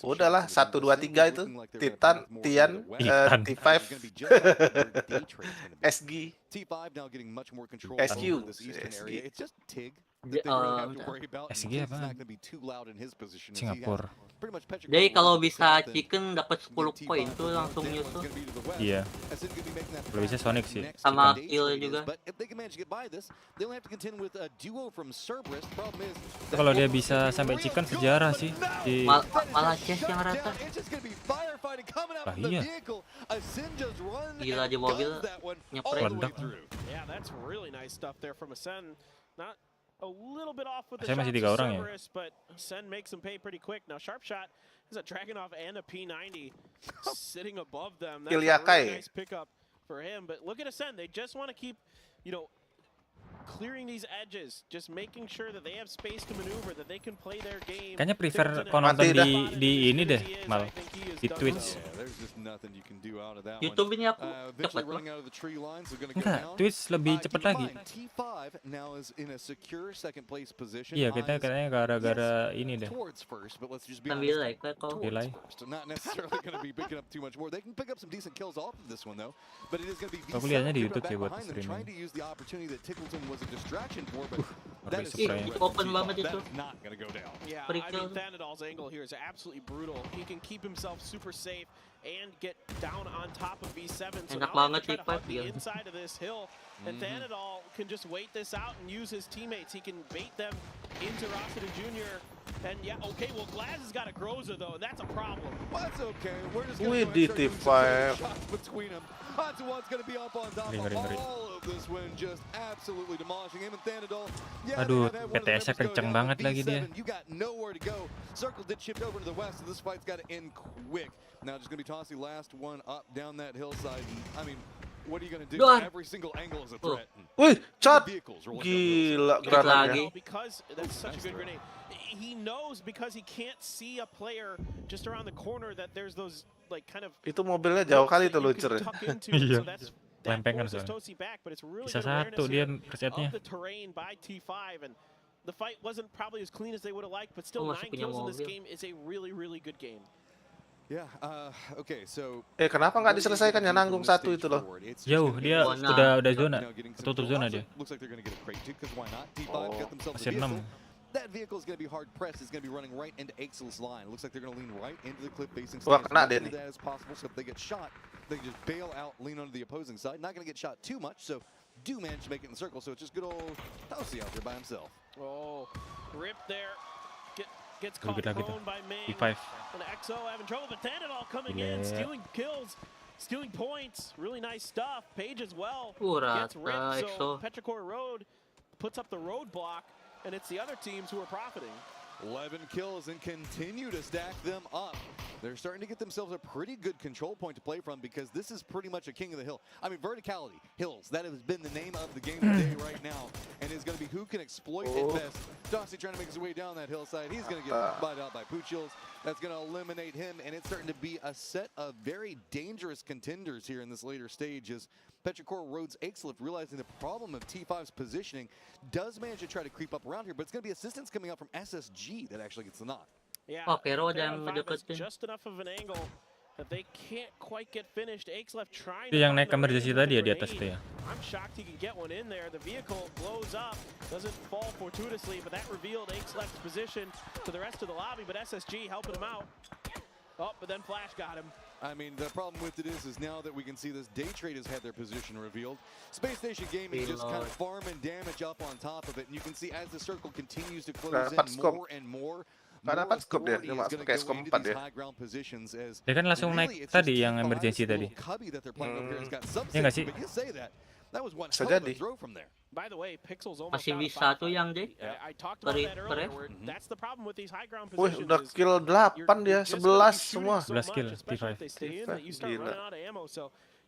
Udahlah, 1, 2, 3 itu. Titan, Tian, T5, SG, SQ, SG apa? Singapura. Jadi kalau bisa chicken dapat 10 poin tuh langsung nyusul. Iya. Kalau bisa Sonic sih. Sama kill juga. Kalau dia bisa sampai chicken sejarah sih. Malah chest yang rata. Ah iya. Gila di mobil nyepret. A little bit off with the Saya masih shots 3 orang ya. Cerberus, but Sen makes him pay pretty quick. Now Sharp Shot is a Dragunov and a P90 sitting above them. That's a really nice pickup for him. But look at Sen. They just want to keep, you know, clearing these edges, just making sure that they have space to maneuver, that they can play their game. Kayaknya prefer kau nonton di ini deh, mal di Twitch. YouTube ini aku cepet loh. Enggak, Twitch lebih cepet lagi. Iya, kita kayaknya gara-gara ini deh. Sambil like kok. Delay. Aku lihatnya di YouTube sih buat streaming. Open banget itu. Yeah, I mean, Thanadol's angle here is absolutely brutal. He can keep himself super safe and get down on top of V7. So enak now banget try to hug the ya. inside of this hill, and Thanadol can just wait this out and use his teammates. He can bait them into Rossiter Jr. And yeah, okay, well, Glaz has got a Groza though, and that's a problem. Well, that's okay. We're just going to shots between them. Hantuan's going to be up on top of all of this win, just absolutely demolishing him and Thanadol. Aduh, PTS-nya kenceng banget lagi dia. nowhere to go. Circle did shift over to the west, so this fight's got to end quick. Now just going to be tossing last one up down that hillside. I mean, what are you going to do? Every single angle is a threat. Wih, cat. Gila, granatnya. Because that's such a good grenade. He knows because he can't see a player just around the corner that there's those like kind of. Itu mobilnya jauh kali itu luncer. Iya. Lempengan soalnya. Bisa satu dia resetnya. The fight wasn't probably as clean as they would have liked, but still 9 kills in this game is a really, really good game. Yeah, okay, so kenapa nggak diselesaikan ya nanggung satu itu loh? Jauh, dia udah zona. Tutup zona dia. Masih 6. That vehicle is going to be hard pressed. It's going to be running right into Axel's line. Looks like they're going to lean right into the cliff facing Wah, side. kena deh nih. That as possible. So if they get shot, they can just bail out, lean onto the opposing side. Not going to get shot too much, so do manage to make it in the circle. So it's just good old Housey out there by himself. Oh, rip there. Gets caught prone by Ming. B5. And XO having trouble, but Thanadol coming in, stealing kills, stealing points. Really nice stuff. Page as well gets ripped. So Petrichor Road puts up the roadblock. And it's the other teams who are profiting. 11 kills and continue to stack them up. They're starting to get themselves a pretty good control point to play from because this is pretty much a king of the hill. I mean, verticality, hills, that has been the name of the game today right now. And it's going to be who can exploit it best. Dossie trying to make his way down that hillside. He's going to get bought out by Puchils. That's going to eliminate him. And it's starting to be a set of very dangerous contenders here in this later stage as Petrichor Road's Axelift, realizing the problem of T5's positioning, does manage to try to creep up around here, but it's going to be assistance coming out from SSG that actually gets the knock. Yeah, just enough of an angle that they can't quite get finished. Axelift trying to yang naik emergency tadi ya di atas itu ya. I'm shocked he can get one in there. The vehicle blows up, doesn't fall fortuitously, but that revealed Axelift's position to the rest of the lobby, but SSG helping him out. Oh, but then Flash got him. I mean, the problem with it is now that we can see this, Day Trade has had their position revealed. Space Station Gaming just kind of farming damage up on top of it, and you can see as the circle continues to close in more and more. Karena dapat scope dia, dia masuk ke SCOM 4 ya. Dia kan langsung naik tadi yang emergency tadi. Ya nggak sih? Bisa jadi. By the way, Pixel's almost masih bisa tuh yang deh. That's the problem with these high ground Wih, positions. udah kill 8 dia, 11 semua. 11 kill, P5.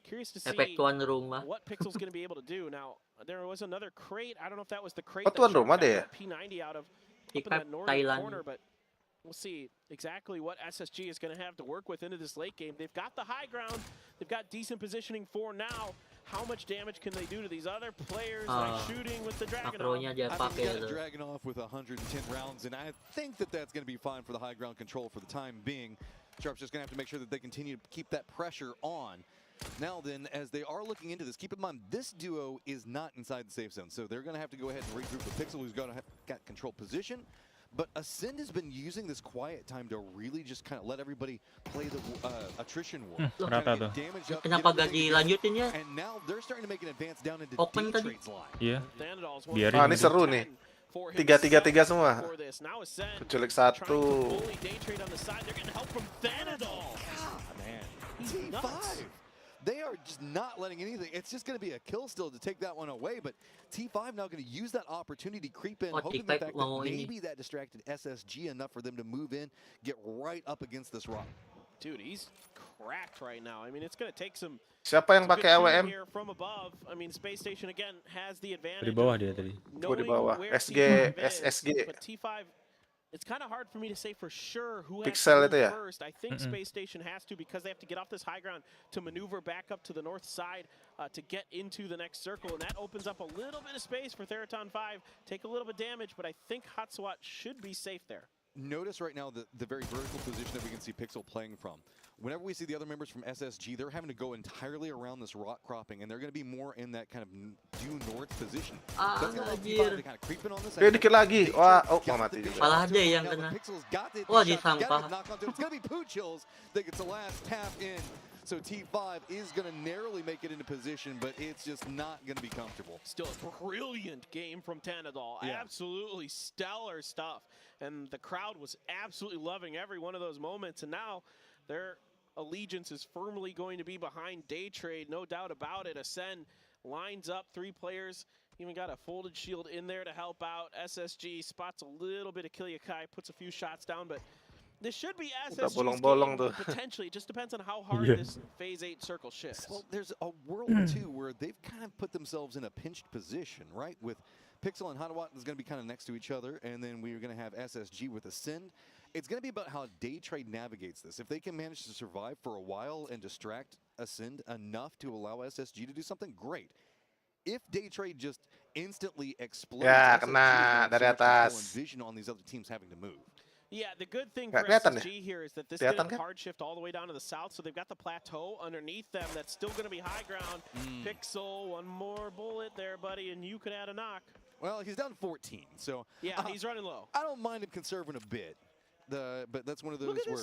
Curious to see what Pixel's going to be able to do. Now, there was another crate. I don't know if that was the crate that P90 out of up in that northern corner, but we'll see exactly what SSG is going to have to work with into this late game. They've got the high ground. They've got decent positioning for now. How much damage can they do to these other players by shooting with the Dragunov? I mean, Dragunov with 110 rounds, and I think that that's going to be fine for the high ground control for the time being. Sharp's just going to have to make sure that they continue to keep that pressure on. Now then, as they are looking into this, keep in mind, this duo is not inside the safe zone, so they're going to have to go ahead and regroup with Pixel, who's got control position. But Ascend has been using this quiet time to really just kind of let everybody play the attrition war. Kenapa gak dilanjutin ya? And now they're starting to make an advance down into Open tadi. Iya. Biarin. Ini seru nih. 3-3-3 semua. Kecuali satu. They are just not letting anything. It's just going to be a kill still to take that one away. But T5 now going to use that opportunity to creep in, hoping the fact that maybe that distracted SSG enough for them to move in, get right up against this rock. Dude, he's cracked right now. I mean, it's going to take some. Siapa yang pakai AWM? From above. I mean, Space Station again has the advantage. Di bawah dia tadi. Di bawah. SSG. But T5. It's kind of hard for me to say for sure who has Pixel to itu ya? first. I think Space Station has to because they have to get off this high ground to maneuver back up to the north side to get into the next circle. And that opens up a little bit of space for Theraton 5. Take a little bit of damage, but I think Hatswat should be safe there. Notice right now the very vertical position that we can see Pixel playing from. Whenever we see the other members from SSG, they're having to go entirely around this rock cropping, and they're going to be more in that kind of due north position. That's going to be kind of creeping on this. Dikit lagi. Wah, mati juga. Malah dia yang kena. Wah, disampah. It's going to be Puchils that gets the last tap in. So T5 is going to narrowly make it into position, but it's just not going to be comfortable. Still a brilliant game from Thanadol. Yeah. Absolutely stellar stuff. And the crowd was absolutely loving every one of those moments. And now their allegiance is firmly going to be behind Day Trade, no doubt about it. Ascend lines up 3 players Even got a folded shield in there to help out. SSG spots a little bit of Kilyakai, puts a few shots down, but this should be SSG's bolong-bolong game, tuh. potentially. It just depends on how hard this Phase 8 circle shifts. Well, there's a world, too, where they've kind of put themselves in a pinched position, right? With Pixel and Hanawat is going to be kind of next to each other, and then we're going to have SSG with Ascend. It's going to be about how Daytrade navigates this. If they can manage to survive for a while and distract Ascend enough to allow SSG to do something, great. If Daytrade just instantly explodes, Ya, SSG kena is dari going to atas. envision on these other teams having to move. Yeah, the good thing for Nggak kelihatan SSG here is that this Kelihatan didn't kan? hard shift all the way down to the south, so they've got the plateau underneath them that's still going to be high ground. Pixel, one more bullet there, buddy, and you could add a knock. Well, he's down 14, so Yeah, he's running low. I don't mind him conserving a bit. But that's one of those where.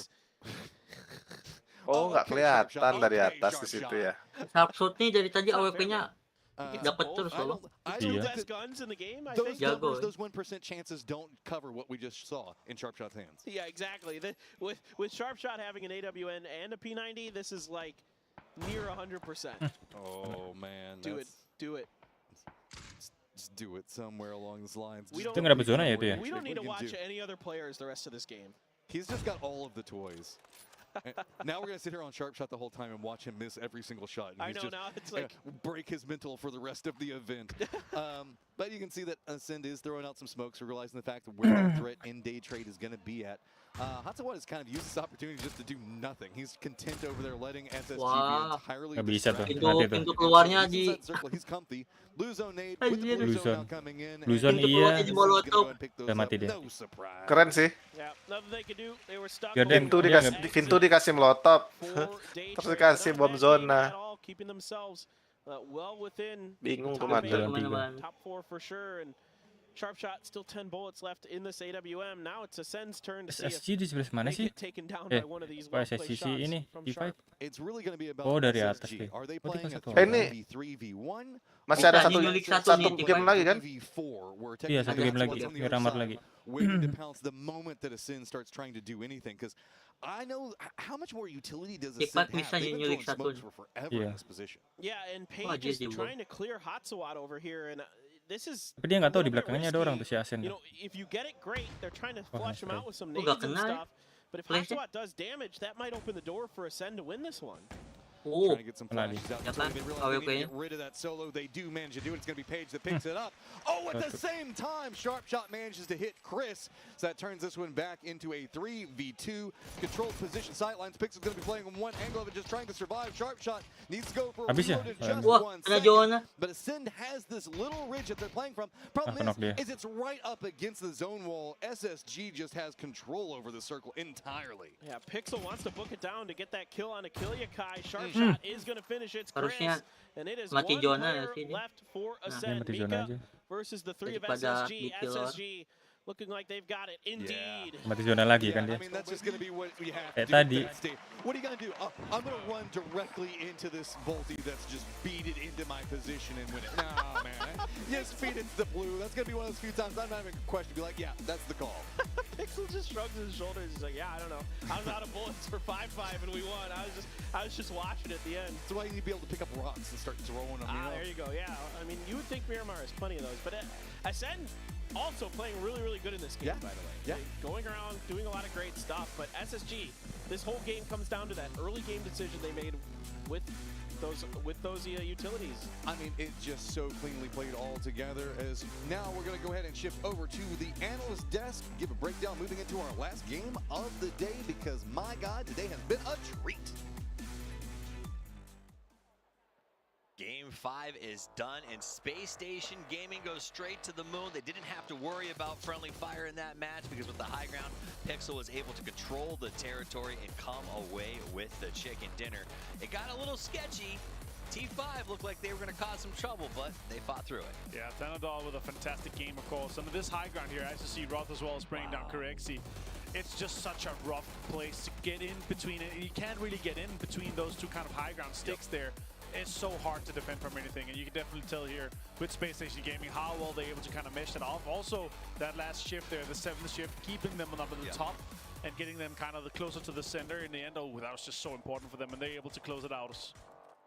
Oh, nggak kelihatan dari atas di situ ya. Sharp shot nih dari tadi AWP-nya dapat terus loh. Two best guns in the game, I Those think. numbers, those 1% chances don't cover what we just saw in Sharpshot's hands. Yeah, exactly. With Sharpshot having an AWN and a P90, this is like near 100%. Oh man, Do it. Just do it somewhere along those lines. We don't, Itu nggak dapat zona ya itu ya? we don't need to watch any other players the rest of this game. He's just got all of the toys. Now we're gonna sit here on Sharpshot the whole time and watch him miss every single shot. And I he's know, just, now it's like break his mental for the rest of the event. But you can see that Ascend is throwing out some smokes, realizing the fact that where that threat in Daytrade is gonna be at. Hatsawat has kind of used this opportunity just to do nothing. He's content over there, letting SSG be entirely Nggak bisa tuh, distracted. mati tuh. Pintu keluarnya He's di inside circle, he's comfy. Blue zone nade with the blue zone now coming in. Blue zone and iya. Ascend's gonna go and pick those Udah mati up. dia. No surprise. Keren sih. Yeah, nothing they could do. They were stuck. Biar dia- Pintu dikasih melotop. Terus dikasih bom zona. Keeping themselves well within Bingung tuh top mati. eight, top 4 for sure, and Sharpshot still 10 bullets left in this AWM. Now it's a Sens turn to see if SSG di sebelah mana they sih? get taken down by one of these well SSG placed si shots ini from B5. Sharp. It's really going to be about Oh, dari atas SSG. deh. Are they Oh, di playing a kelas satu. Ini 3v1? masih ada Tadi satu nyulik satu nih, game lagi kan? 3v4, where Iya, satu technically game that's lagi. what's on the Biar other ramar side, lagi. waiting to pounce the moment that Ascend starts trying to do anything. Because I know how much more utility does Ascend Cepat bisa have. They've been nyulik throwing satu. smokes for forever Iya. in this position. Yeah, and Oh, Page is JJ trying to clear Hatsawat over here, and this is Tapi dia nggak tahu a di little bit belakangnya ada orang tuh risky. si Asen. You know, if you get it, great. They're trying to Oh, flush him nice out with some Oh, nades nggak and kena ya? stuff. But if Flashnya? Hatsawat does damage, that might open the door for Ascend to win this one. Oh, Trying to get some Kena flashes out. Ya until kan? they realize they need to AWP-nya. get rid of that solo. They do manage to do it. It's going to be Page that picks it up. Oh, at the same time, Sharpshot manages to hit Chris. So that turns this one back into a 3v2. Controlled position sidelines. Pixel's going to be playing on one angle of it, just trying to survive. Sharpshot needs to go for a Habis ya? reload in just Wah, 1 kena second. zona. But Ascend has this little ridge that they're playing from. Problem knock dia. is it's right up against the zone wall. SSG just has control over the circle entirely. Yeah, Pixel wants to book it down to get that kill on Kilyakai. Sharpshot is going to finish. It's Chris, Harusnya and it is mati one zona player ya sini. left for Dia Ascend. mati zona Mika aja. versus the 3 of Daripada SSG. di-kill orang. SSG looking like they've got it. Indeed. Mati zona lagi kan I dia. mean, that's just going to be what we have Kayak to do at tadi. that stage. What are you going to do? I'm going to run directly into this Volty that's just beat it into my position and win it. Nah, man. Just feed it to the blue. That's going to be one of those few times I'm not even going to question. Be like, yeah, that's the call. Pixel just shrugs his shoulders. He's like, yeah, I don't know. I was out of bullets for 5-5 and we won. I was just watching at the end. That's why you need to be able to pick up rocks and start throwing them. There you go. Yeah. I mean, you would think Miramar has plenty of those, but Ascend also playing really, really good in this game, by the way. Yeah. Going around, doing a lot of great stuff, but SSG, this whole game comes down to that early game decision they made with those utilities. I mean, it just so cleanly played all together. As now we're going to go ahead and shift over to the analyst desk, give a breakdown moving into our last game of the day, because my God, today has been a treat. Game 5 is done, and Space Station Gaming goes straight to the moon. They didn't have to worry about friendly fire in that match because with the high ground, Pixel was able to control the territory and come away with the chicken dinner. It got a little sketchy. T5 looked like they were going to cause some trouble, but they fought through it. Yeah, Thanadol with a fantastic game, of course. And this high ground here, as you see, Roth as well is bringing down Correxi. It's just such a rough place to get in between it. You can't really get in between those two kind of high ground sticks there. It's so hard to defend from anything, and you can definitely tell here with Space Station Gaming how well they're able to kind of mesh that off. Also, that last shift there, the 7th shift, keeping them up at the top and getting them kind of closer to the center in the end. Oh, that was just so important for them, and they're able to close it out.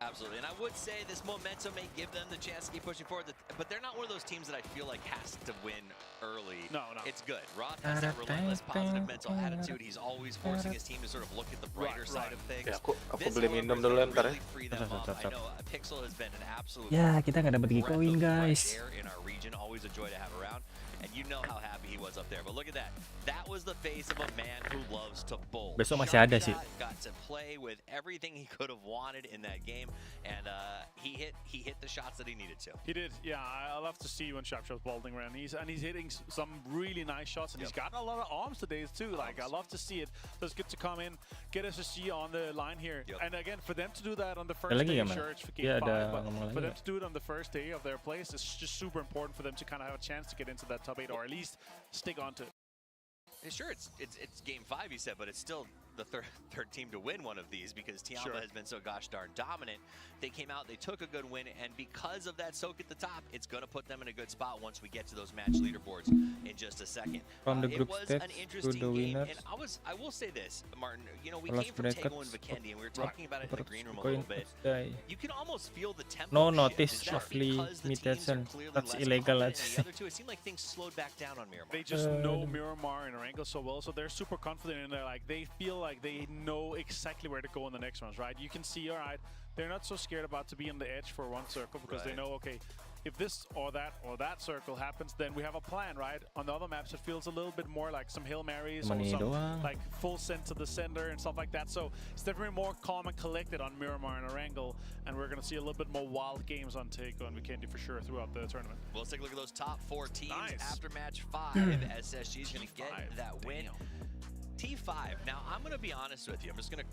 Absolutely, and I would say this momentum may give them the chance to keep pushing forward, but they're not one of those teams that I feel like has to win early. No. It's good. Roth has that relentless positive mental attitude. He's always forcing his team to sort of look at the brighter side of things. Ya, aku beli minum dulu ntar ya. I know Pixel has been an absolute Ya, kita nggak dapat koin guys. in our region, always a joy to have around. And you know how happy he was up there. But look at that. That was the face of a man who loves to bowl. Besok masih ada sih. Got to play with everything he could have wanted in that game, and he hit the shots that he needed to. He did. Yeah, I love to see when Sharp shows balding around. He's hitting some really nice shots, and he's got a lot of arms today too. Like I love to see it. So it's good to come in, get SSG on the line here, and again for them to do that on the first day, sure it's for game 5, but for them to do it on the first day of their place, it's just super important for them to kind of have a chance to get into that top 8 or at least stick on to it. Sure, it's game 5, you said, but it's still the third team to win one of these because Tiamba has been so gosh darn dominant. They came out, they took a good win, and because of that soak at the top, it's going to put them in a good spot once we get to those match leaderboards in just a second. From the group it was stage an to interesting the game, winners. and I will say this, Martin, you know, we came from Tego and Vikendi, and we were talking about it in the green room a little bit. You can almost feel the tempo No shift. notice of limitation. That's illegal. The other two, it seemed like things slowed back down on Miramar. They just know Miramar and Erangel so well, so they're super confident in there. Like they feel like they know exactly where to go in the next rounds, right? You can see, all right, they're not so scared about to be on the edge for one circle because they know, okay, if this or that circle happens, then we have a plan, right? On the other maps, it feels a little bit more like some Hail Marys or some like full send to the center and stuff like that. So it's definitely more calm and collected on Miramar and Erangel, and we're going to see a little bit more wild games on Tego and Vikendi for sure throughout the tournament. Well, let's take a look at those top 4 teams after match 5. SSG is going to get that win. T5. Now, I'm going to be honest with you. I'm just going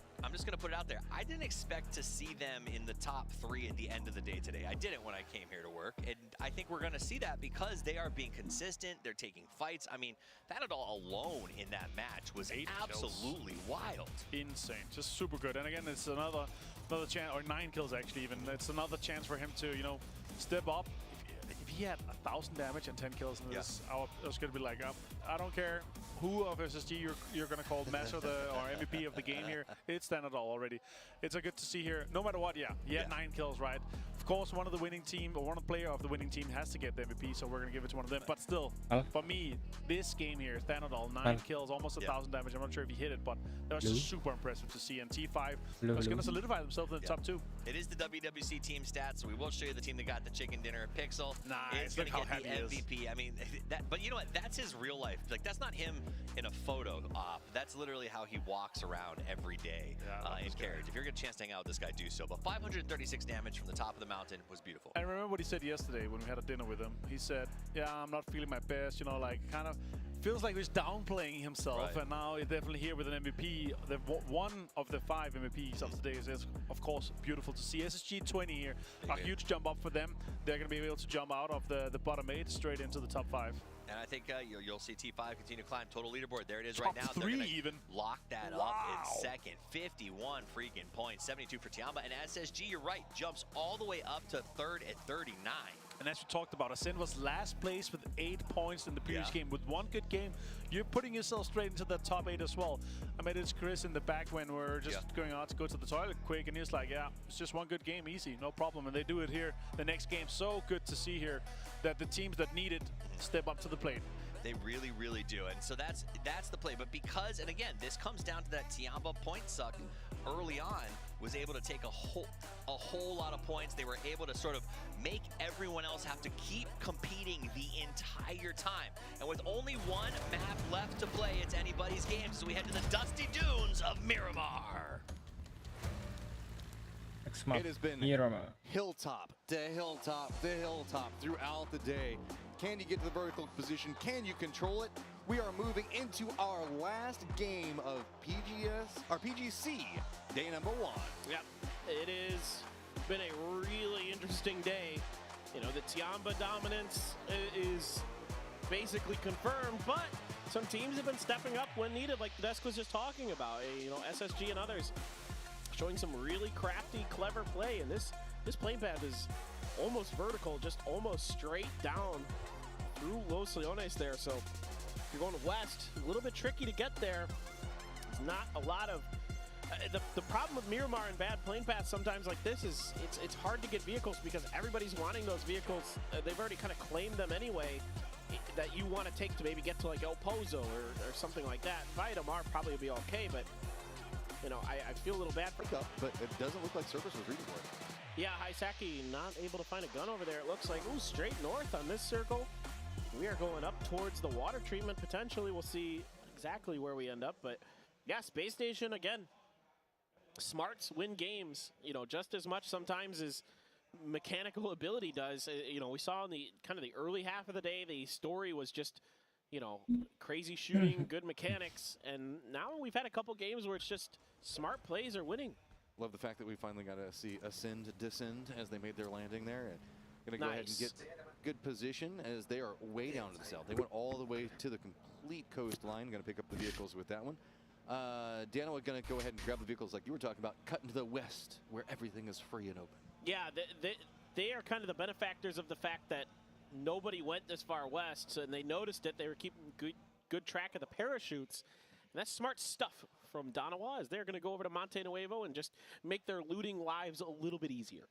to put it out there. I didn't expect to see them in the top 3 at the end of the day today. I didn't when I came here to work, and I think we're going to see that because they are being consistent. They're taking fights. I mean, Fanadol alone in that match was absolutely wild. Insane. Just super good. And again, it's another chance, or 9 kills actually even. It's another chance for him to, you know, step up. If he had 1,000 damage and 10 kills in this, I was going to be like, I don't care who of SSG you're going to call Master or MVP of the game here. It's Fanadol already. It's good to see here. No matter what, he had 9 kills, right? Of course, one of the winning team, or one of the player of the winning team has to get the MVP, so we're going to give it to one of them. But still, for me, this game here, Fanadol, 9 kills, almost 1,000 damage. I'm not sure if he hit it, but that was just super impressive to see. And T5 was going to solidify themselves in the top 2. It is the WWC team stats, so we will show you the team that got the chicken dinner. Pixel is going to get the MVP. I mean, but you know what? That's his real life. Like, that's not him in a photo op. That's literally how he walks around every day in carriage. If you're going to chance to hang out with this guy, do so. But 536 damage from the top of the mountain was beautiful. And remember what he said yesterday when we had a dinner with him. He said, yeah, I'm not feeling my best, you know, like kind of feels like he's downplaying himself, and now he's definitely here with an MVP. One of the 5 MVPs of today is, of course, beautiful to see. SSG 20 here, a huge jump up for them. They're going to be able to jump out of the bottom 8 straight into the top 5. And I think you'll see T5 continue to climb total leaderboard. There it is right now. Top 3 even. Lock that up in second. 51 freaking points, 72 for Tiamba. And SSG, you're right, jumps all the way up to 3rd at 39. And as we talked about, Ascend was last place with 8 points in the previous game. With one good game, you're putting yourself straight into the top 8 as well. I met it's Chris in the back when we're just going out to go to the toilet quick, and he's like, yeah, it's just one good game, easy, no problem. And they do it here the next game. So good to see here that the teams that need it step up to the plate. They really, really do. And so that's the play. But because, and again, this comes down to that Tiamba point suck early on, was able to take a whole lot of points. They were able to sort of make everyone else have to keep competing the entire time. And with only one map left to play, it's anybody's game. So we head to the dusty dunes of Miramar. It has been hilltop to hilltop to hilltop throughout the day. Can you get to the vertical position? Can you control it? We are moving into our last game of PGC, day number 1. Yep, it has been a really interesting day. You know, the Tiamba dominance is basically confirmed, but some teams have been stepping up when needed, like Desk was just talking about. You know, SSG and others showing some really crafty, clever play, and this plane path is almost vertical, just almost straight down through Los Leones there. So if you're going west, a little bit tricky to get there. It's not a lot of The problem with Miramar and bad plane paths sometimes like this is it's hard to get vehicles because everybody's wanting those vehicles. They've already kind of claimed them anyway that you want to take to maybe get to like El Pozo or something like that. Vitamar probably would be okay, but you know, I feel a little bad for but it doesn't look like Cerberus was reading for it. Yeah, Hisaki not able to find a gun over there. It looks like, ooh, straight north on this circle. We are going up towards the water treatment potentially. We'll see exactly where we end up, but yeah, Space Station again. Smarts win games, you know, just as much sometimes as mechanical ability does. You know, we saw in the kind of the early half of the day, the story was just, you know, crazy shooting, good mechanics, and now we've had a couple games where it's just smart plays are winning. Love the fact that we finally got to see Ascend descend as they made their landing there. And going to go ahead and get good position as they are way down to the south. They went all the way to the complete coastline. Going to pick up the vehicles with that one. Dano are going to go ahead and grab the vehicles like you were talking about, cut into the west where everything is free and open. Yeah, they are kind of the benefactors of the fact that nobody went this far west, and they noticed it. They were keeping good track of the parachutes. And that's smart stuff from Donawa, as they're going to go over to Monte Nuevo and just make their looting lives a little bit easier.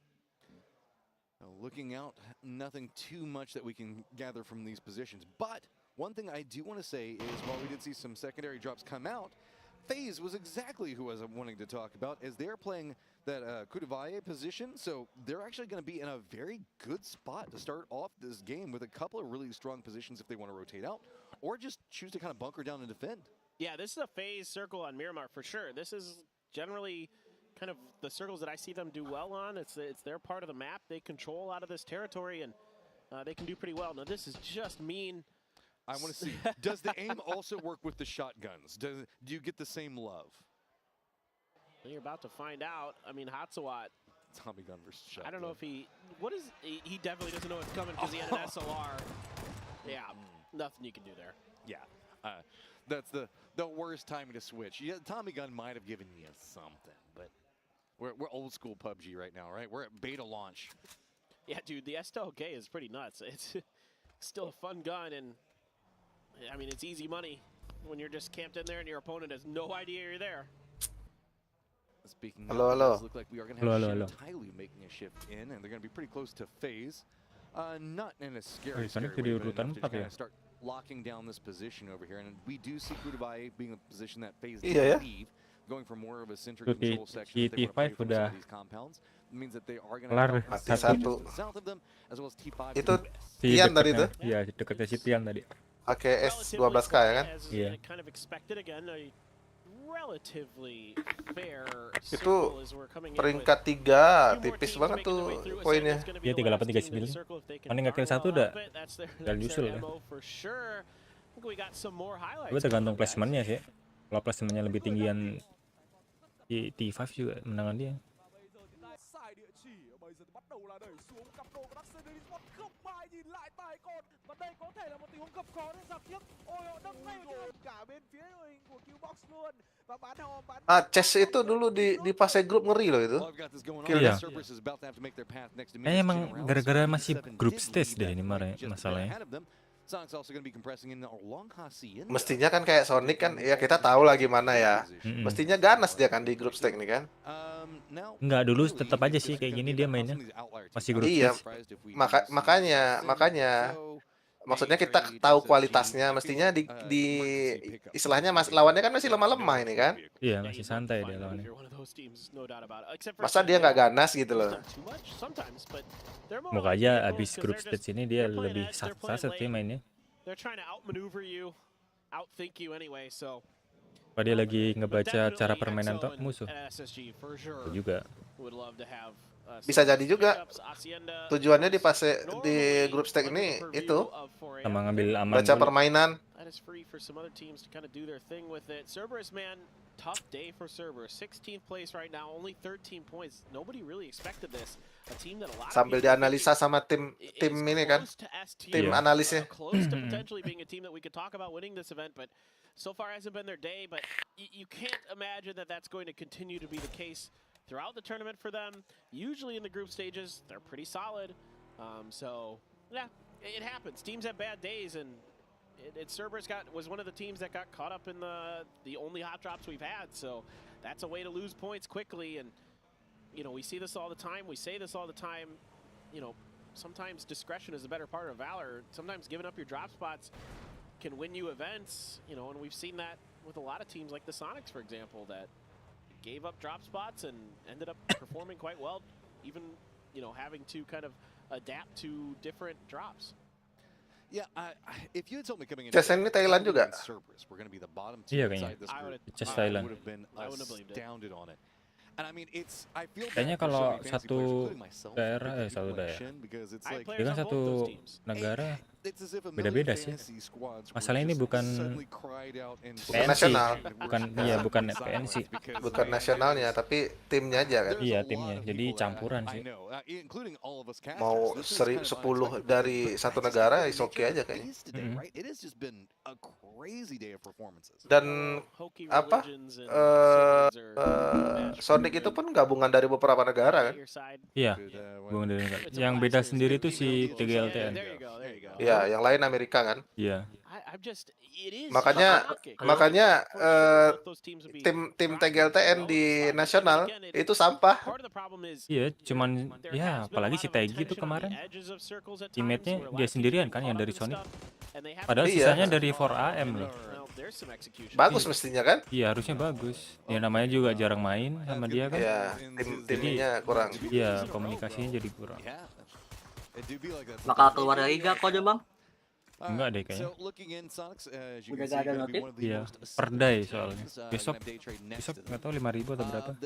Looking out, nothing too much that we can gather from these positions. But one thing I do want to say is while we did see some secondary drops come out, FaZe was exactly who I was wanting to talk about, as they're playing that Kuduvaye position. So they're actually going to be in a very good spot to start off this game with a couple of really strong positions if they want to rotate out or just choose to kind of bunker down and defend. Yeah, this is a FaZe circle on Miramar for sure. This is generally kind of the circles that I see them do well on. It's their part of the map. They control a lot of this territory, and they can do pretty well. Now, this is just mean. I want to see, does the aim also work with the shotguns? Do you get the same love? You're about to find out. I mean, Hatsawat. Tommy gun versus shotgun. I don't know if he definitely doesn't know what's coming because he had an SLR. Yeah, nothing you can do there. Yeah, that's the worst timing to switch. Yeah, Tommy gun might have given you something, but we're old school PUBG right now, right? We're at beta launch. Yeah, dude, the STLK is pretty nuts. It's still a fun gun, and I mean, it's easy money when you're just camped in there and your opponent has no idea you're there. Speaking hello, of, hello. it does look like we are going to have Tyloo making a shift in, and they're going to be pretty close to FaZe. Not in a scary way, but enough to kind of start locking down this position over here. And we do see Kudubai being in a position that FaZe leave, going for more of a center control section. T5 udah these compounds. It means that they are going to mati satu. south of them, as well as T5. Itu Tian tadi tuh? Iya, dekatnya si Tian tadi. Pakai S12K ya kan? Iya. Kind of expected again, a relatively fair itu peringkat 3, tipis banget tuh poinnya. Iya, 38-39. Mending nge-kill 1 udah nyusul ya. Tapi tergantung placementnya sih. Kalau placementnya lebih tinggian di T5 juga menangan dia. Chess itu dulu di fase grup ngeri loh itu. Iya. Emang gara-gara masih grup stage deh ini masalahnya. Mestinya kan kayak Sonic kan, ya kita tahu lah gimana ya. Mestinya ganas dia kan di grup stage nih kan. Enggak, dulu tetap aja sih kayak gini dia mainnya. Masih grup iya, stage. makanya maksudnya kita tahu kualitasnya, mestinya di istilahnya lawannya kan masih lemah-lemah ini kan. Iya, masih santai dia lawannya. Masa dia nggak ganas gitu loh. Moga aja abis grup stage ini dia lebih saset sih mainnya. Apa dia lagi ngebaca cara permainan musuh? Itu juga. Bisa jadi juga tujuannya di grup stage ini itu sama ngambil aman baca permainan. Tough day for Cerberus. 16th place right now, only 13 points. Nobody really expected this. A team that a lot sambil dianalisa sama tim ini kan, tim analisnya. Close to potentially being a team that we could talk about winning this event, but so far hasn't been their day. But you can't imagine that that's going to continue to be the case throughout the tournament for them. Usually in the group stages, they're pretty solid. So yeah, it happens. Teams have bad days, and Cerberus was one of the teams that got caught up in the only hot drops we've had, so that's a way to lose points quickly. And you know, we see this all the time. We say this all the time. You know, sometimes discretion is a better part of valor. Sometimes giving up your drop spots can win you events. You know, and we've seen that with a lot of teams like the Sonics, for example, that gave up drop spots and ended up performing quite well, even, you know, having to kind of adapt to different drops. Yeah, if you had told me coming in, Jason ini Thailand juga. we're going to be the bottom Iya two kayaknya. inside this group. Just I Thailand. would have been astounded on it. And I mean, I feel Kayaknya bad for so kalau many fantasy satu players, including myself, daerah, that satu feel like daerah. Shin, because it's like Dia kan satu negara it's as if a beda-beda million sih. fantasy squads were Masalah ini just bukan suddenly cried out and Bukan nasional. bukan PNC. Bukan nasionalnya, tapi timnya aja kan. Iya, timnya. Jadi campuran sih. including all of us casters. Mau 10 dari satu negara, is okay aja kayaknya. Right? It has just been a crazy day of performances. Dan apa? Sonic itu pun gabungan dari beberapa negara kan? Iya, gabungan dari negara. Yang beda sendiri itu si TGLTN. Iya, yang lain Amerika kan? Iya. Makanya tim TGLTN di nasional itu sampah. Iya, cuman ya apalagi si Tegi itu kemarin teammate-nya dia sendirian kan yang dari Sonic. Padahal sisanya dari 4AM loh. Bagus mestinya kan? Iya, harusnya bagus. Ya namanya juga jarang main sama dia kan. Iya, timnya kurang. Iya, komunikasinya jadi kurang. Bakal keluar dari liga kok aja, Bang? Enggak deh kayaknya. Udah gak ada notif? Iya, per day soalnya. Besok nggak tahu 5.000 atau berapa.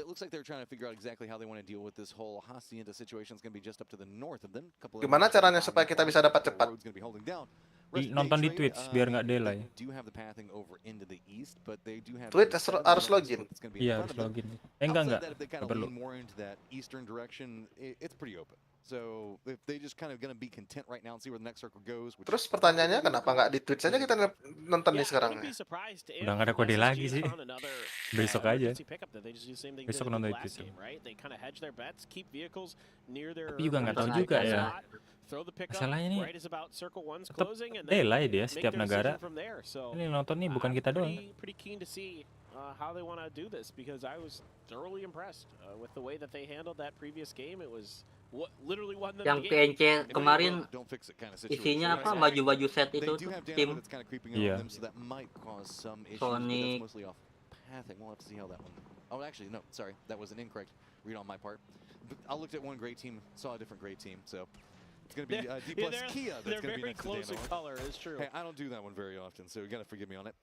Gimana caranya supaya kita bisa dapat cepat? Nonton di Twitch biar nggak delay. Twitch harus login. Iya, harus login. Enggak perlu. Terus pertanyaannya kenapa nggak di Twitch aja kita nonton nih sekarang? Udah nggak ada kode lagi sih. Besok aja. Besok nonton di Twitch. Tapi juga nggak tahu juga ya. Masalahnya nih tetap delay dia setiap negara. Ini nonton nih bukan kita doang. How they want to do this, because I was thoroughly impressed with the way that they handled that previous game. It was literally won them the game. Yang PNC kemarin isinya apa? Baju-baju set itu tim. Iya. Sonic. We'll have to see how that one. Oh, actually, no, sorry, that was an incorrect read on my part. But I looked at one great team, saw a different great team, so it's going to be D plus Kia. That's going to be very close in color. It's true. Hey, I don't do that one very often, so you got to forgive me on it.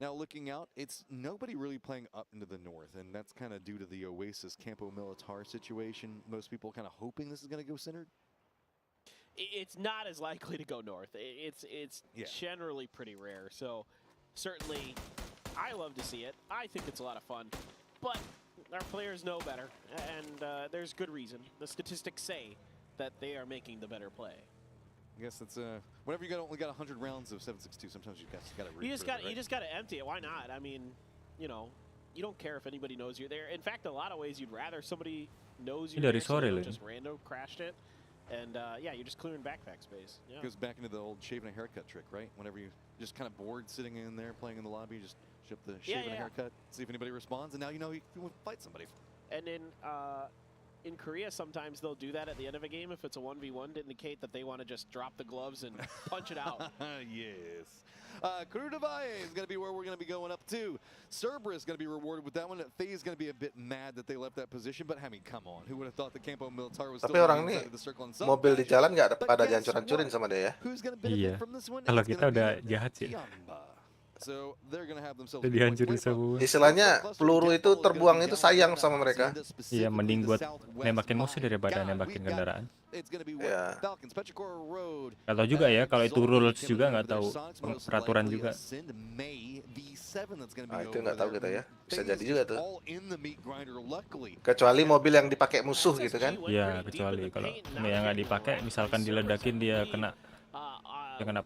Now looking out, it's nobody really playing up into the north, and that's kind of due to the Oasis Campo Militar situation. Most people kind of hoping this is going to go centered. It's not as likely to go north. It's generally pretty rare. So certainly, I love to see it. I think it's a lot of fun, but our players know better, and there's good reason. The statistics say that they are making the better play. I guess it's whenever you only got 100 rounds of 7.62, sometimes you got to you just got to empty it. Why not? I mean, you know, you don't care if anybody knows you're there. In fact, a lot of ways you'd rather somebody knows you're there, so they just random crashed it, and yeah, you're just clearing backpack space. Yeah. Goes back into the old shaving a haircut trick, right? Whenever you just kind of bored sitting in there playing in the lobby, you just ship the shaving a haircut, see if anybody responds, and now you know you can fight somebody. And then in Korea, sometimes they'll do that at the end of a game if it's a 1v1 to indicate that they want to just drop the gloves and punch it out. Yes. Crew Divide is going to be where we're going to be going up to. Cerberus is going to be rewarded with that one. FaZe is going to be a bit mad that they left that position, but I mean, come on. Who would have thought the Campo Militar was still inside of the circle and mobil di jalan nggak ada pada dihancur-hancurin sama dia ya? Iya. Kalau kita udah jahat sih. Udah dihancurin semua. Istilahnya peluru itu terbuang itu sayang sama mereka. Iya, mending buat nembakin musuh daripada nembakin kendaraan. Ya. Gak tahu juga ya, kalau itu rules juga nggak tahu peraturan juga. Nah, itu nggak tahu kita ya, bisa jadi juga tuh. Kecuali mobil yang dipakai musuh gitu kan? Iya, kecuali kalau yang nggak dipakai, misalkan diledakin dia kena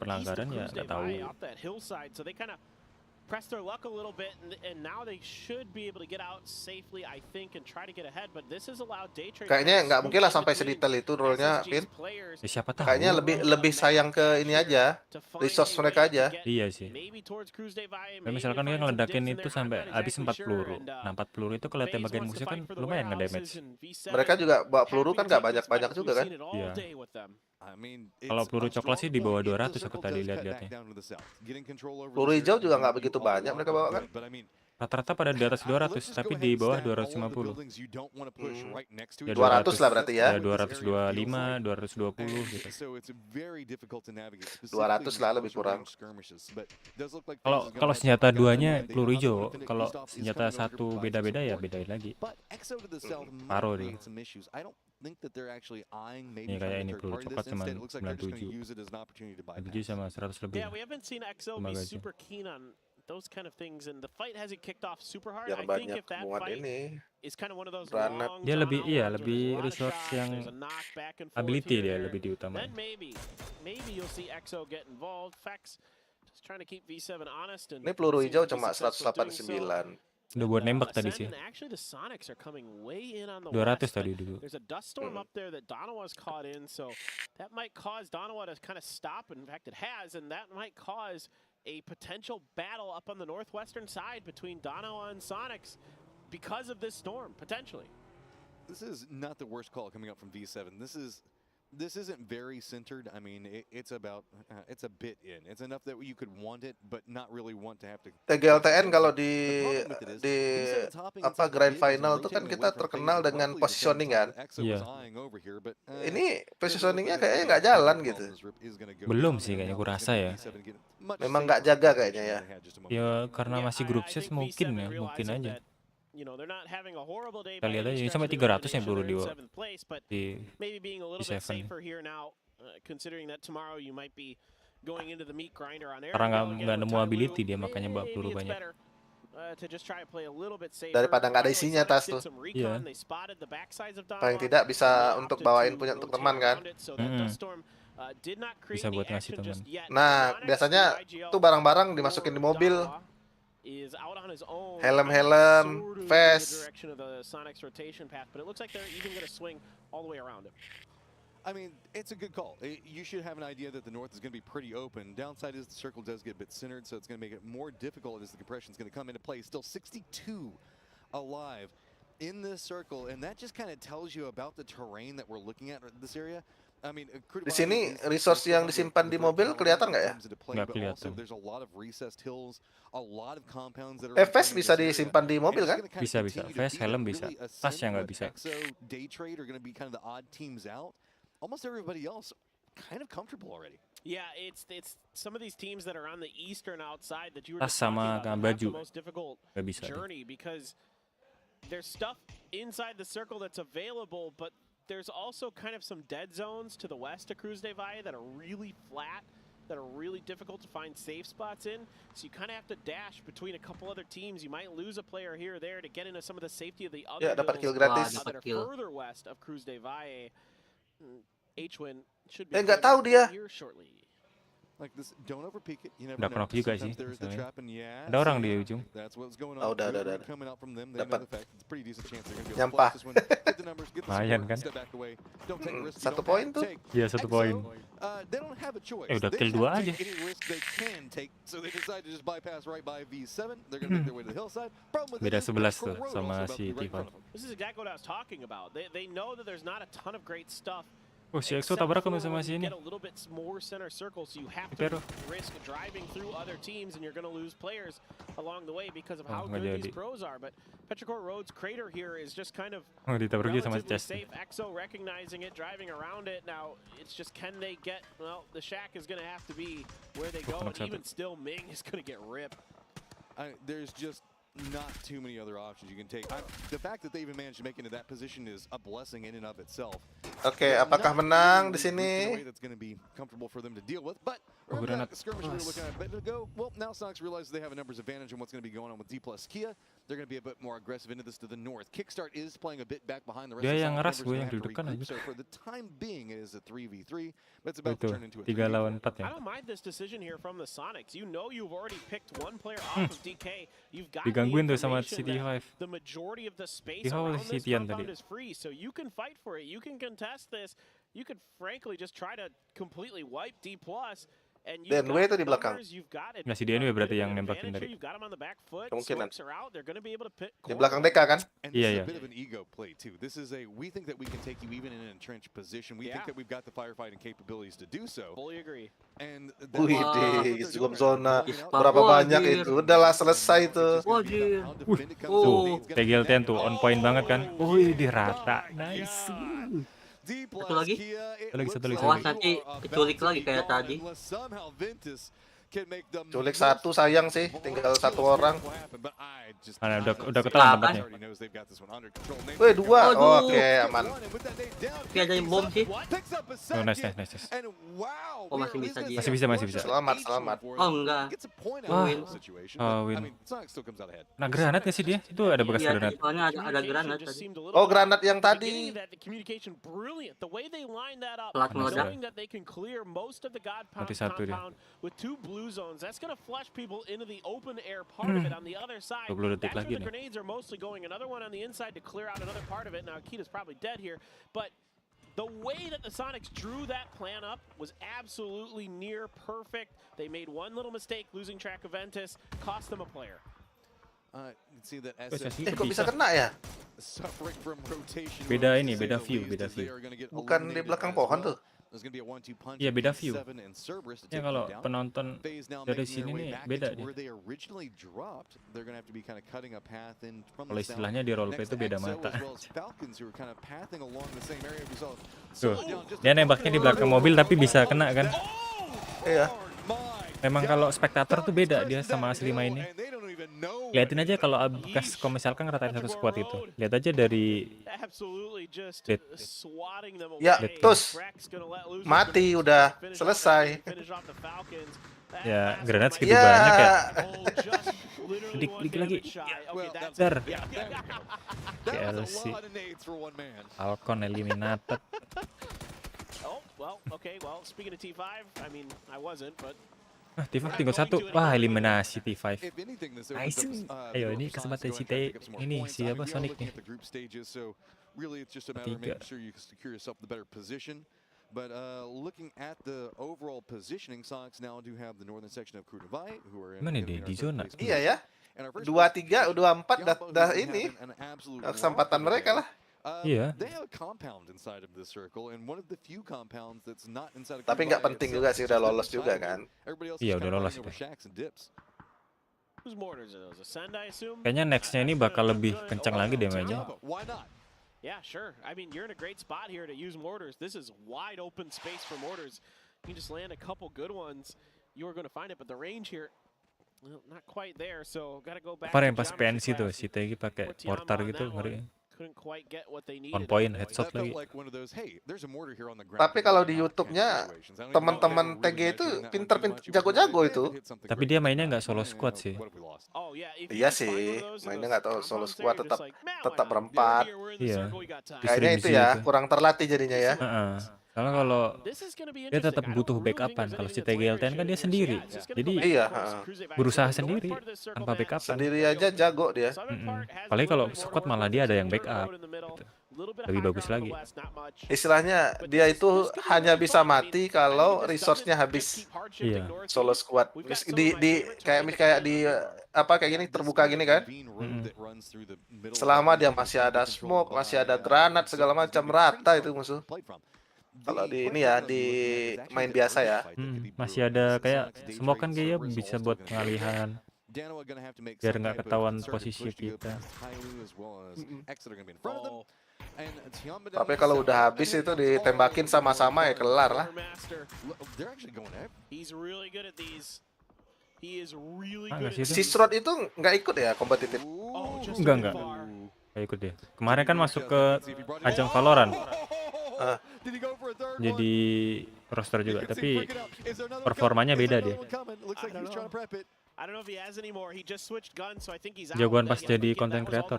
pelanggaran ya nggak tahu. press their luck a little bit, and now they should be able to get out safely, I think, and try to get ahead. But this has allowed day traders. Kayaknya nggak mungkin lah sampai sedetail itu rollnya, Pin. Ya, siapa tahu. Kayaknya lebih sayang ke ini aja, resource mereka aja. Iya sih. Nah, misalkan dia ngeledakin itu sampai habis 4 peluru. Nah, 4 peluru itu kalau tembakin musuh kan lumayan nge-damage. Mereka juga bawa peluru kan nggak banyak-banyak juga kan? Iya. Kalau peluru coklat sih di bawah 200 aku tadi lihat-lihatnya. Peluru hijau juga nggak begitu banyak mereka bawa kan? Rata-rata pada di atas 200, tapi di bawah 250. 200 lah berarti ya. Ya 225, 220 gitu. 200 lah lebih kurang. Kalau senjata duanya peluru hijau, kalau senjata satu beda-beda ya bedain lagi. Paro nih. Ini kayak ini peluru coklat cuma 97. 97 sama 100 lebih. Those kind of things, and the fight hasn't kicked off super hard. Yang I think banyak if that muat fight ini is kind of one of those granat. long Dia lebih tunnels, lebih there's a lot of resource shots, yang there's a knock back and forth ability here, dia there. lebih diutamain. Then maybe you'll see EXO get involved. Fex just trying to keep V7 honest, and Ini peluru seems hijau to be cuma successful doing so. 189. Udah buat nembak tadi sih. And actually the Sonics are coming way in on the 200 west, tadi but dulu. there's a dust storm up there that Donawa's caught in, so that might cause Donawa to kind of stop. In fact, it has, and that might cause a potential battle up on the northwestern side between Donawa and Sonics because of this storm, potentially. This is not the worst call coming up from V7. This isn't very centered. I mean, it's about it's a bit in. It's enough that you could want it, but not really want to have to. TGLTN kalau di apa grand final tuh kan kita terkenal dengan positioning kan. Iya. Ini positioningnya kayaknya nggak jalan gitu. Belum sih kayaknya aku rasa ya. Memang nggak jaga kayaknya ya. Ya karena masih grup stage mungkin ya, mungkin aja. Kita lihat aja ini sampai 300 yang peluru di B7. Karena nggak nemu ability dia makanya bawa peluru banyak. Daripada nggak ada isinya tas tuh. Iya. Paling tidak bisa untuk bawain punya untuk teman kan. Bisa buat ngasih teman. Nah biasanya tuh barang-barang dimasukin di mobil. Helm-helm, vest. I mean, it's a good call. You should have an idea that the north is going to be pretty open. Downside is the circle does get a bit centered, so it's going to make it more difficult as the compression is going to come into play. Still 62 alive in this circle, and that just kind of tells you about the terrain that we're looking at in this area. I mean, di sini resource yang disimpan di mobil kelihatan nggak ya? Nggak kelihatan. Vest bisa disimpan di mobil kan? Bisa. Vest, helm bisa. Tas yang nggak bisa. Almost everybody else kind of comfortable already. Yeah, it's some of these teams that are on the eastern outside that you were Tas just talking sama about baju the most difficult nggak bisa. journey because there's stuff inside the circle that's available, but there's also kind of some dead zones to the west of Cruz de Valle that are really flat, that are really difficult to find safe spots in. So you kind of have to dash between a couple other teams. You might lose a player here or there to get into some of the safety of the other dapat kill hills gratis. that are further west of Cruz de Valle. H-Win should be nggak tahu dia. here shortly. Like this, don't overpeak it. You never Udah knock juga sih. Ada orang di ujung. Oh, udah. Dapat. Nyampah. Lumayan kan? 1 poin tuh. Iya 1 poin. Udah kill 2 aja. Beda 11 tuh sama si Tifa. This is exactly what I was talking about. They know that there's not a ton of great stuff. Oh, si EXO tabrak kan sama si ini. Hyperperal. Risk driving through other teams and you're going to lose players along the way because of how good these pros are. But Petrichor Road's crater here is just kind of relatively safe. EXO recognizing it, driving around it. Now it's just can they get, well, the shack is going to have to be where they go. And even still, Ming is going to get ripped. There's just not too many other options you can take. The fact that they even managed to make into that position is a blessing in and of itself. Oke, apakah menang di sini? That's going to be comfortable for them to deal with. But remember that skirmish we were looking at a bit ago? Well, now Sox realizes they have a numbers advantage on what's going to be going on with D plus Kia. They're going to be a bit more aggressive into this to the north. Kickstart is playing a bit back behind the rest of the ngeras, gue numbers. yang dudukan aja. So for the time being, it is a 3v3. But it's about to turn into a 3 lawan 4 ya. I don't mind this decision here from the Sonics. You know you've already picked one player off of DK. You've got Digangguin tuh sama CT5. the majority of the space Di around this CT-an compound tadi. is free, so you can fight for it. You can contest this. You could frankly just try to completely wipe D+. And you've DNW itu got di belakang. numbers, you've got Nggak si DNW berarti yang advantage nembakin here, tadi. you've got him on the back foot, Kemungkinan. smokes are out, they're going to be able to pick Di belakang DK kan? And this is Iya, a iya. bit of an ego play too. This is we think that we can take you even in an entrenched position. We think that we've got the firefighting capabilities to do so. Fully agree. And Wih, di zoom zona berapa banyak itu? Udahlah selesai itu. TGL10 tuh on point banget kan. Wih, dirata. Nice. Satu lagi. Satu lagi. Awas nanti keculik lagi kayak tadi. Culik satu sayang sih, tinggal satu orang. Mana udah ketahuan tempatnya. Wih, 2. Oke, aman. Tapi ada yang bom sih. Oh, nice. Oh, masih bisa dia. Masih bisa. Selamat. Oh, enggak. Win. Nah, granat nggak sih dia? Itu ada bekas Iya, granat. soalnya ada granat tadi. Oh, granat yang tadi. Pelat meledak. Mati satu dia. With 2 blue zones, that's going to flush people into the open air part of it on the other side. 20 detik That's lagi where the nih. grenades are mostly going. Another one on the inside to clear out another part of it. Now Akita's probably dead here, but the way that the Sonics drew that plan up was absolutely near perfect. They made one little mistake, losing track of Ventus, cost them a player. Kok bisa kena ya? Beda view. Bukan di belakang pohon tuh. Iya, beda view. Ya kalau penonton dari sini nih beda dia. Kalau istilahnya di roleplay itu beda mata. Tuh, dia nembaknya di belakang mobil tapi bisa kena kan? Iya. Memang kalau spektator tuh beda dia sama asli mainnya. Liatin aja kalau bekas misalkan ngeratain satu squad itu. Lihat aja dari Ya, terus mati udah selesai. Ya, granat segitu banyak ya. Dikit lagi. Dar. KLC. Alcon eliminated. Oh, well, okay, well, speaking of T5, I mean, I wasn't, but T5 tinggal 1. Wah, eliminasi T5. Nice. Ayo, ini kesempatan si ini siapa Sonic nih. Tiga. But looking at the overall positioning, Sox now do have the northern section of Krunovac, who are in Mana dia di zona? Iya ya. 2-3, 2-4 dah ini. Kesempatan mereka lah. Iya. Tapi nggak penting juga sih, udah lolos juga kan. Iya, udah lolos. Kayaknya nextnya ini bakal lebih kencang lagi damage-nya. Yeah, sure. I mean, you're in a great spot here to use mortars. This is wide open space for mortars. You can just land a couple good ones. You are going to find it, but the range here, well, not quite there. So, got to go back. Kemarin pas PNC tuh si Tegi pakai mortar gitu ngeri. On point headshot lagi. Tapi kalau di YouTube-nya teman-teman TG itu pinter-pinter jago-jago itu. Tapi dia mainnya nggak solo squad sih. Iya sih, mainnya nggak tahu solo squad, tetap berempat. Iya. Kayaknya itu ya kurang terlatih jadinya ya. Karena kalau dia tetap butuh backupan. Kalau si TGL10 kan dia sendiri. Jadi iya, berusaha sendiri tanpa backupan. Sendiri aja jago dia. Apalagi kalau squad malah dia ada yang backup. Gitu. Lebih bagus lagi. Istilahnya dia itu hanya bisa mati kalau resource-nya habis. Iya. Solo squad. Kayak di apa kayak gini terbuka gini kan. Selama dia masih ada smoke, masih ada granat segala macam, rata itu musuh. Kalau di ini ya, di main biasa ya. Masih ada kayak smoke kan kayaknya bisa buat pengalihan. Biar nggak ketahuan posisi kita. Tapi kalau udah habis itu ditembakin sama-sama ya kelar lah. He is really Nggak good. sih Si Shroud itu nggak ikut ya kompetitif? Enggak. Nggak ikut deh. Kemarin kan masuk ke ajang Valorant. Jadi roster juga, tapi performanya beda dia. I don't know if he has any more. He just switched guns, so I think he's out. Jagoan pas jadi content creator.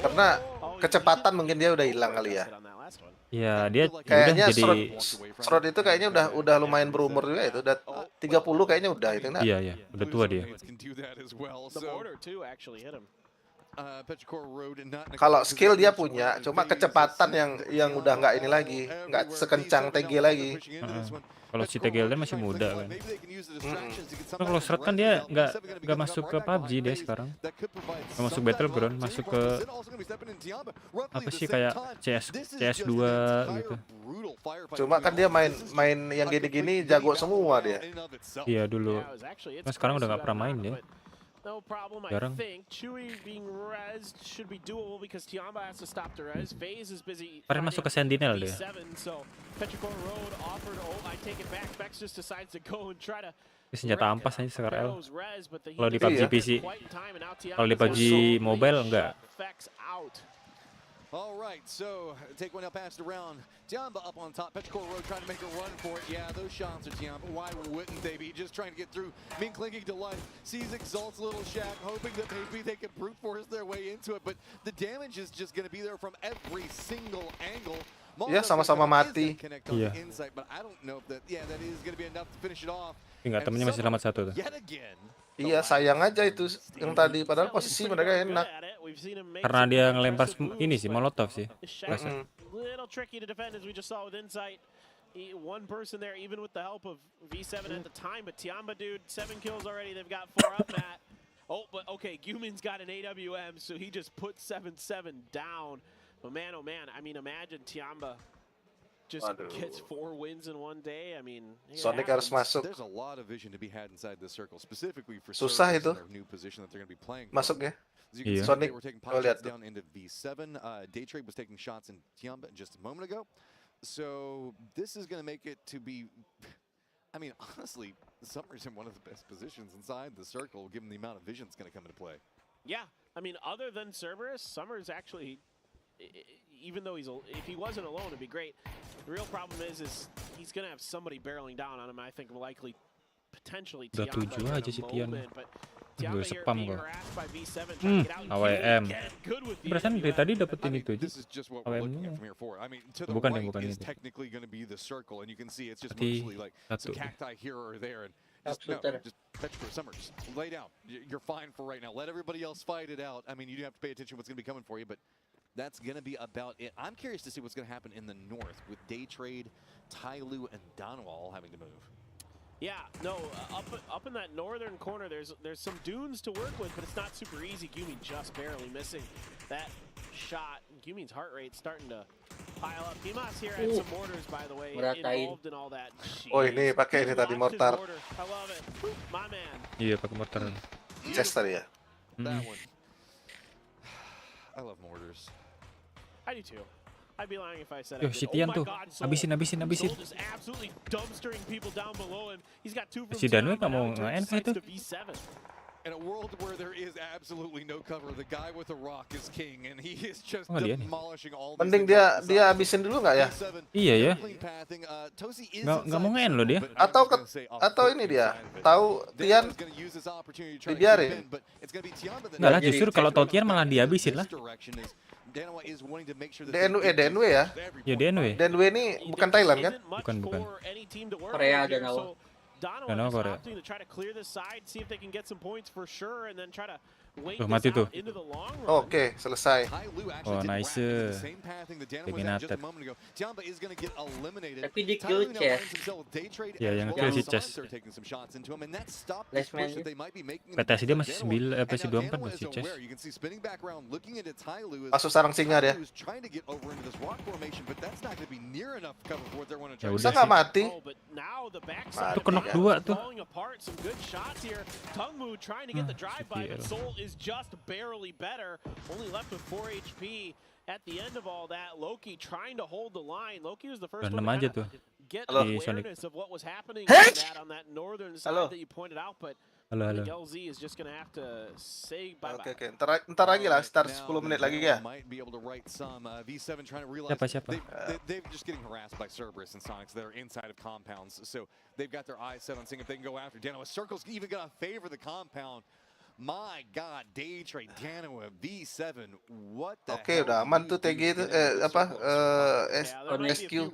Karena kecepatan mungkin dia udah hilang kali ya. Iya, dia Kayaknya udah jadi Shroud itu kayaknya udah lumayan berumur juga itu, udah 30 kayaknya udah itu nah. Iya, udah tua dia. Kalau skill dia punya, cuma kecepatan yang udah nggak ini lagi, nggak sekencang TG lagi. Kalau si TGL masih muda kan. Kalau Shroud kan dia nggak masuk ke PUBG dia sekarang. Nggak masuk Battleground, masuk ke apa sih kayak CS2 gitu. Cuma kan dia main yang gini-gini jago semua dia. Iya dulu. Nah, sekarang udah nggak pernah main dia. No problem, Jarang. I think. Chewy being rezzed should be doable because Tiamba has to stop the res. FaZe is busy. Kemarin masuk ke Sentinel dia. So Petrichor Road offered, I take it back. Vex just decides to go and try to Senjata ampas aja sekarang. Kalau di PUBG PC, kalau di PUBG Mobile enggak. All right, so take one now, passed around. Tiamba up on top. Petrichor Road trying to make a run for it. Yeah, those shots are Tiamba. Why wouldn't they be? Just trying to get through. Being clinging to life. Sees Exalt's little shack, hoping that maybe they can brute force their way into it. But the damage is just going to be there from every single angle. Ya, sama-sama mati. Iya. Enggak, temennya masih selamat satu tuh. Iya, sayang aja itu yang tadi, padahal posisi mereka enak. Karena dia ngelempar ini sih, molotov sih. Little tricky to defend as we just saw with Insight. One person there, even with the help of V7 at the time, but Tiamba, dude, 7 kills already. They've got 4 up, Matt. Oh, but okay, Gumin's got an AWM, so he just put 7-7 down. But man, oh man, I mean, imagine Tiamba just gets 4 wins in one day. I mean, Sonic harus masuk. There's a lot of vision to be had inside this circle, specifically for susah itu new position that they're going to be playing. Masuk ya. Iya. Sonic were taking pot shots down into V7. Daytrade was taking shots in Tiamba just a moment ago. So this is going to make it to be, I mean, honestly, Summer's in one of the best positions inside the circle, given the amount of vision that's going to come into play. Yeah, I mean, other than Cerberus, Summer's actually, even though if he wasn't alone, it'd be great. The real problem is he's going to have somebody barreling down on him. I think likely, potentially Tiamba. Udah 7 aja sih Tian. Gue Tiamba spam here kok. harassed by V7. AWM. Good with Perasaan dari tadi dapat ini tuh. This is just what we're looking at from here forward. I mean, to the Bukan right ini. is technically going to be the circle, and you can see it's just mostly like some cacti here or there, and just Petrichor, Summers, lay down. You're fine for right now. Let everybody else fight it out. I mean, you do have to pay attention to what's going to be coming for you, but that's going to be about it. I'm curious to see what's going to happen in the north with Daytrade, Tyloo, and Donwa all having to move. Yeah, no, up in that northern corner, there's some dunes to work with, but it's not super easy. Gumin just barely missing that shot. Gumin's heart rate starting to pile up. Dimas here had some mortars, by the way, involved in all that. Oh, ini pakai ini tadi mortar. I love it. My man. Iya, pakai mortar. Chest tadi ya. That one. I love mortars. I do too. I'd be lying if I said Yo, si Tian tuh, habisin. Just absolutely dumpstering people down below him. He's got 2 from Si Danwe nggak mau nge-NV itu. In a world where there is absolutely no cover, the guy with the rock is king, and he is just demolishing all. Mending dia habisin dulu nggak ya? Iya ya. Nggak mau nge-N loh dia. Atau ini dia tahu Tian dibiarin. Nggak lah, justru kalau tahu Tian malah dihabisin lah. DNW ya? Ya DNW. DNW ini bukan Thailand kan? Bukan. Korea Danawa. Donald is opting to try to clear this side, see if they can get some points for sure, and then try to wait this mati tuh. out into the long run. Oke, selesai. Oh, nice. Dominated. Tapi di kill chest. Ya, yang kill si chest. Last man. PTS dia masih 9, masih 24 masih chest. Masuk sarang singa dia. Ya udah Bisa nggak sih. mati? Itu knock 2 tuh. Is just barely better, only left with 4 HP at the end of all that. Loki trying to hold the line. Loki was the first one to aja tuh. get Halo. the Di Sonic. awareness of what was happening Hey! on that northern side Halo. that you pointed out, but Halo, I halo. think LZ is just going to have to say bye-bye. Oke. Ntar lagi lah, start 10 menit lagi ya. Siapa? They're just getting harassed by Cerberus and Sonics that are inside of compounds. So they've got their eyes set on seeing if they can go after Dano. Circle's even going to favor the compound. My God, day trade Danoa V7. What the Oke, udah aman tuh TG itu SQ.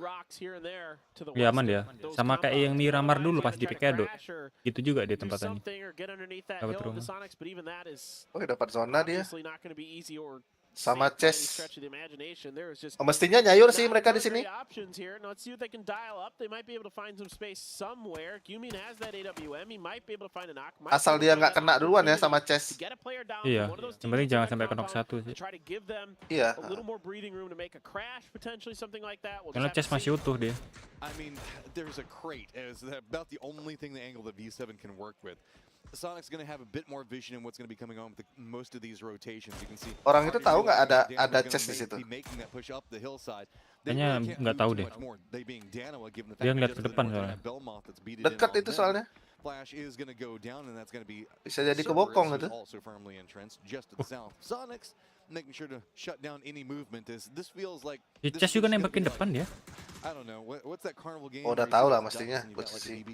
Ya aman dia. Sama kayak yang Miramar dulu pas di Pekado. Gitu juga dia tempatannya. Dapat rumah. Oke, dapat zona dia. Sama Chess. Mestinya nyayur sih mereka di sini. Asal dia nggak kena duluan ya sama Chess. Iya, yang penting jangan sampai knock 1 sih. Iya. Karena Chess masih utuh dia. I mean, there's a crate as about the only thing the angle that V7 can work with. Sonic's going to have a bit more vision in what's going to be coming on with most of these rotations. You can see. Orang itu tahu nggak ada Chess di situ? Kayaknya nggak tahu deh. Dia ngeliat ke depan soalnya. Dekat itu soalnya. Bisa jadi kebokong itu. Making sure to shut down any movement as this feels like Chess juga nembakin depan dia. I don't know what's that carnival game. Oh, udah tahu lah mestinya posisi.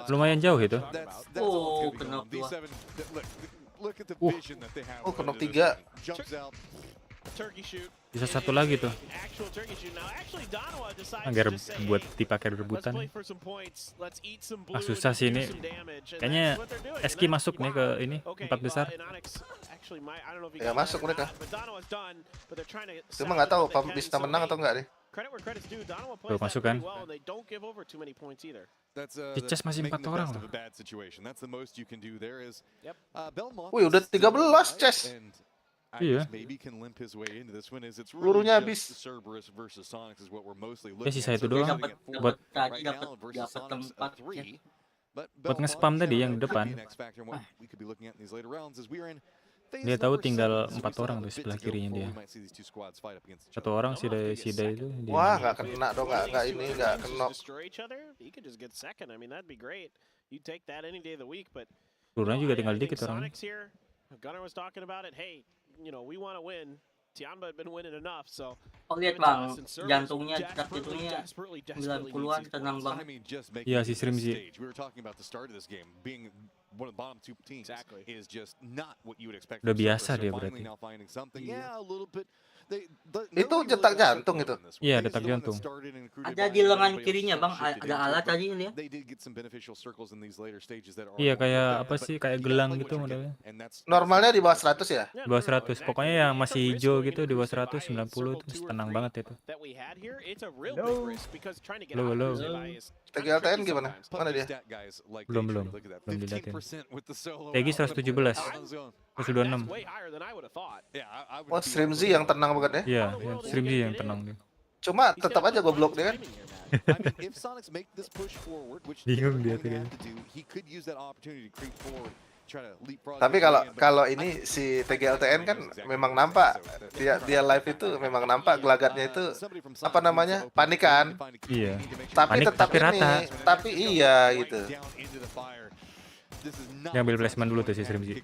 Lumayan jauh itu. Oh, kena dua. Look at the vision that they have. Oh, kena 3. Bisa satu lagi tuh. Agar buat dipakai rebutan. Susah sih ini. Kayaknya SK masuk nih ke ini 4 besar. Ya masuk mereka. Cuma nggak tahu bisa menang atau enggak nih. Tuh masuk kan. Di Chess masih 4 orang loh. Wih udah 13 Chess. Iya. Pelurunya habis. Ya sisa itu doang. Buat nge-spam tadi yang di depan. Dia tahu tinggal 4 orang tuh sebelah kirinya dia. 1 orang si Day itu. Wah nggak kena dong, nggak ini nggak kena. Pelurunya juga tinggal dikit orangnya. Oh lihat bang, jantungnya, detak jantungnya 90-an, tenang bang. Iya si Srimzi. Udah biasa dia berarti. Itu detak jantung itu. Iya detak jantung. Ada di lengan kirinya bang, ada alat tadi lihat. Iya kayak apa sih, kayak gelang gitu modelnya. Normalnya di bawah 100 ya? Di bawah 100, pokoknya yang masih hijau gitu di bawah 100, 90 itu tenang banget itu. Halo. TGLTN gimana? Mana dia? Belum dilihatin. TG 117, 126. Oh, Srimzi yang tenang banget ya? Iya, Srimzi yang tenang dia. Cuma tetap aja goblok dia kan? Bingung dia tuh. Tapi kalau ini si TGLTN kan memang nampak dia live itu memang nampak gelagatnya itu apa namanya panikan. Iya. Tapi Panik, tetap tapi rata. Tapi iya gitu. Dia ambil placement dulu tuh si Srimzi.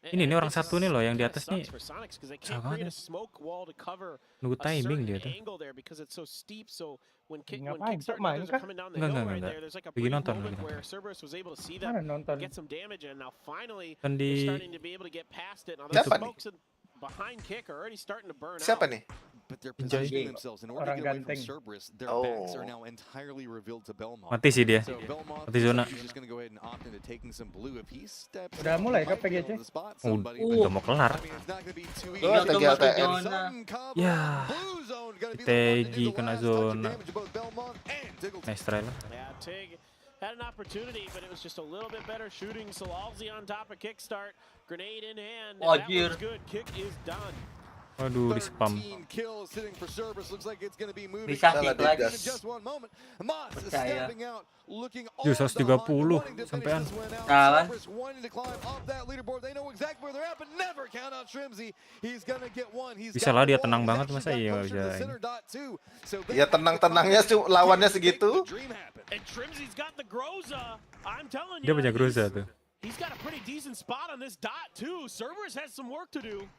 Ini orang satu nih loh yang di atas nih. Sama banget. Nunggu timing dia tuh. Ngapain? Kok main kah? Enggak. Lagi nonton. Mana nonton? Kan di... Siapa nih? Siapa nih? Orang ganteng. Oh. Mati sih dia. Mati zona. Udah mulai ke PGC? Udah mau kelar. TGLTN. Ya. TG kena zona. Nice try lah. Had an opportunity, but it was just a little bit better shooting. Salalzi on top of kickstart, grenade in hand. That was good. Kick is done. Waduh, di spam. Bisa kick lagi. Percaya. Jus 130 sampean. Kawan. Bisa lah dia tenang banget, masa iya nggak bisa ini. Ya tenang-tenangnya lawannya segitu. Dia punya Groza tuh. He's got a pretty decent spot on this dot too. Cerberus has some work to do.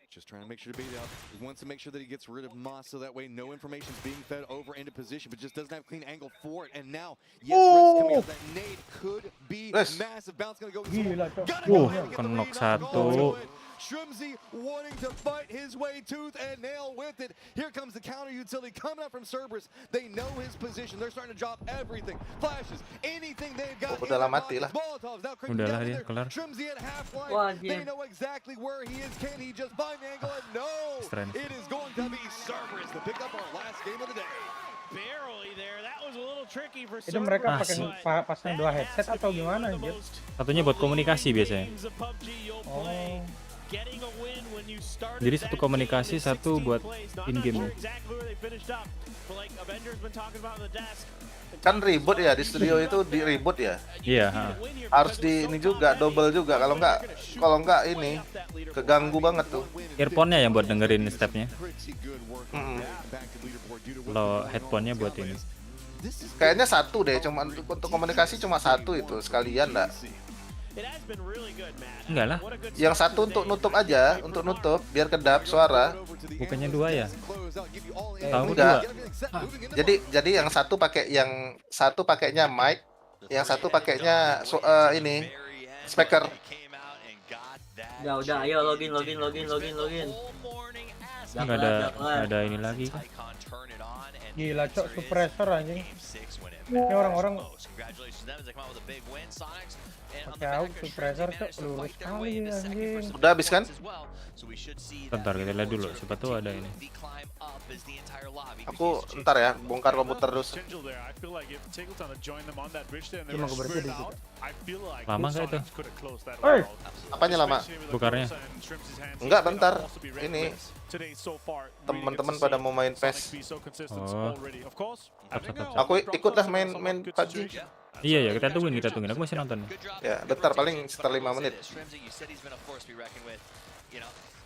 Just trying to make sure to bait out. He wants to make sure that he gets rid of Moss so that way no information is being fed over into position, but just doesn't have a clean angle for it. And now, yes, Risk coming out. That nade could be massive. Bounce gonna go. Knock satu. Shrimzy wanting to fight his way tooth and nail with it. Here comes the counter utility coming up from Cerberus. They know his position. They're starting to drop everything. Flashes, anything they've got. Udah lah mati lah. Udahlah dia kelar. Shrimzy at half-life. They know exactly where he is. Can he just find the angle? And no, it is going to be Cerberus to pick up our last game of the day. Barely there. That was a little tricky for Itu mereka pakai pasang 2 headset atau gimana anjir? Satunya buat komunikasi biasanya. Oh. Jadi satu komunikasi, satu buat in-game. Kan ribut ya di studio itu, di ribut ya. Iya. Harus di ini juga, double juga. Kalau nggak ini keganggu banget tuh. Earphone-nya yang buat dengerin stepnya. Kalau headphone-nya buat ini. Kayaknya satu deh, cuma untuk komunikasi cuma satu itu sekalian nggak? Enggak lah. Yang satu untuk nutup aja, untuk nutup biar kedap suara. Bukannya 2 ya? Tahu enggak? Jadi yang satu pakainya mic, yang satu pakainya ini speaker. Udah, ayo login. Enggak ada ini lagi. Gila cok, suppressor anjing. Ini orang-orang pakai suppressor cok, lurus sekali anjing. Udah habis kan? Bentar kita lihat dulu, siapa tuh ada ini. Aku ntar ya, bongkar komputer terus. Cuma kebersihan dikit. Lama nggak itu? Apanya lama? Bukarnya? Enggak, bentar. Ini teman-teman pada mau main PES. Oh. Aku ikutlah main PUBG. Iya ya, kita tungguin. Aku masih nonton. Ya, bentar paling sekitar 5 menit.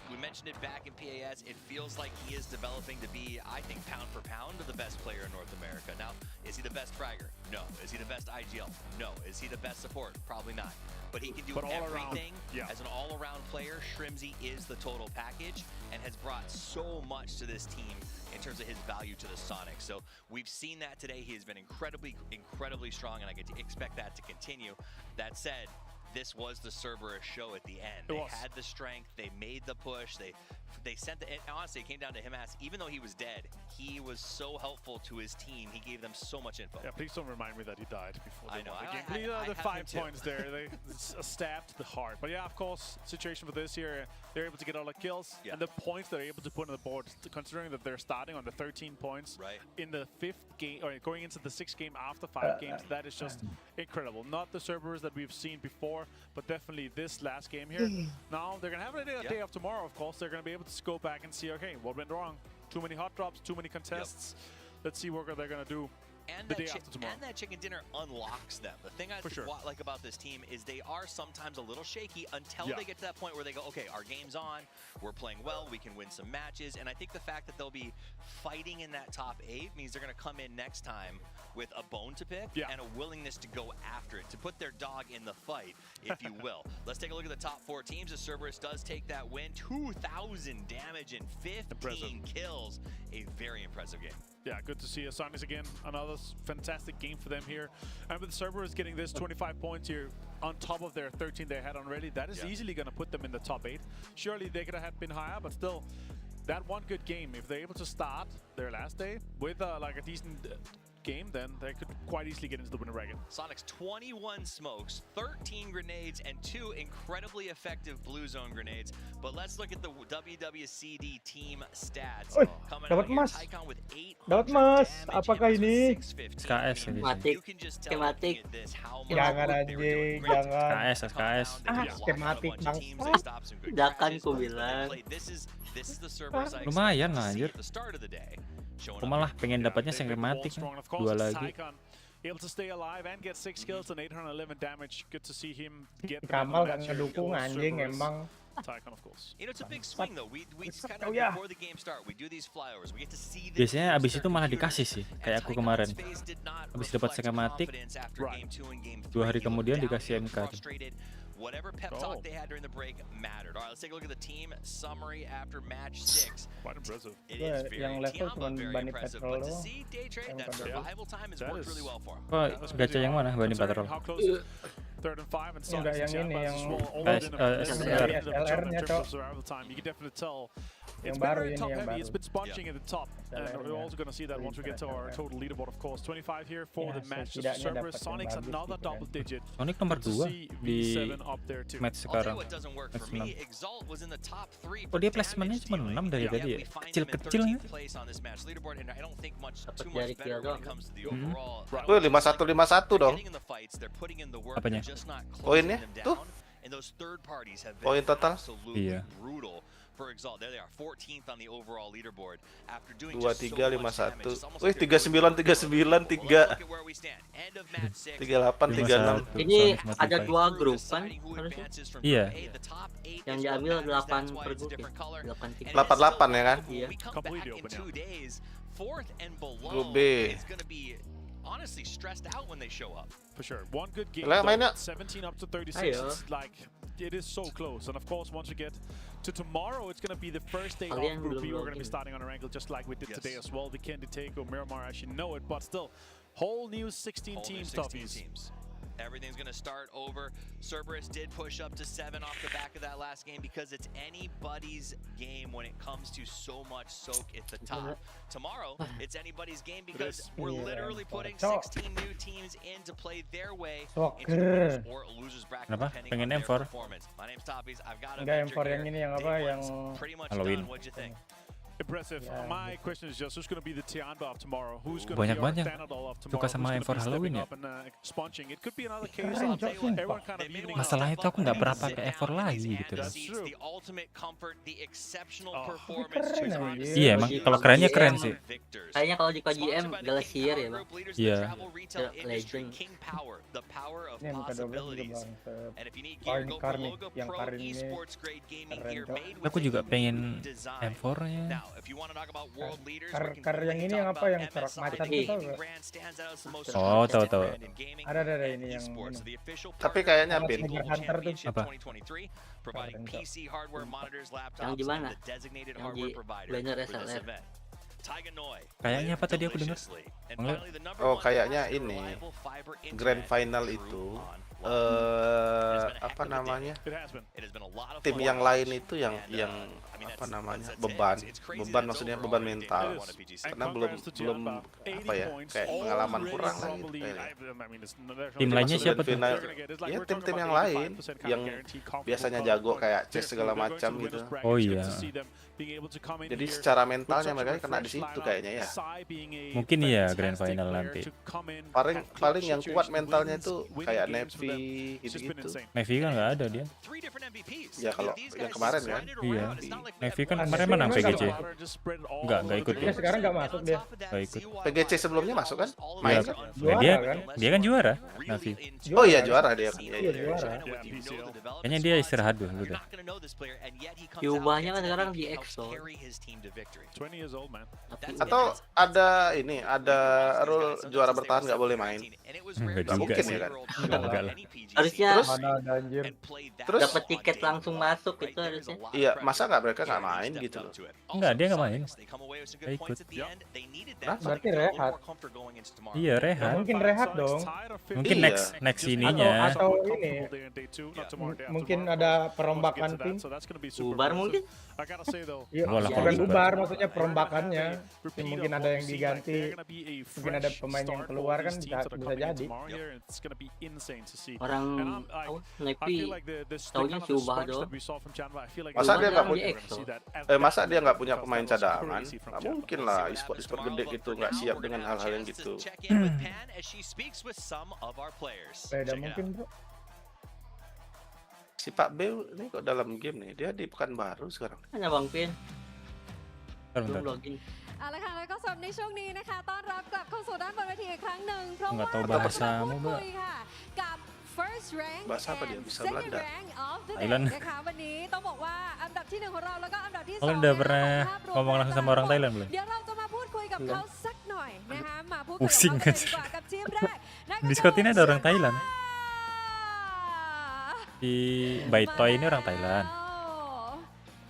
We mentioned it back in PAS. It feels like he is developing to be, I think, pound for pound, the best player in North America. Now, is he the best fragger? No. Is he the best IGL? No. Is he the best support? Probably not. But he can do everything. As an all-around player, Shrimzy is the total package and has brought so much to this team in terms of his value to the Sonics. So we've seen that today. He has been incredibly strong, and I expect that to continue. That said, this was the Cerberus show at the end. They had the strength, they made the push, they sent the, honestly, it came down to him even though he was dead, he was so helpful to his team. He gave them so much info. Yeah, please don't remind me that he died before I know. The game. Please, the 5 points there, a stab to the heart. But yeah, of course, situation for this year, they're able to get all the kills and the points they're able to put on the board, considering that they're starting on the 13 points in the 5th game, or going into the 6th game after 5 games. That is just incredible. Not the Cerberus that we've seen before, but definitely this last game here. Now they're gonna have a day off tomorrow. Of course, they're gonna be able to go back and see, okay, what went wrong? Too many hot drops, too many contests. Let's see what they're gonna do. And that chicken dinner unlocks them. The thing I like about this team is they are sometimes a little shaky until they get to that point where they go, okay, our game's on, we're playing well, we can win some matches. And I think the fact that they'll be fighting in that top 8 means they're going to come in next time with a bone to pick and a willingness to go after it, to put their dog in the fight, if you will. Let's take a look at the top 4 teams. The Cerberus does take that win, 2,000 damage and 15 kills. A very impressive game. Yeah, good to see Sonics again. Another fantastic game for them here. And with the Cerberus getting this 25 points here on top of their 13 they had already, that is easily going to put them in the top 8. Surely they could have been higher, but still, that one good game, if they're able to start their last day with like a decent game, then they could quite easily get into the winner bracket. Sonic's 21 smokes, 13 grenades, and 2 incredibly effective blue zone grenades. But let's look at the WWCD team stats. Coming out Dapat here, mas. Tycon with 800 Dapat mas. damage Apakah and ini? 650. SKS ini. You can just tell looking at this how much Jangan work they were doing. anjing, jangan. SKS. Skematik bang. Dakan ku bilang. Lumayan lah anjir. Aku malah pengen dapatnya skematik nih. 2 lagi. Able to stay alive and get 6 kills and 811 damage. Good to see him get the Kamal match kan here. ngedukung anjing emang. Tycon, of course. You know, it's a big swing though. We kind of before the game start, we do these flyovers. We get to see the Biasanya abis itu malah dikasih sih, kayak aku kemarin. Abis dapat skematik, 2 hari kemudian dikasih MK. Whatever pep talk they had during the break mattered. All right, let's take a look at the team summary after match 6. Quite impressive. It is very yang level Tiamba, cuma very Bunny impressive. Patrol But to doang. see day trade, that survival time has worked really well for him. Oh, gacha yang mana? Bunny Patrol. Third and 5 and Enggak, yang ini, yang SLR-nya, Cok. You can definitely tell Yang it's baru very ini, top yang heavy. baru. It's been sponging at the top, and we're SLR-nya. also going to see that once we get to our total leaderboard, of course. 25 here for Ya, the match. setidaknya Cerberus, dapat yang Sonic's bagus another gitu kan. double digit. Sonic nomor Good to 2 see di V7 up there too. match I'll tell you sekarang. what doesn't work for me. Exalt was in the top 3. Oh, dia placementnya cuma 6 dari tadi ya? Kecil-kecil ya? Wih, 51-51 dong. Apanya? Poinnya tuh. Poin total. Iya. For Exalt, there they are, 14th on the overall leaderboard. After doing 23-51. Wih, 39-39, 3. 38-36. Ini ada 2 grup kan? Iya. Yang diambil 8 per grup ya? 8-3. 88 ya kan? Iya. Grup B. Honestly stressed out when they show up. For sure. One good game. Lah, mainnya. 17 up to 36. Ayo. It's like it is so close. And of course, once we get to tomorrow, it's going to be the first day of Kalian Group B. belum We're going to be login. starting on our ankle just like we did today as well. Vikendi, Taeko, Miramar actually know it, but still, whole new 16 teams, toughies. Everything's going to start over. Cerberus did push up to 7 off the back of that last game because it's anybody's game when it comes to so much soak at the top. Tomorrow, it's anybody's game because we're literally putting 16 new teams in to play their way into the winners or losers bracket Kenapa? depending Pengen on their M4? performance. My name's Toppies. I've got a Enggak, venture M4 yang here. ini, yang apa, Day yang one's pretty much Halloween. done. What'd you think? Impressive. Yeah. My question is just who's going to be the Tiamba of tomorrow? Who's going Banyak to be our banget Thanadol of suka tomorrow? sama Who's M4 gonna be Halloween stepping ya? up and sponging? It could be another case Keren, of Jok, sumpah. everyone kind of evening out. Masalahnya itu aku nggak pernah pakai M4 lagi gitu loh. That's true. The ultimate comfort, the exceptional Oh. performance Keren, to anjir. Iya emang, kalau kerennya keren sih. Kayaknya kalau di KGM Glacier ya bang. Iya. Legend. Ini MK12 juga bang. Poin Karni, yang Karin ini keren Cok. Aku juga pengen M4-nya. Kar yang ini yang apa, yang corak macan itu tau gak? Oh, tahu. Ada ini yang ini. Tapi kayaknya Bin. Hunter tuh. Apa? Yang di mana? Yang di banner SLR. Kayaknya apa tadi aku dengar? Oh, kayaknya ini Grand Final itu apa namanya? Tim yang lain itu yang apa namanya? Beban maksudnya beban mental. Karena belum apa ya? Kayak pengalaman kurang lah gitu kayaknya. Tim lainnya siapa tuh? Final, ya tim-tim yang lain yang biasanya jago kayak chess segala macam gitu. Oh iya. Jadi secara mentalnya mereka kena di situ kayaknya ya. Mungkin iya Grand Final nanti. Paling yang kuat mentalnya itu kayak Navy gitu-gitu. Navy kan nggak ada dia. Ya kalau yang kemarin kan. Iya. Navy kan kemarin menang PGC. Nggak ikut Dia dia. sekarang nggak masuk dia. Nggak ikut. PGC sebelumnya masuk kan? Iya. Main kan? Dia kan juara. Navy. Oh iya juara dia. Iya juara. Kayaknya dia istirahat dulu dah. Diubahnya kan sekarang di EXO. 20 years old, man. Atau ada ini, ada rule juara bertahan nggak boleh main. Nggak Nggak juga mungkin sih. ya kan? Enggak lah. Harusnya Terus dapat tiket langsung masuk itu harusnya. iya, masa mereka nggak main gitu loh? Enggak, dia nggak main. Dia ikut. Berarti rehat. Iya, rehat. Mungkin rehat dong. Mungkin next ininya. Atau ini. Mungkin ada perombakan tim. Bubar mungkin. Iya, bukan bubar, maksudnya perombakannya. Mungkin ada yang diganti, mungkin ada pemain yang keluar kan bisa jadi. Orang Nepi taunya si Ubah doang. Masa dia nggak punya pemain cadangan? Nggak mungkin lah, e-sport gede gitu nggak siap dengan hal-hal yang gitu. Beda mungkin bro. Si Pak B ini kok dalam game nih, dia di Pekanbaru sekarang. Hanya Bang Pin. Bentar. Login. เอาละค่ะแล้วก็สำหรับในช่วงนี้นะคะต้อนรับกลับเข้าสู่ด้านบนเวทีอีกครั้งหนึ่งเพราะว่า Nggak tahu bahasa พูด Mobo. คุยค่ะกับ first rank Bahasa apa dia? and Bisa second Belanda. rank of the day Thailand. นะคะวันนี้ต้องบอกว่าอันดับที่1ของเราแล้วก็อันดับที่2 Kalian udah pernah ngomong langsung sama orang Thailand belum? เดี๋ยวเราจะมาพูดคุยกับเขาสักหน่อยนะคะมาพูดคุยกับ Pusing เขา kan. เลยดีกว่ากับทีมแรกนั่นก็ Discord ini คือ ada orang Thailand. Di Baitoy ini orang Thailand.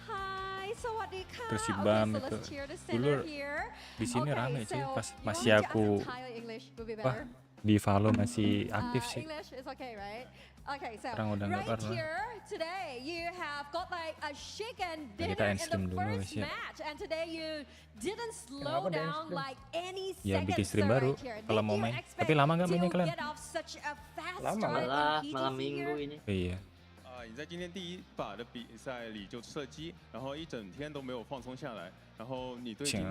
Hai, สวัสดีค่ะ Terus si Okay, Bam so itu let's cheer the dulu center here. di sini Okay, rame sih so pas you masih want me to aku ask Thai or English would be wah better? di Valo masih aktif sih. English is okay, right? Okay, so Sekarang udah nggak right pernah. here today you have got like a chicken Ya, kita dinner in stream the dulu first guys ya. match, and today you didn't slow Kenapa dia down stream? like any Ya bikin seconds stream baru right here. kalau Did mau you main. expect Tapi lama nggak mainnya to kalian? get off such a fast Lama start in Malah PTC malam here? minggu ini. Iya. 你在今天第一把的比赛里就射击，然后一整天都没有放松下来，然后你对今